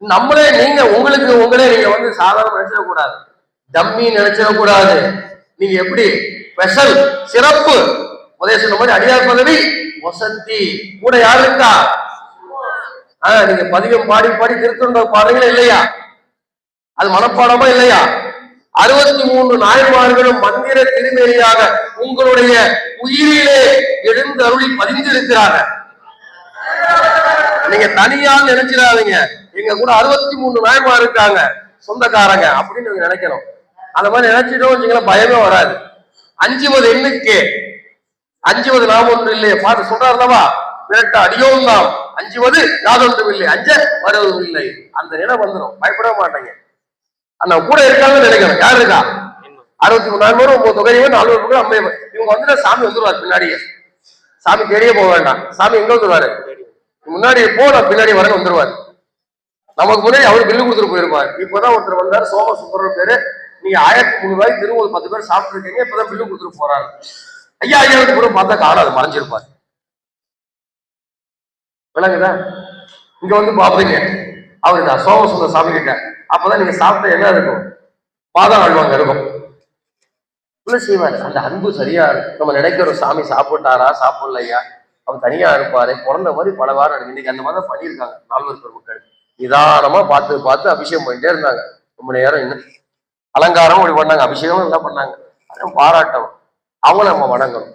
நம்மளே நீங்க உங்களே நீங்க வந்து சாதாரண நினைச்சிடக்கூடாது, டம்மி நினைச்சிடக்கூடாது. நீங்க எப்படி ஸ்பெஷல் சிறப்பு உதய மாதிரி அடியார் பதவி வசந்தி கூட யாரு இருக்கா? நீங்க பதிகம் பாடி பாடி திருத்தொண்ட பாடுறீங்களா இல்லையா? அது மனப்பாடமா இல்லையா? 63 நாயன்மார்களும் மந்திர திருமேனியாக உங்களுடைய உயிரிலே எழுந்து அருளி பதிந்து இருக்கிறாங்க. நீங்க தனியா நினைச்சிடாதீங்க. எங்க கூட 63 நாயன்மார் இருக்காங்க, சொந்தக்காரங்க அப்படின்னு நீங்க நினைக்கணும். அந்த மாதிரி நினைச்சிட்டோம் வச்சுக்கலாம், பயமே வராது. 5வது எண்ணுக்கு 5வது நாம் ஒன்று இல்லையே பார்த்து சொல்றாருலவா, விரட்ட அடியோம் நாம் 5வது யாதொன்றும் இல்லை, 5 வருவதும் இல்லை. அந்த நிலை வந்துடும், பயப்பட மாட்டேங்க. அந்த கூட இருக்காங்கன்னு நினைக்கணும். யாரு இருக்கா? 63 நாயன்மாரும் 9 தொகையும் 4 பேரும் அம்மை. இவங்க வந்துட்டு சாமி வந்துருவாரு பின்னாடியே. சாமி தேடியே போக வேண்டாம். சாமி எங்க வந்துருவாரு? முன்னாடி போன பின்னாடி வரன்னு வந்துருவாரு. நமக்கு முன்னாடி அவரு பில்லு கொடுத்துட்டு போயிருப்பாரு. இப்பதான் ஒருத்தர் வந்தாரு, சோமசுந்தரம் பேரு. நீங்க 1300 ரூபாய்க்கு திரும்ப 10 பேர் சாப்பிட்டு இருக்கீங்க, இப்பதான் பில்லு கொடுத்துட்டு போறாரு. ஐயா கூட பார்த்தா காணாது, மறைஞ்சிருப்பாரு. விளங்குதா? இங்க வந்து பாப்பீங்க, அவருதான் சோமசுந்தர சாமி கிட்ட. அப்பதான் நீங்க சாப்பிட்ட என்ன இருக்கும்? பாதம் அழுவாங்க இருக்கும். செய்வாரு. அந்த அன்பு சரியா இருக்கு. நம்ம நினைக்கிற சாமி சாப்பிட்டாரா சாப்பிடலையா, அவர் தனியா இருப்பாரு, குழந்தை மாதிரி பல வாரம் இன்னைக்கு அந்த மாதிரி பண்ணியிருக்காங்க. 4 பெருமக்கள் நிதானமா பார்த்து பார்த்து அபிஷேகம் பண்ணிட்டே இருந்தாங்க. ரொம்ப நேரம் இன்னும் அலங்காரம் அப்படி பண்ணாங்க, அபிஷேகம் எல்லாம் பண்ணாங்க. அதை பாராட்டணும், அவங்கள நம்ம வணங்கணும்.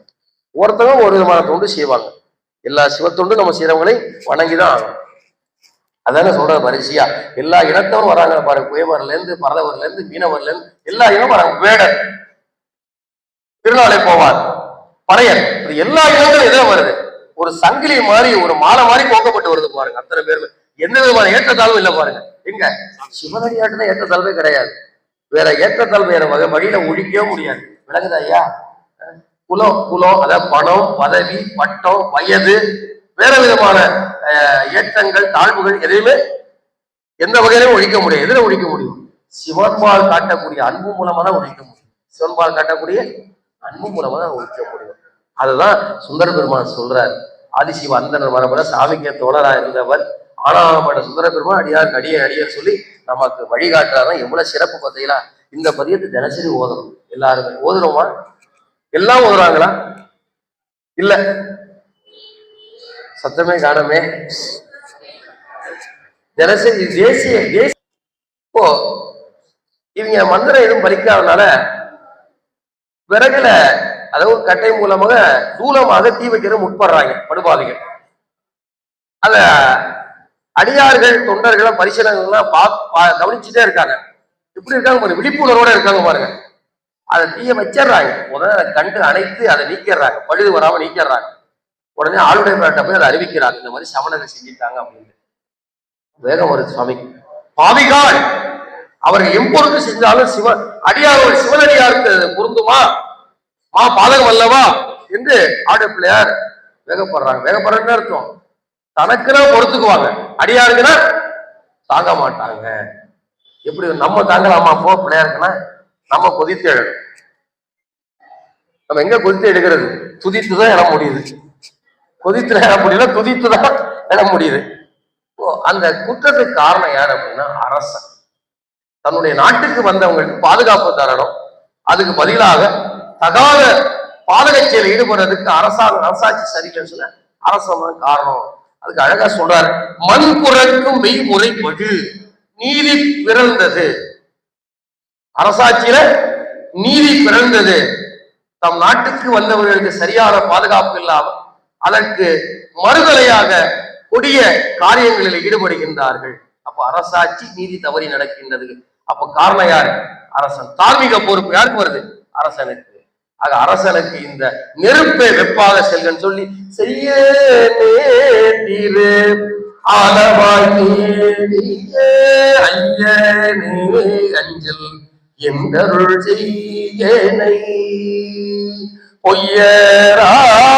ஒருத்தவங்க ஒரு விதமான தொண்டு செய்வாங்க. எல்லா சிவத்தொண்டு நம்ம செய்யறவங்களை வணங்கிதான் ஆகணும். அதான சொல்ற பரிசியா. எல்லா இனத்தவரும் வராங்க பாருங்க, குயவர்ல இருந்து பரதவர்ல இருந்து மீனவர்ல இருந்து எல்லா இனம் வராங்க. வேடர் திருநாளை போவார், பறையர். இது எல்லா இடங்களும் எதிர வருது. ஒரு சங்கிலி மாதிரி ஒரு மாலை மாதிரி கோக்கப்பட்டு வருது பாருங்க. அத்தனை பேருமே எந்த விதமான ஏற்றத்தாழ்வும் இல்லை பாருங்க. எங்க சிவனடியாட்டுதான் ஏற்றத்தாழ்வே கிடையாது. வேற ஏற்றத்தாழ்வு வேற வழியில ஒழிக்கவே முடியாது. விளங்குது ஐயா? குலம் அதாவது பணம், பதவி, பட்டம், வயது, வேற விதமான ஏற்றங்கள், தாழ்வுகள் எதையுமே எந்த வகையிலும் ஒழிக்க முடியாது. எதிர ஒழிக்க முடியும்? சிவன்பால் காட்டக்கூடிய அன்பு மூலமா தான் ஒழிக்க முடியும். சிவன்பால் காட்டக்கூடிய அன்பு மூலமா தான் ஒழிக்க முடியும். அதுதான் சுந்தர பெருமான் சொல்றாரு. ஆதிசிவ அந்தனர் மரபுல சாமிக்கு தோழரா இருந்தவர் ஆனாமட சுந்தர பெருமான் அடியார் அடியார் சொல்லி நமக்கு வழிகாட்டுறாருன்னா எவ்வளவு சிறப்பு பார்த்தீங்களா? இந்த பதியத்தை தினசரி ஓதணும். எல்லாருமே ஓதுறோமா? எல்லாம் ஓதுறாங்களா? இல்ல, சத்தமே காணமே. தினசரி தேசிய இப்போ இவங்க மந்திரம் எதுவும் பலிக்காதனால விறகுல அதாவது கட்டை மூலமாக தூளமாக தீ வைக்கிற முற்படுறாங்க படுபாவிகள். அத அடியார்கள் தொண்டர்கள் பரிசீலனைகள்லாம் கவனிச்சுட்டே இருக்காங்க. எப்படி இருக்காங்க பாருங்க, விழிப்புணர்வோட இருக்காங்க பாருங்க. அதை தீய வச்சிடுறாங்க. முதல்ல கண்டு அணைத்து அதை நீக்கிடுறாங்க, பழுது வராம நீக்கிடுறாங்க. உடனே ஆளுடைய பேர்ட்ட போய் அதை அறிவிக்கிறாங்க, இந்த மாதிரி சமணர்கள் செஞ்சிட்டாங்க அப்படின்னு. வேகம் வருது சுவாமிக்கு. பாவிகால் அவர்கள் எம்பொருட்டு செஞ்சாலும் அடியாரோட சிவனடியாருக்கு பொருந்துமா, பாதகம் அல்லவா என்று ஆடு பிள்ளையார் வேகப்படுறாங்க. வேகப்படுறதுன்னு அர்த்தம் தனக்குன்னா பொறுத்துக்குவாங்க, அடியாருக்குன்னா தாங்க மாட்டாங்க. எப்படி நம்ம தாங்கலாமா? போ பிள்ளையாருக்குன்னா நம்ம கொதித்து எழுதணும். நம்ம எங்க கொதித்து எடுக்கிறது? துதித்துதான் எழ முடியுது. கொதித்துல எழ முடியல, துதித்துதான் எழ முடியுது. அந்த குற்றத்துக்கு காரணம் யார் அப்படின்னா அரசன். தன்னுடைய நாட்டுக்கு வந்தவங்களுக்கு பாதுகாப்பு தரணும், அதுக்கு பதிலாக தகாத பாதக செயலில் ஈடுபடுறதுக்கு அரசாட்சி சரியில்லைன்னு சொன்ன அரசன் காரணம். அதுக்கு அழகா சொல்றாரு, மண் புறக்கும் மெய்முறைப்படு நீதி பிறந்தது. அரசாட்சியில நீதி பிறந்தது. தம் நாட்டுக்கு வந்தவர்களுக்கு சரியான பாதுகாப்பு இல்லாமல் அதற்கு மறுதலையாக கொடிய காரியங்களில் ஈடுபடுகின்றார்கள். அப்ப அரசாட்சி நீதி தவறி நடக்கின்றது. அப்ப காரணம் யாரு? அரசன். தார்மீக பொறுப்பு யாருக்கு வருது? அரசனுக்கு. ஆக அரசனுக்கு இந்த நெருப்பை வெப்பாக செல்கன்னு சொல்லி செய்ய அஞ்சல் என்றருள் செய்யனை பொய்யராமவர்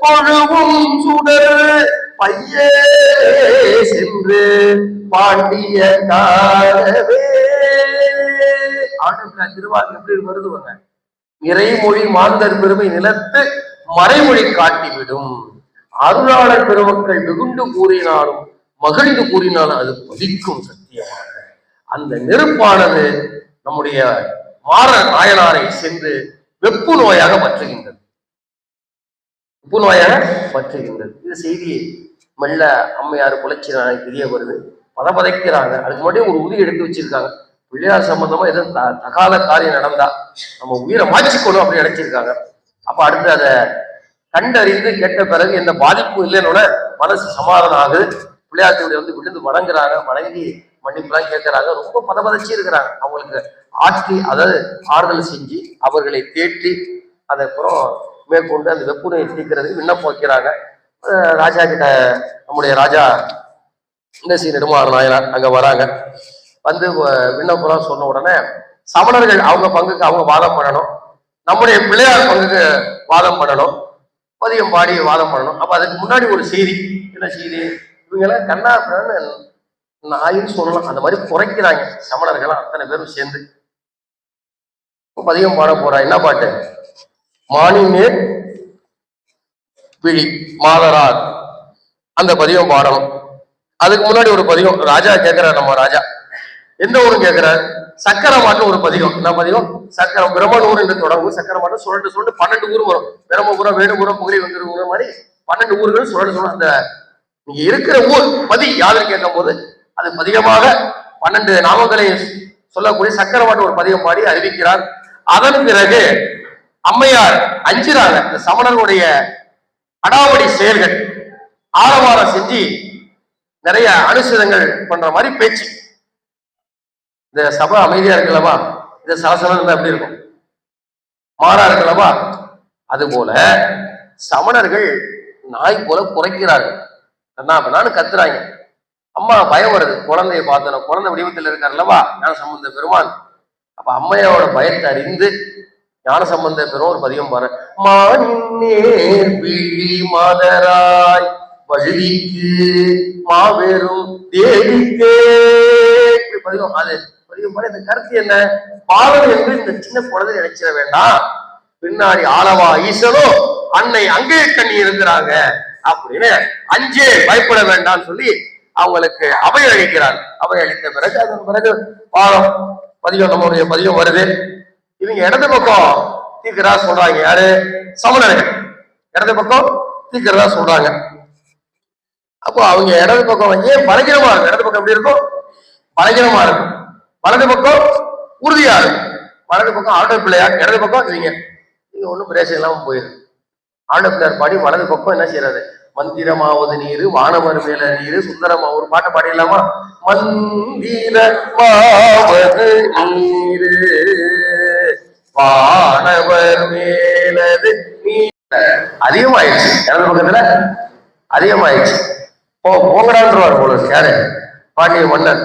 பொழுவும் சுடர் பையே சென்று பாண்டிய காலவே. ஆண்டு திருவாக்கு எப்படி வருதுவங்க? நிறைமொழி மாந்தர் பெருமை நிலத்து மறைமொழி காட்டிவிடும். அருளாளர் பெருமக்கள் வெகுண்டு கூறினாலும் மகிழ்ந்து கூறினாலும் அது பதிக்கும் சத்தியமாக. அந்த நெருப்பானது நம்முடைய மாற நாயனாரை சென்று வெப்பு நோயாக பற்றுகின்றது. வெப்பு நோயாக பற்றுகின்றது. இது செய்தியை மெல்ல அம்மையார் புலச்சி நாளைக்கு தெரிய வருது. பதைக்கிறாங்க. அதுக்கு முன்னாடி ஒரு உறுதி எடுத்து வச்சிருக்காங்க. பிள்ளையார் சம்பந்தமா எதுவும் தகாத காரியம் நடந்தா நம்ம உயிரை மாற்றிக்கணும் அப்படின்னு நினைச்சிருக்காங்க. அப்ப அடுத்து அதை கண்டறிந்து கேட்ட பிறகு எந்த பாதிப்பும் இல்லைன்னு மனசு சமாதானம் ஆகுது. பிள்ளையார்த்தியுடைய விழுந்து வணங்குறாங்க. வணங்கி மன்னிப்புலாம் கேட்கிறாங்க. ரொம்ப பதச்சு இருக்கிறாங்க. அவங்களுக்கு ஆற்றி அதாவது ஆறுதல் செஞ்சு அவர்களை தேற்றி அதற்கப்புறம் மேற்கொண்டு அந்த வெப்புனை தீர்க்கிறதுக்கு விண்ணப்பம் வைக்கிறாங்க. ராஜா கிட்ட நம்முடைய ராஜா இந்த நெடுமாற நாயனார் அங்க வராங்க. வந்து விண்ணப்பம் சொன்ன உடனே சமணர்கள் அவங்க பங்குக்கு அவங்க வாதம் பண்ணணும், நம்முடைய பிள்ளையார் பங்குக்கு வாதம் பண்ணணும், பதியம் பாடி வாதம் பண்ணணும். அப்ப அதுக்கு முன்னாடி ஒரு செய்தி. என்ன செய்தி? இவங்கெல்லாம் கண்ணாபின்னு நாயின்னு சொல்லலாம். அந்த மாதிரி குறைக்கிறாங்க சமணர்கள் அத்தனை பேரும் சேர்ந்து. பதியம் பாட போறா. என்ன பாட்டு? மானிமேல் விழி மாதரார். அந்த பதியம் பாடணும். அதுக்கு முன்னாடி ஒரு பதியம் ராஜா கேட்கிறார். நம்ம ராஜா எந்த ஊரும் கேட்கிறார்? சக்கரை மாட்டு ஒரு பதிகம். என்ன பதிகம்? சக்கரம் பிரம்மனூர் என்று தொடங்கும். சக்கரை மாட்டு சொல்லிட்டு 12 ஊர் வரும். பிரம்மபுரம், வேணுபுரம், புகழி வந்துருங்கிற மாதிரி 12 ஊர்கள் சொல்லிட்டு அந்த நீங்க இருக்கிற ஊர் பதி யாருன்னு கேட்கும் போது அது பதிகமாக 12 நாமங்களை சொல்லக்கூடிய சக்கரை மாட்டு ஒரு பதிகம் பாடி அறிவிக்கிறார். அதன் பிறகு அம்மையார் அஞ்சுறாங்க. இந்த சமணர்களுடைய அடாவடி செயல்கள் ஆரவாரம் செஞ்சு நிறைய அனுசரிதங்கள் பண்ற மாதிரி பேச்சு. இந்த சபை அமைதியா இருக்கலவா, இந்த சலசலம் இருந்தா எப்படி இருக்கும்? மாறா இருக்கலவா, அதுபோல சமணர்கள் நாய் போல குறைக்கிறார்கள். நானும் கத்துறாங்க. அம்மா பயம் வருது, குழந்தைய பார்த்தோம், குழந்தை வடிவத்தில் இருக்காருல்லவா ஞான சம்பந்த பெருமான். அப்ப அம்மையோட பயத்தை அறிந்து ஞான சம்பந்த பெரும் ஒரு பதியம் பாரு. மாதராய் வழுதிக்கு மாபெரும் தேவிக்கே பதியம். அது பதியம் பாரு. இந்த கருத்து என்ன? பாவம் என்று இந்த சின்ன குழந்தை நினைச்சிட வேண்டாம், பின்னாடி ஆளவா ஈசனோ அன்னை அங்கே கண்ணி இருக்கிறாங்க அப்படின்னு அஞ்சே பயப்பட வேண்டாம்னு சொல்லி அவங்களுக்கு அபய அளிக்கிறார். அபய அளித்த பிறகு அதன் பிறகு பாடம் பதியம் நம்முடைய பதியம் வருது. இவங்க இடது பக்கம் தீக்கிறதா சொல்றாங்க. யாரு? சமணர்கள் இடது பக்கம் தீக்கிறதா சொல்றாங்க. அப்போ அவங்க இடது பக்கம் ஏன் பலகீனமா இருக்கும்? இடது பக்கம் எப்படி இருக்கும்? பலகீனமா இருக்கும். வலது பக்கம் உறுதியா இருக்கும். வலது பக்கம் ஆண்டவர் பிள்ளையார், இடது பக்கம் இவங்க. நீங்க ஒன்றும் பிரேசம் இல்லாம போயிருக்கு. ஆண்டவர் பிள்ளையார் பாடி வலது பக்கம் என்ன செய்யறாரு? மந்திரமாவது நீரு வானவர் மேல நீரு சுந்தரமா ஒரு பாட்டை பாடிடலாமா? மந்திரமாவது நீரு வானவர் மேலது நீர். அதிகமாயிடுச்சு இடது பக்கத்துல, அதிகமாயிடுச்சு. போங்கடான்றவார் போல யாரு? பாண்டிய மன்னர்.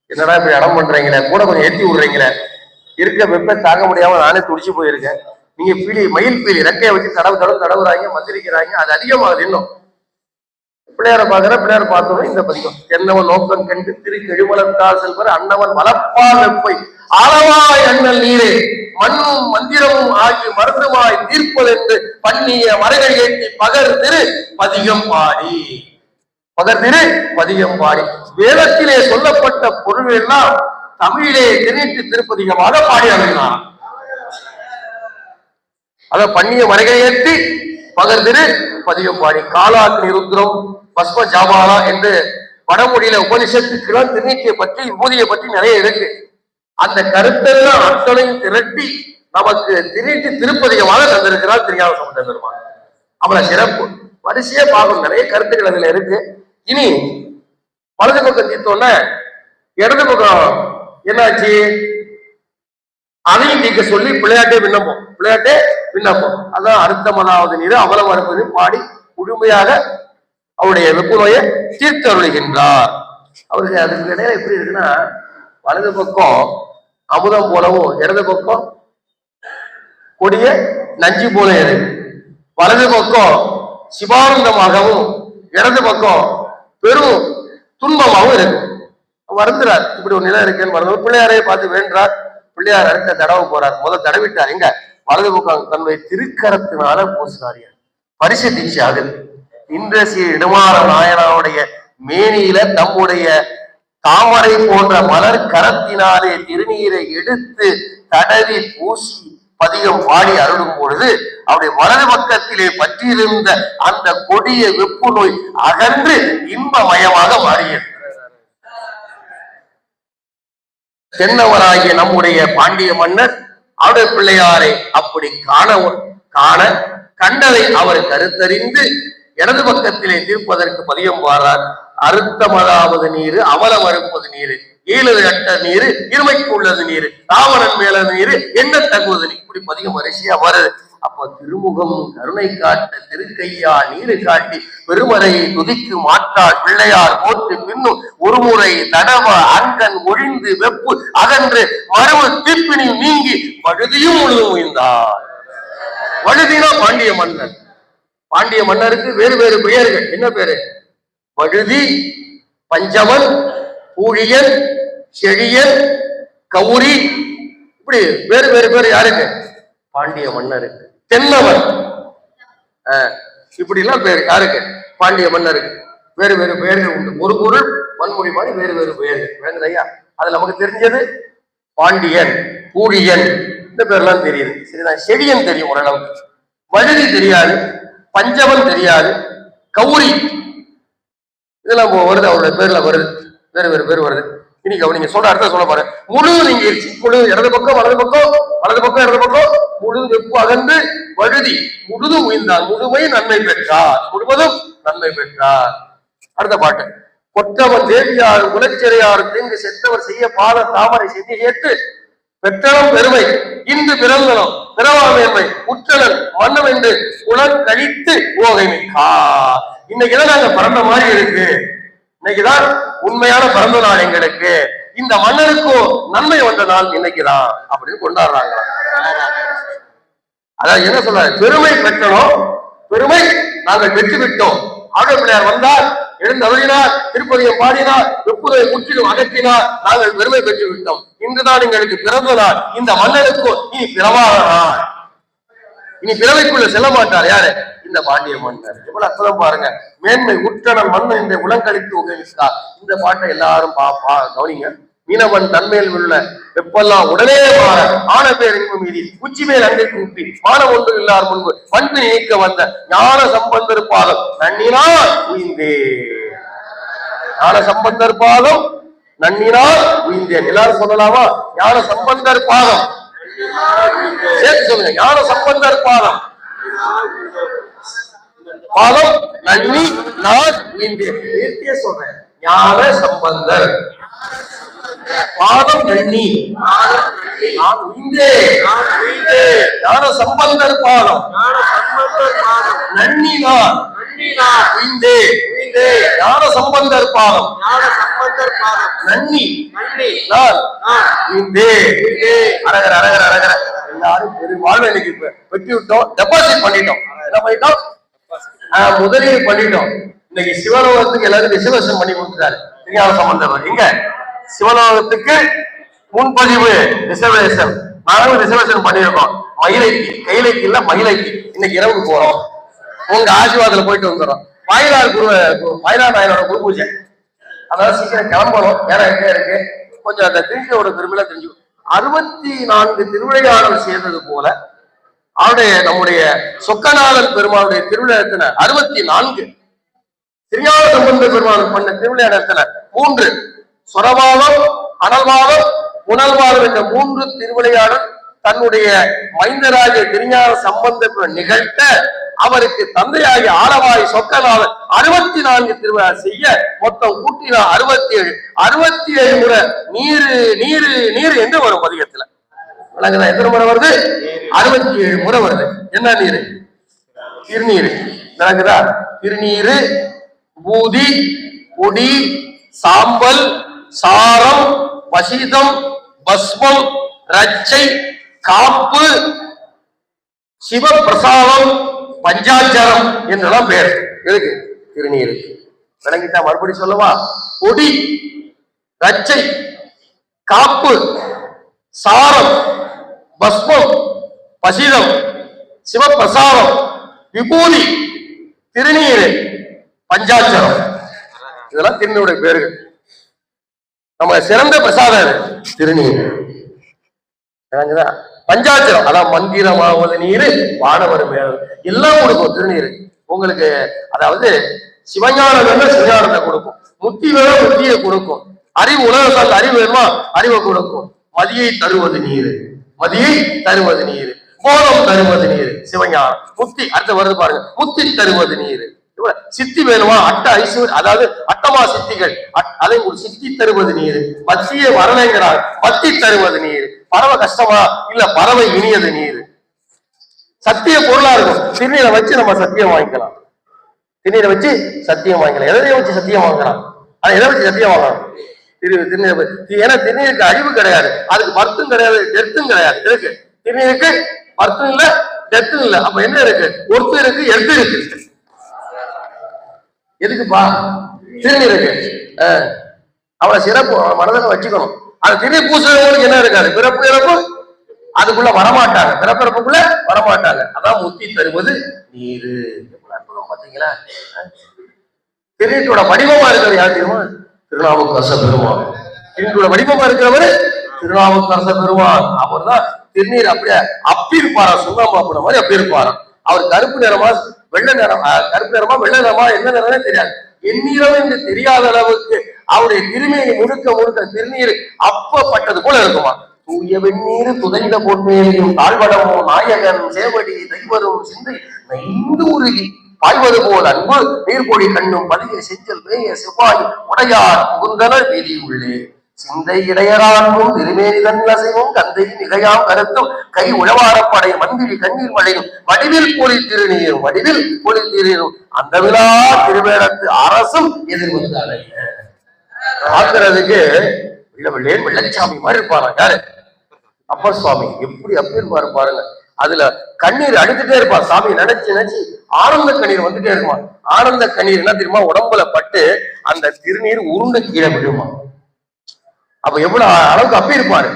என்னடா இப்ப இடம் பண்றீங்களே, கூட கொஞ்சம் ஏற்றி விடுறீங்களே, இருக்க வெப்ப தாங்க முடியாம நானே துடிச்சு போயிருக்கேன். நீங்க பீலி மயில் பீலி ரெக்கையை வச்சு தடவுறாங்க, மந்திரிக்கிறாங்க, அது அதிகமாகுது. இன்னும் பிள்ளையார பாக்குற பிள்ளையார பார்த்தோம். இந்த பதிகம் என்னவன் நோக்கம் கண்டு திரு கெழுமலத்தால் செல்வர் அன்னவன் மலப்பா வெப்பை ஆளவாய் அண்ணல் நீரே மண்ணும் மந்திரமும் ஆகி மருந்துமாய் தீர்ப்பது என்று பண்ணிய மறைகள் ஏற்றி பகர் திரு பதிகம் பாடி, பகர் திரு பதிகம் பாடி வேதத்திலே சொல்லப்பட்ட பொருள் எல்லாம் தமிழிலே திணிட்டு திருப்பதிகமாக பாடி அருளினார். அத பண்ணிய மறைகள் ஏற்றி பகர் திரு பதிகம் பாடி காலாக் நிருத்ரம் பஸ்ம ஜாபாலா என்று வடமொழியில உபனிஷத்துக்கெல்லாம் திருநீட்டியை பற்றி விபூதியை பற்றி நிறைய இருக்கு. அந்த கருத்தெல்லாம் அத்தனையும் திரட்டி நமக்கு திருநீட்டி திருப்பதிகமாக தந்திருக்கிறார் திருஞான சம்பந்த பெருமான். அவ்வளவு சிறப்பு. வரிசையா பார்க்கணும், நிறைய கருத்துக்கள் அதுல இருக்கு. இனி வலது பக்கம் தீர்த்தோன்னா இடது பக்கம் என்னாச்சு? அதையும் தீர்க்க சொல்லி விளையாட்டே விண்ணப்பம், விளையாட்டே விண்ணப்பம். அதான் அறுத்தமதாவது நீர் அவலம் அறுப்பது பாடி முழுமையாக அவருடைய வெப்பு நோயை தீர்த்து அருளுகின்றார். அவருக்கு அதுக்கு இடையில எப்படி இருக்குன்னா, வலது பக்கம் அமுதம் போலவும் இடது பக்கம் கொடிய நஞ்சு போல இருக்கு. வலது பக்கம் சிவானந்தமாகவும் இடது பக்கம் பெரும் துன்பமாகவும் இருக்கு. வருந்துறார், இப்படி ஒரு நிலை இருக்குன்னு மறந்து பிள்ளையாரையே பார்த்து வேண்டார். பிள்ளையார் அடுத்த தடவை போறார். முதல் தடவிட்டார். எங்க? வலது பக்கம் தன்னுடைய திருக்கரத்தினால பூசினார். பரிசு தீட்சை ஆகுது. இந்திரசி இடுமாற நாயனாவுடைய மேனியில தம்முடைய தாமரை போன்ற மலர் கரத்தினாலே திருநீரை எடுத்து தடவி பூசி பதிகம் பாடி அருளும் பொழுது அவருடைய வலது பக்கத்திலே பற்றியிருந்த அந்த கொடிய வெப்பு நோய் அகன்று இன்பமயமாக மாறியது. தென்னவராகிய நம்முடைய பாண்டிய மன்னர் அவருடைய பிள்ளையாரை அப்படி காண கண்டதை அவர் கருத்தறிந்து இடது பக்கத்திலே தீர்ப்பதற்கு பதியம் பாரார். அறுத்தமதாவது நீரு அவலம் அறுப்பது நீரு ஏழு அட்ட நீரு இருமைக்கு உள்ளது நீரு ராவணன் மேலது நீரு என்ன தகுவது நீ, இப்படி பதிகம் வரிசையா வருது. அப்போ திருமுகம் கருணை காட்ட திருக்கையா நீரு காட்டி பெருமறையை துதிக்கு மாற்றால் பிள்ளையார் போட்டு பின்னும் ஒருமுறை தடவ அங்கன் ஒழிந்து வெப்பு அகன்று மரபு தீப்பினி நீங்கி பழுதியும் முழுதும் உயிர்ந்தார். வழுதினா பாண்டிய மன்னர். பாண்டிய மன்னருக்கு வேறு வேறு பெயர்கள். என்ன பேரு? வழுதி, பஞ்சமன், பூழியன், செழியன், கௌரி, இப்படி வேறு வேறு பேர் யாருக்கு? பாண்டிய மன்னருக்கு. தென்னவன், இப்படி எல்லாம் பேர் யாருக்கு? பாண்டிய மன்னருக்கு. வேறு வேறு பெயர்கள் உண்டு. ஒரு பொருள் வன்மொழி மாதிரி வேறு வேறு பெயர்கள் வேணுது ஐயா. அது நமக்கு தெரிஞ்சது பாண்டியன், பூழியன், இந்த பேர்லாம் தெரியுது. சரிதான். செழியன் தெரியும் ஓரளவுக்கு. வழுதி தெரியாது, பஞ்சவன் தெரியாது, கௌரி இதெல்லாம் வருது, அவருடைய பேர்ல வருது, வேறு வேறு பேர் வருது. இன்னைக்கு நீங்க சொல்ற அர்த்தம் சொல்ல பாரு. முழு நீங்கிருச்சு. முழு இடது பக்கம் வலது பக்கம் வலது பக்கம் இடது பக்கம் முழு வெப்பு அகன்று வழுதி முழுதும் உயிர்ந்தார். முழுமை நன்மை பெற்றார், முழுவதும் நன்மை பெற்றார். அடுத்த பாட்டு. கொற்றவன் தேவியார் உலச்சிறையார் தீங்கு செத்தவர் செய்ய பாத தாமரை செஞ்சு சேர்த்து பெற்றனம் பெருமை இன்று பிறந்தனம் பிறவாமேன்மை உற்றனன் மன்னம் என்று உலன் கழித்து ஓகைமிக்கா. இன்னைக்குதான் நாங்க பிறந்த மாதிரி இருக்கு, இன்னைக்குதான் உண்மையான பிறந்த நாள் எங்களுக்கு, இந்த மன்னருக்கும் நன்மை வந்த நாள் இன்னைக்குதான் அப்படின்னு கொண்டாடுறாங்க. அதாவது என்ன சொல்ற, பெருமை பெற்றணும், பெருமை நாங்கள் பெற்று விட்டோம். ஆடை பிள்ளையார் வந்தார், எழுந்தருளினார், திருப்பதியம் பாடினார், வெப்புரை முற்றிலும் அகற்றினார், நாங்கள் பெருமை பெற்று விட்டோம். இன்றுதான் எங்களுக்கு பிறந்த நாள், இந்த மன்னருக்கும் இனி பிறவாத நாள். இனி பிறவைக்குள்ள செல்ல மாட்டார் யாரு, இந்த பாண்டிய மன்னர். எவ்வளவு அற்புதம் பாருங்க. மேன்மை உற்றனன் மன்னன் இந்த உலங்கழித்து உகவித்தார். இந்த பாட்டை எல்லாரும் கவனிங்க. மீனவன் தன்மேல் உள்ள வெப்பெல்லாம் உடனே மாற ஆன பேர் இன்பம் மீதி உச்சி மேல் அங்கை கூப்பி மானம் ஒன்று இல்லார் முன்பு பண்பு நீக்க வந்த ஞான சம்பந்தர் பாதம் நன்னினால் உயிர்ந்தே. ஞான சம்பந்தர் பாதம் நன்னினால் உயிர்ந்தேன். எல்லாரும் சொல்லலாமா? ஞான சம்பந்தர் பாதம் சேர்த்து சொல்லுங்க. ஞான சம்பந்தர் பாதம் பாதம் நன்னி நான் உயிர்ந்தேன். சேர்த்தியே சொல்றேன். ஞான சம்பந்தர் பாதம் நன்னி நான் உயிர்ந்தேன். ஞான சம்பந்தர் பாதம் நன்னி நான் உயிர்ந்தேன். ஞான சம்பந்தர் பாதம் நன்னி நான் உயிர்ந்தேன். அரகர அரகர அரகர. எல்லாரும் பெரும்பாலும் இன்னைக்கு வெட்டி விட்டோம், டெபாசிட் பண்ணிட்டோம். என்ன பண்ணிட்டோம்? முதலீடு பண்ணிட்டோம். இன்னைக்கு சிவலோகத்துக்கு எல்லாரும் ரிசர்வேஷன் பண்ணி கொடுத்துட்டாரு ஞான சம்பந்தர். இங்க சிவலோகத்துக்கு முன்பதிவு ரிசர்வேஷன், நானும் ரிசர்வேஷன் பண்ணிருக்கோம். மயிலைக்கு கைலைக்கு இல்ல மயிலைக்கு இன்னைக்கு இரவு போறோம். உங்க ஆசீர்வாதத்துல போயிட்டு வந்துடும். வயலார் நாயனோட குரு பூஜை, அதாவது சீக்கிரம் கிளம்பணும். ஏன்னா எங்க இருக்கு கொஞ்சம் அந்த திருச்சியோட திருவிழா தெரிஞ்சு 64 திருவிளையாடல் செய்தது போல அவருடைய நம்முடைய சொக்கநாதன் பெருமாளுடைய திருவிழாத்துல 64 திருஞான சம்பந்த பெருமாள் பண்ண திருவிளையாடத்துல 3 சொரவாதம், அனல்வாதம், புனல்வாதம் என்ற 3 திருவிளையாடல் தன்னுடைய மைந்தராஜ திருஞான சம்பந்த நிகழ்த்த அவருக்கு தந்தையாகிய ஆலவாய் சொக்கநாதன் 64 திருவிழா செய்ய மொத்தம் கூட்டினா 67 முறை நீரு நீரு நீரு என்று வரும் பதிகத்துல. எத்தனை முறை வருது? 67 முறை வருது. என்ன நீரு? திருநீரு. விளங்குதா? திருநீரு, பூதி, பொடி, சாம்பல், சாரம், வசிதம், பஸ்மம், ரச்சை, காப்பு, சிவபிரசாதம், பஞ்சாட்சரம் என்றெல்லாம் பேர் இருக்கு திருநீரு. விளங்கிட்டா? மறுபடி சொல்லவா? பொடி, ரச்சை, காப்பு, சாரம், பஸ்மம், பசிதம், சிவபிரசாதம், விபூதி, திருநீரு, பஞ்சாட்சரம், இதெல்லாம் திருநீருடைய பேர்கள். நம்ம சிறந்த பிரசாதம் திருநீர். பஞ்சாட்சரம் அதான் மந்திரமாவது நீரு வானவர் மேல் எல்லாம் கொடுக்கும் திருநீர் உங்களுக்கு. அதாவது சிவஞானம் வேணா சிவஞானத்தை கொடுக்கும், முத்தி வேணா முத்தியை கொடுக்கும், அறிவு உலக சார்ந்த அறிவு வேணுமா அறிவை கொடுக்கும். மதியை தருவது நீரு, மதியை தருவது நீரு, போதம் தருவது நீரு சிவஞானம். முத்தி அடுத்த வருது பாருங்க, முத்தி தருவது நீரு. சித்தி வேணுமா அட்ட ஐஸ்வர், அதாவது அட்டமா சித்திகள் அதை சித்தி தருவது நீரு. பத்திய வரலைங்கிறார், பத்தி தருவது நீரு. பறவை கஷ்டமா இல்ல பறவை இனியது நீரு. சத்திய பொருளா இருக்கும். திருநீரை வச்சு நம்ம சத்தியம் வாங்கிக்கலாம், திருநீரை வச்சு சத்தியம் வாங்கிக்கலாம். எதை வச்சு சத்தியம் வாங்கலாம்? ஆனா எதை வச்சு சத்தியம் வாங்கலாம்? திருநீர். ஏன்னா திருநீருக்கு அழிவு கிடையாது, அதுக்கு பர்த்தும் கிடையாது, டெத்தும் கிடையாது. இருக்கு திருநீருக்கு பர்த்தும் இல்ல, டெத்தும் இல்ல. அப்ப என்ன இருக்கு? ஒருத்தர் இருக்கு, எட்டு இருக்கு. எதுக்குப்பா? திருநீருக்கு அவளை சிறப்பு மனதில் வச்சுக்கணும். அது திருநீர் பூசுறவங்களுக்கு என்ன இருக்காது? பிறப்பு இறப்பு அதுக்குள்ள வரமாட்டாங்க, பிறப்பிறப்புக்குள்ள வரமாட்டாங்க. அதான் முத்தி தருவது நீரு. பாத்தீங்களா? திருநீட்டோட வடிவமா இருக்கிறது யார் தெரியுமா? திருநாவுக்கரச பெருமான். திருநீட்டோட வடிவமா இருக்கிறவரு திருநாவுக்கரச பெருமான். அவர் தான் திருநீர் அப்படியே அப்பிருப்பாரா, சுண்ணாம்பு மாதிரி அப்படி இருப்பாரா. அவர் கருப்பு நிறமா வெள்ளை நிறம், கருப்பு நிறமா வெள்ளை நிறமா என்ன நிறமே தெரியாது. எந்நீரம் என்று தெரியாத அளவுக்கு அவருடைய திருநீர் முழுக்க முழுக்க திருநீர் அப்பப்பட்டது போல இருக்குமா. தூய வெந்நீர் துதைந்த பொன்மேலியும் தாழ்வடமோ நாயகன் சேவடி தெய்வரும் சிந்தை நைந்து உருகி பாய்வது போல் அன்பு நீர்பொழி கண்ணும் பதிய செஞ்சல் மேய செவ்வாய் உடையார் புகுந்தனர் வீதி உள்ளே. சிந்தை இடையராகும் திருமேனிதன் அசைவும் கந்தை மிகையாம் கருத்தும் கை உழவாரப்படை மந்திரி கண்ணீர் மழையும் வடிவில் பொலி திருநீரும் வடிவில் பொலி திருநீரும் அந்த விழா திருவேடத்து அரசும் எதிர்வந்து அடைய பார்க்கறதுக்கு வெள்ளச்சாமி மாதிரி இருப்பாங்க. யாரு? அப்பர் சுவாமி. எப்படி அப்படி இருப்பாரு பாருங்க. அதுல கண்ணீர் அடித்துட்டே இருப்பான். சாமி நினைச்சு நினைச்சு ஆனந்த கண்ணீர் வந்துட்டே இருக்குமா. ஆனந்த கண்ணீர் என்ன தெரியுமா, உடம்புல பட்டு அந்த திருநீர் உருண்டு கீழே விடுமா. அப்ப எவ்வளவு அளவுக்கு அப்பி இருப்பாரு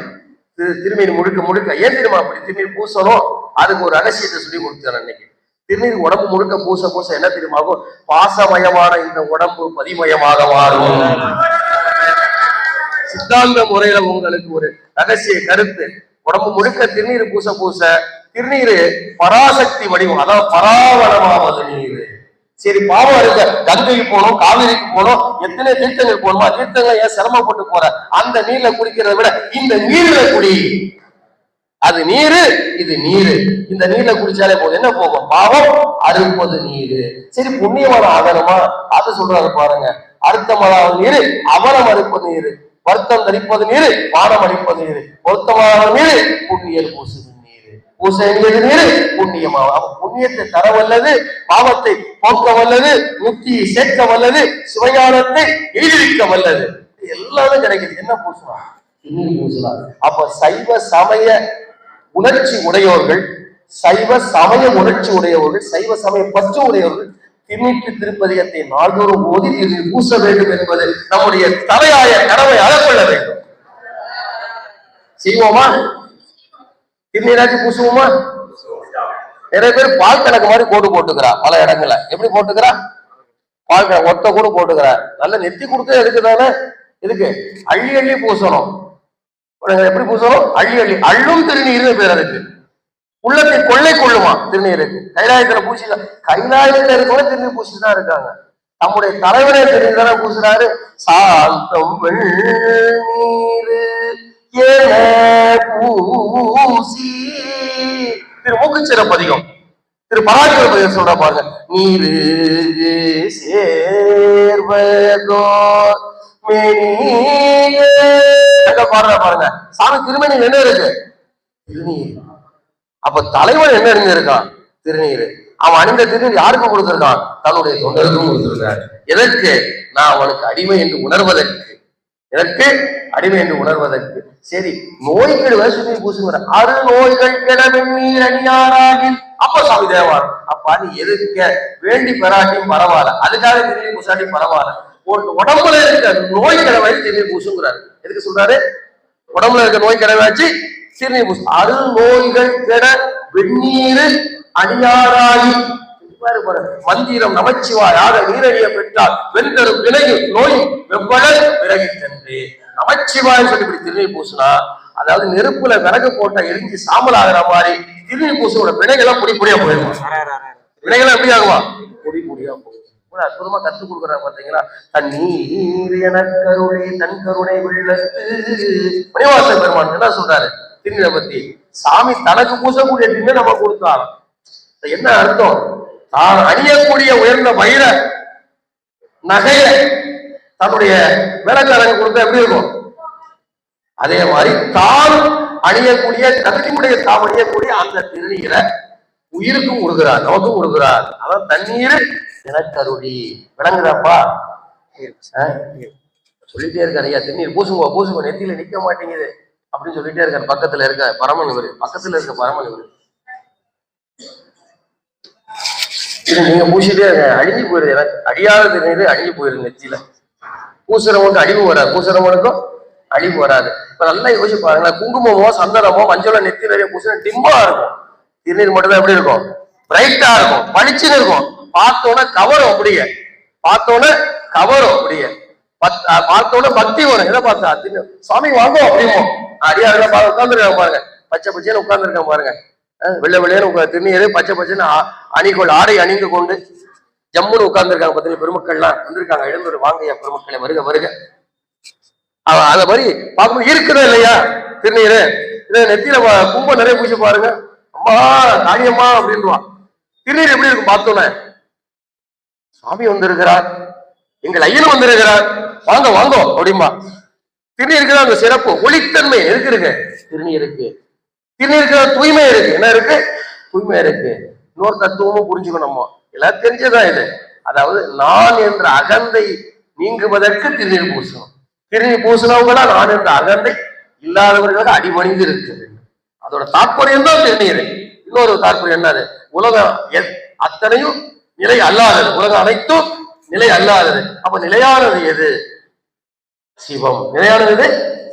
திருநீர் முழுக்க முழுக்க. ஏன் தெரியுமா அப்படி திருநீர் பூசணும்? அதுக்கு ஒரு ரகசியத்தை சொல்லி கொடுத்தாரு அன்னைக்கு. திருநீர் உடம்பு முழுக்க பூச பூச என்ன தெரியுமாகும், பாசமயமான இந்த உடம்பு பதிமயமாக மாறும். சித்தாந்த முறையில உங்களுக்கு ஒரு ரகசிய கருத்து, உடம்பு முழுக்க திருநீர் பூச பூச திருநீர் பராசக்தி வடிவம், அதாவது பராவரமாவது நீர். சரி, பாவம் இருக்க கங்கைக்கு போகணும், காவிரிக்கு போகணும், எத்தனை தீர்த்தங்கள் போகணுமா, தீர்த்தங்கள் ஏன் சிரமப்பட்டு போற, அந்த நீர்ல குடிக்கிறத விட இந்த நீர்ல குடி. அது நீரு, இது நீரு. இந்த நீர்ல குடிச்சாலே போதும். என்ன போகும்? பாவம் அறுப்பது நீரு. சரி, புண்ணியமான ஆதரமா அது சொல்றாரு பாருங்க. அர்த்தமான நீரு அவலம் அறுப்பது நீரு, வருத்தம் தரிப்பது நீரு, வானம் அளிப்பது நீரு, பொருத்தமான நீரு புண்ணியர் பூசுது நீரு, பூசையது நீரு புண்ணியமாக. அவன் புண்ணியத்தை தர வல்லது, பாவத்தை போக்க வல்லது, முக்தியை சேர்க்க வல்லது, சுவையானத்தை எதிர்க்க வல்லது. எல்லாமே கிடைக்குது. என்ன பூசலாம்? பூசலாம். அப்ப சைவ சமய உணர்ச்சி உடையவர்கள், சைவ சமய உணர்ச்சி உடையவர்கள், சைவ சமய பற்று உடையவர்கள் திருநீற்று திருப்பதிகத்தை நாள்தோறும் ஓதி திருநீர் பூச வேண்டும் என்பது நம்முடைய தலையாய கடமை. அகற்கொள்ள வேண்டும். செய்வோமா? திருநீராட்சி பூசுவோமா? நிறைய பேர் பால் கணக்கு மாதிரி கோடு போட்டுக்கிறா. பல இடங்கள்ல எப்படி போட்டுக்கிறா? பால் கணக்கு ஒத்த கூட போட்டுக்கிறா. நல்ல நெத்தி கொடுத்து எதுக்குதானே? இதுக்கு அள்ளி அள்ளி பூசணும். எப்படி பூசணும்? அள்ளி அள்ளி. அள்ளும் திருநீர் பேர் அதுக்கு. உள்ளத்தை கொள்ளை கொள்ளுமா திருநீருக்கு. கைலாயத்துல பூசிக்க, கைலாயத்துல இருக்கவங்க திருநீர் பூசிதான் இருக்காங்க. நம்முடைய தலைவரே திருநீர் தானே பூசுறாரு. சாந்தம் வெள்ளீரு பூசி. திரு மூக்குச்சிறப்பதிகம், திரு பராஜிப பதிகம் சொல்ற பாருங்க. நீரு சேர்வதோ பாடுற பாருங்க. சாமி திருமணி என்ன இருக்கு? திருநீர். அப்ப தலைவன் என்ன அணிஞ்சிருக்கான்? திருநீர். அவன் அணிந்த திருநீர் யாருக்கு கொடுத்திருக்கான்? தன்னுடைய தொண்டருக்கும் கொடுத்திருக்கான். எதற்கு? நான் அவனுக்கு அடிமை என்று உணர்வதற்கு. எதற்கு? அடிமை என்று உணர்வதற்கு. சரி, நோய்கள் சுற்றி பூசுங்கிற அரு நோய்கள் கிடவெண்ணீர் அணியாராகில். அப்ப சாமி தேவார். அப்ப நீ எதுக்க வேண்டி பெறாட்டியும் பரவாயில்ல, அதுக்காக திருநீர் பூசாட்டி பரவாயில்ல. உடம்புல இருக்க நோய் கிடவை திருநீர் பூசுங்கிறாரு. எதுக்கு சொல்றாரு? உடம்புல இருக்க நோய் கிடவாச்சு திருநீர் பூசு. அரு நோய்கள் கெட வெந்நீர் அணியாராகி. மந்திரம் நமச்சிவாயாக நீரடிய பெற்றால் வெந்தரும் வினையும் நோயும் வெவ்வளல் விலகி சென்று. நமச்சிவாய் சொல்லி இப்படி திருநீர் பூசினா, அதாவது நெருப்புல விறகு போட்ட எரிஞ்சு சாம்பல் ஆகிற மாதிரி திருநீர் பூசோட வினைகள்லாம் பொடி பொடியா போயிடும். வினைகள்லாம் எப்படி ஆகுமா? பொடி பொடியா போகும். அற்புதமா கத்துக் கொடுக்குறாங்க பாத்தீங்களா? தண்ணீர் என கருணை தன் கருணை வெள்ளத்து. மணிவாச பெருமான் என்ன சொல்றாரு திருநீரை பத்தி? சாமி தனக்கு பூசக்கூடிய திருநீர் நம்ம கொடுத்தாலும் என்ன அர்த்தம்? தான் அணியக்கூடிய உயர்ந்த வைர நகைய தன்னுடைய வேலைக்காரங்க கொடுத்தா எப்படி இருக்கும்? அதே மாதிரி தான் அணியக்கூடிய தகுதியுடைய தாம் அணியக்கூடிய அந்த திருநீரை உயிருக்கும் கொடுக்கிறார், நமக்கும் கொடுக்கிறார். அதான் தண்ணீர் எனக்கருளி. விளங்குதாப்பா? சொல்லிட்டே இருக்காரு. ஐயா திருநீர் பூசுங்க பூசுங்க, நெத்தியில நிக்க மாட்டேங்குது அப்படின்னு சொல்லிட்டே இருக்காரு. பக்கத்துல இருக்க பரமன் இவரு, பக்கத்துல இருக்க பரமன் இவரு. இது நீங்க பூசிட்டே இருக்க, அழிஞ்சு போயிருது. எனக்கு அழியாத திருநீர் அழிஞ்சு போயிருது நெத்தியில. பூசுறவனுக்கு அழிவு வராது, பூசுறவனுக்கும் அழிவு வராது. இப்ப நல்லா யோசிச்சு பாருங்களேன். குங்குமமோ சந்தனமோ மஞ்சளோ நெத்தி நிறைய பூசினா டிம்பா இருக்கும். திருநீர் மட்டும்தான் எப்படி இருக்கும்? பிரைட்டா இருக்கும், பளிச்சுன்னு இருக்கும். பார்த்தோன்னே கவரும். அப்படியே பார்த்தோன்னே கவரும். அப்படியே பார்த்தோன்னே பக்தி வரும். எதை பார்த்தா சுவாமி வாங்கும் அப்படிமோ. அடியாருல உட்கார்ந்துருக்காங்க பாருங்க, பச்சை பச்சைன்னு உட்கார்ந்துருக்காங்க பாருங்க. வெள்ளை வெள்ளையான திருநீர் பச்சை பச்சைன்னு அணிகோள் ஆடை அணிந்து கொண்டு ஜம்முன்னு உட்கார்ந்துருக்காங்க. பார்த்தீங்கன்னா பெருமக்கள்லாம் வந்திருக்காங்க. எழுந்தூர் வாங்கய்யா பெருமக்களை வருக வருக. அத மாதிரி பார்க்கும்போது இருக்குதா இல்லையா திருநீரு? இதை நெத்தியில கும்பம் நிறைய பூசி பாருங்க. அம்மா காரியம்மா அப்படின்வான். திருநீர் எப்படி இருக்கும் பார்த்தோன்னே? சுவாமி வந்திருக்கிறார், எங்கள் ஐயன் வந்திருக்கிறார், வாங்க வாங்க அப்படிமா. திருநீருக்கு தான் அந்த சிறப்பு, ஒளித்தன்மை இருக்கு. திருநீருக்கு திருநீருக்கு தூய்மை இருக்கு. என்ன இருக்கு? தூய்மை இருக்கு. இன்னொரு தத்துவமும் புரிஞ்சுக்கணும். நம்ம எல்லாம் தெரிஞ்சதான் இது. அதாவது நான் என்ற அகந்தை நீங்குவதற்கு திருநீர் பூசணும். திருநீர் பூசினவங்களா நான் என்ற அகந்தை இல்லாதவர்களுக்கு அடிமணிந்து இருக்குது. அதோட தாற்பயம் தான் திருநீர். இன்னொரு தாற்பயம் என்னது? உலகம் அத்தனையும் நிலை அல்லாதது, உலகம் அனைத்தும் நிலை அல்லாதது. அப்ப நிலையானது எது? சிவம். நிலையானது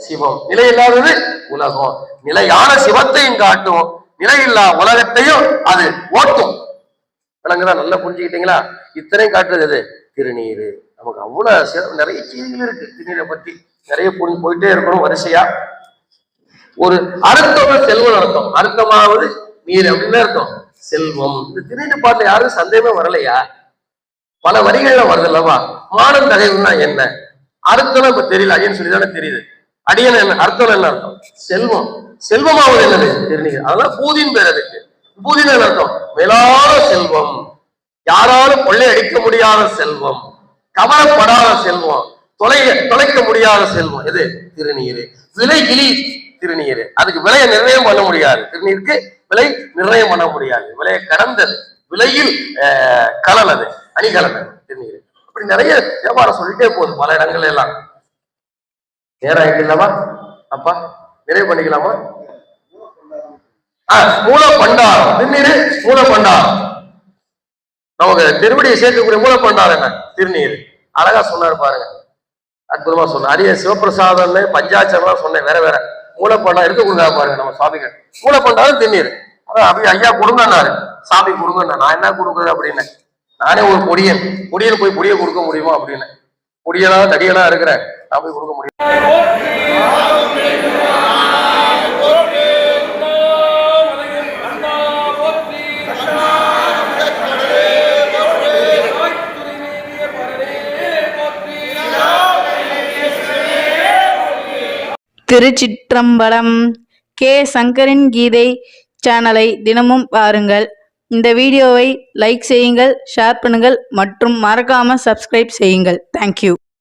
சிவம், நிலை இல்லாதது உலகம். நிலையான சிவத்தையும் காட்டும், நிலையில்லா உலகத்தையும் அது ஓட்டும். விளங்குதா? நல்லா புரிஞ்சுக்கிட்டீங்களா? இத்தனையும் காட்டுறது எது? திருநீர். நமக்கு அவ்வளவு நிறைய செய்திகள் இருக்கு திருநீரை பத்தி, நிறைய போயிட்டே இருக்கணும் வரிசையா. ஒரு அர்த்தம் செல்வம் அர்த்தம், அர்த்தமாவது நீர் அப்படின்னு அர்த்தம் செல்வம். இந்த திருநீர் பாட்டுல யாரும் சந்தேகமே வரலையா? பல வரிகள்ல வருது அல்லவா? மானம் தகைவுன்னா என்ன அர்த்தம் இப்ப தெரியல, அடியன்னு சொல்லிதானே தெரியுது. அடியன் என்ன அர்த்தம்? என்ன அர்த்தம்? செல்வம். செல்வமாவது என்னது? திருநீர். அதெல்லாம் பூதின் பேர். அதுக்கு பூதின் அர்த்தம் மேலான செல்வம், யாராலும் கொள்ளையடிக்க முடியாத செல்வம், கவரப்படாத செல்வம், தொலைக்க முடியாத செல்வம் எது? திருநீர். விலை கிளி திருநீர். அதுக்கு விலையை நிர்ணயம் பண்ண முடியாது. திருநீருக்கு விலை நிர்ணயம் பண்ண முடியாது. விலையை கடந்தது, விலையில் கலனது, அணிகலனது திருநீர். அப்படி நிறைய வியாபாரம் சொல்லிட்டே போகுது பல இடங்கள் எல்லாம். நேரம் ஆயிக்கலாமா அப்பா? நிறைவு பண்ணிக்கலாமா? மூல பண்டாரம். திருநீர் மூல பண்டாரம். நமக்கு திருவடியை சேர்க்கக்கூடிய மூல பண்டாரம் என்ன? திருநீர். அழகா சொன்னாரு பாருங்க, அற்புதமா சொன்ன. அரிய சிவபிரசாதம் பஞ்சாட்சரம் சொன்னேன். வேற வேற மூலப்பண்டாரம் எடுத்து கொடுங்க பாருங்க நம்ம சுவாமிகள். மூலப்பண்டாரம் திருநீர். அதான் அப்படி ஐயா கொடுங்கன்னாரு, சாமி கொடுங்க. நான் என்ன கொடுக்குறது அப்படின்னு, நானே ஒரு பொடியன் போய் பொடியை கொடுக்க முடியுமா அப்படின்னு, பொடியனா தடியனா இருக்கிறேன், நான் போய் கொடுக்க முடியும். திருச்சிற்றம்பலம். கே சங்கரின் கீதை சேனலை தினமும் பாருங்கள். இந்த வீடியோவை லைக் செய்யுங்கள், ஷேர் பண்ணுங்கள் மற்றும் மறக்காம சப்ஸ்கிரைப் செய்யுங்கள். தேங்க்யூ.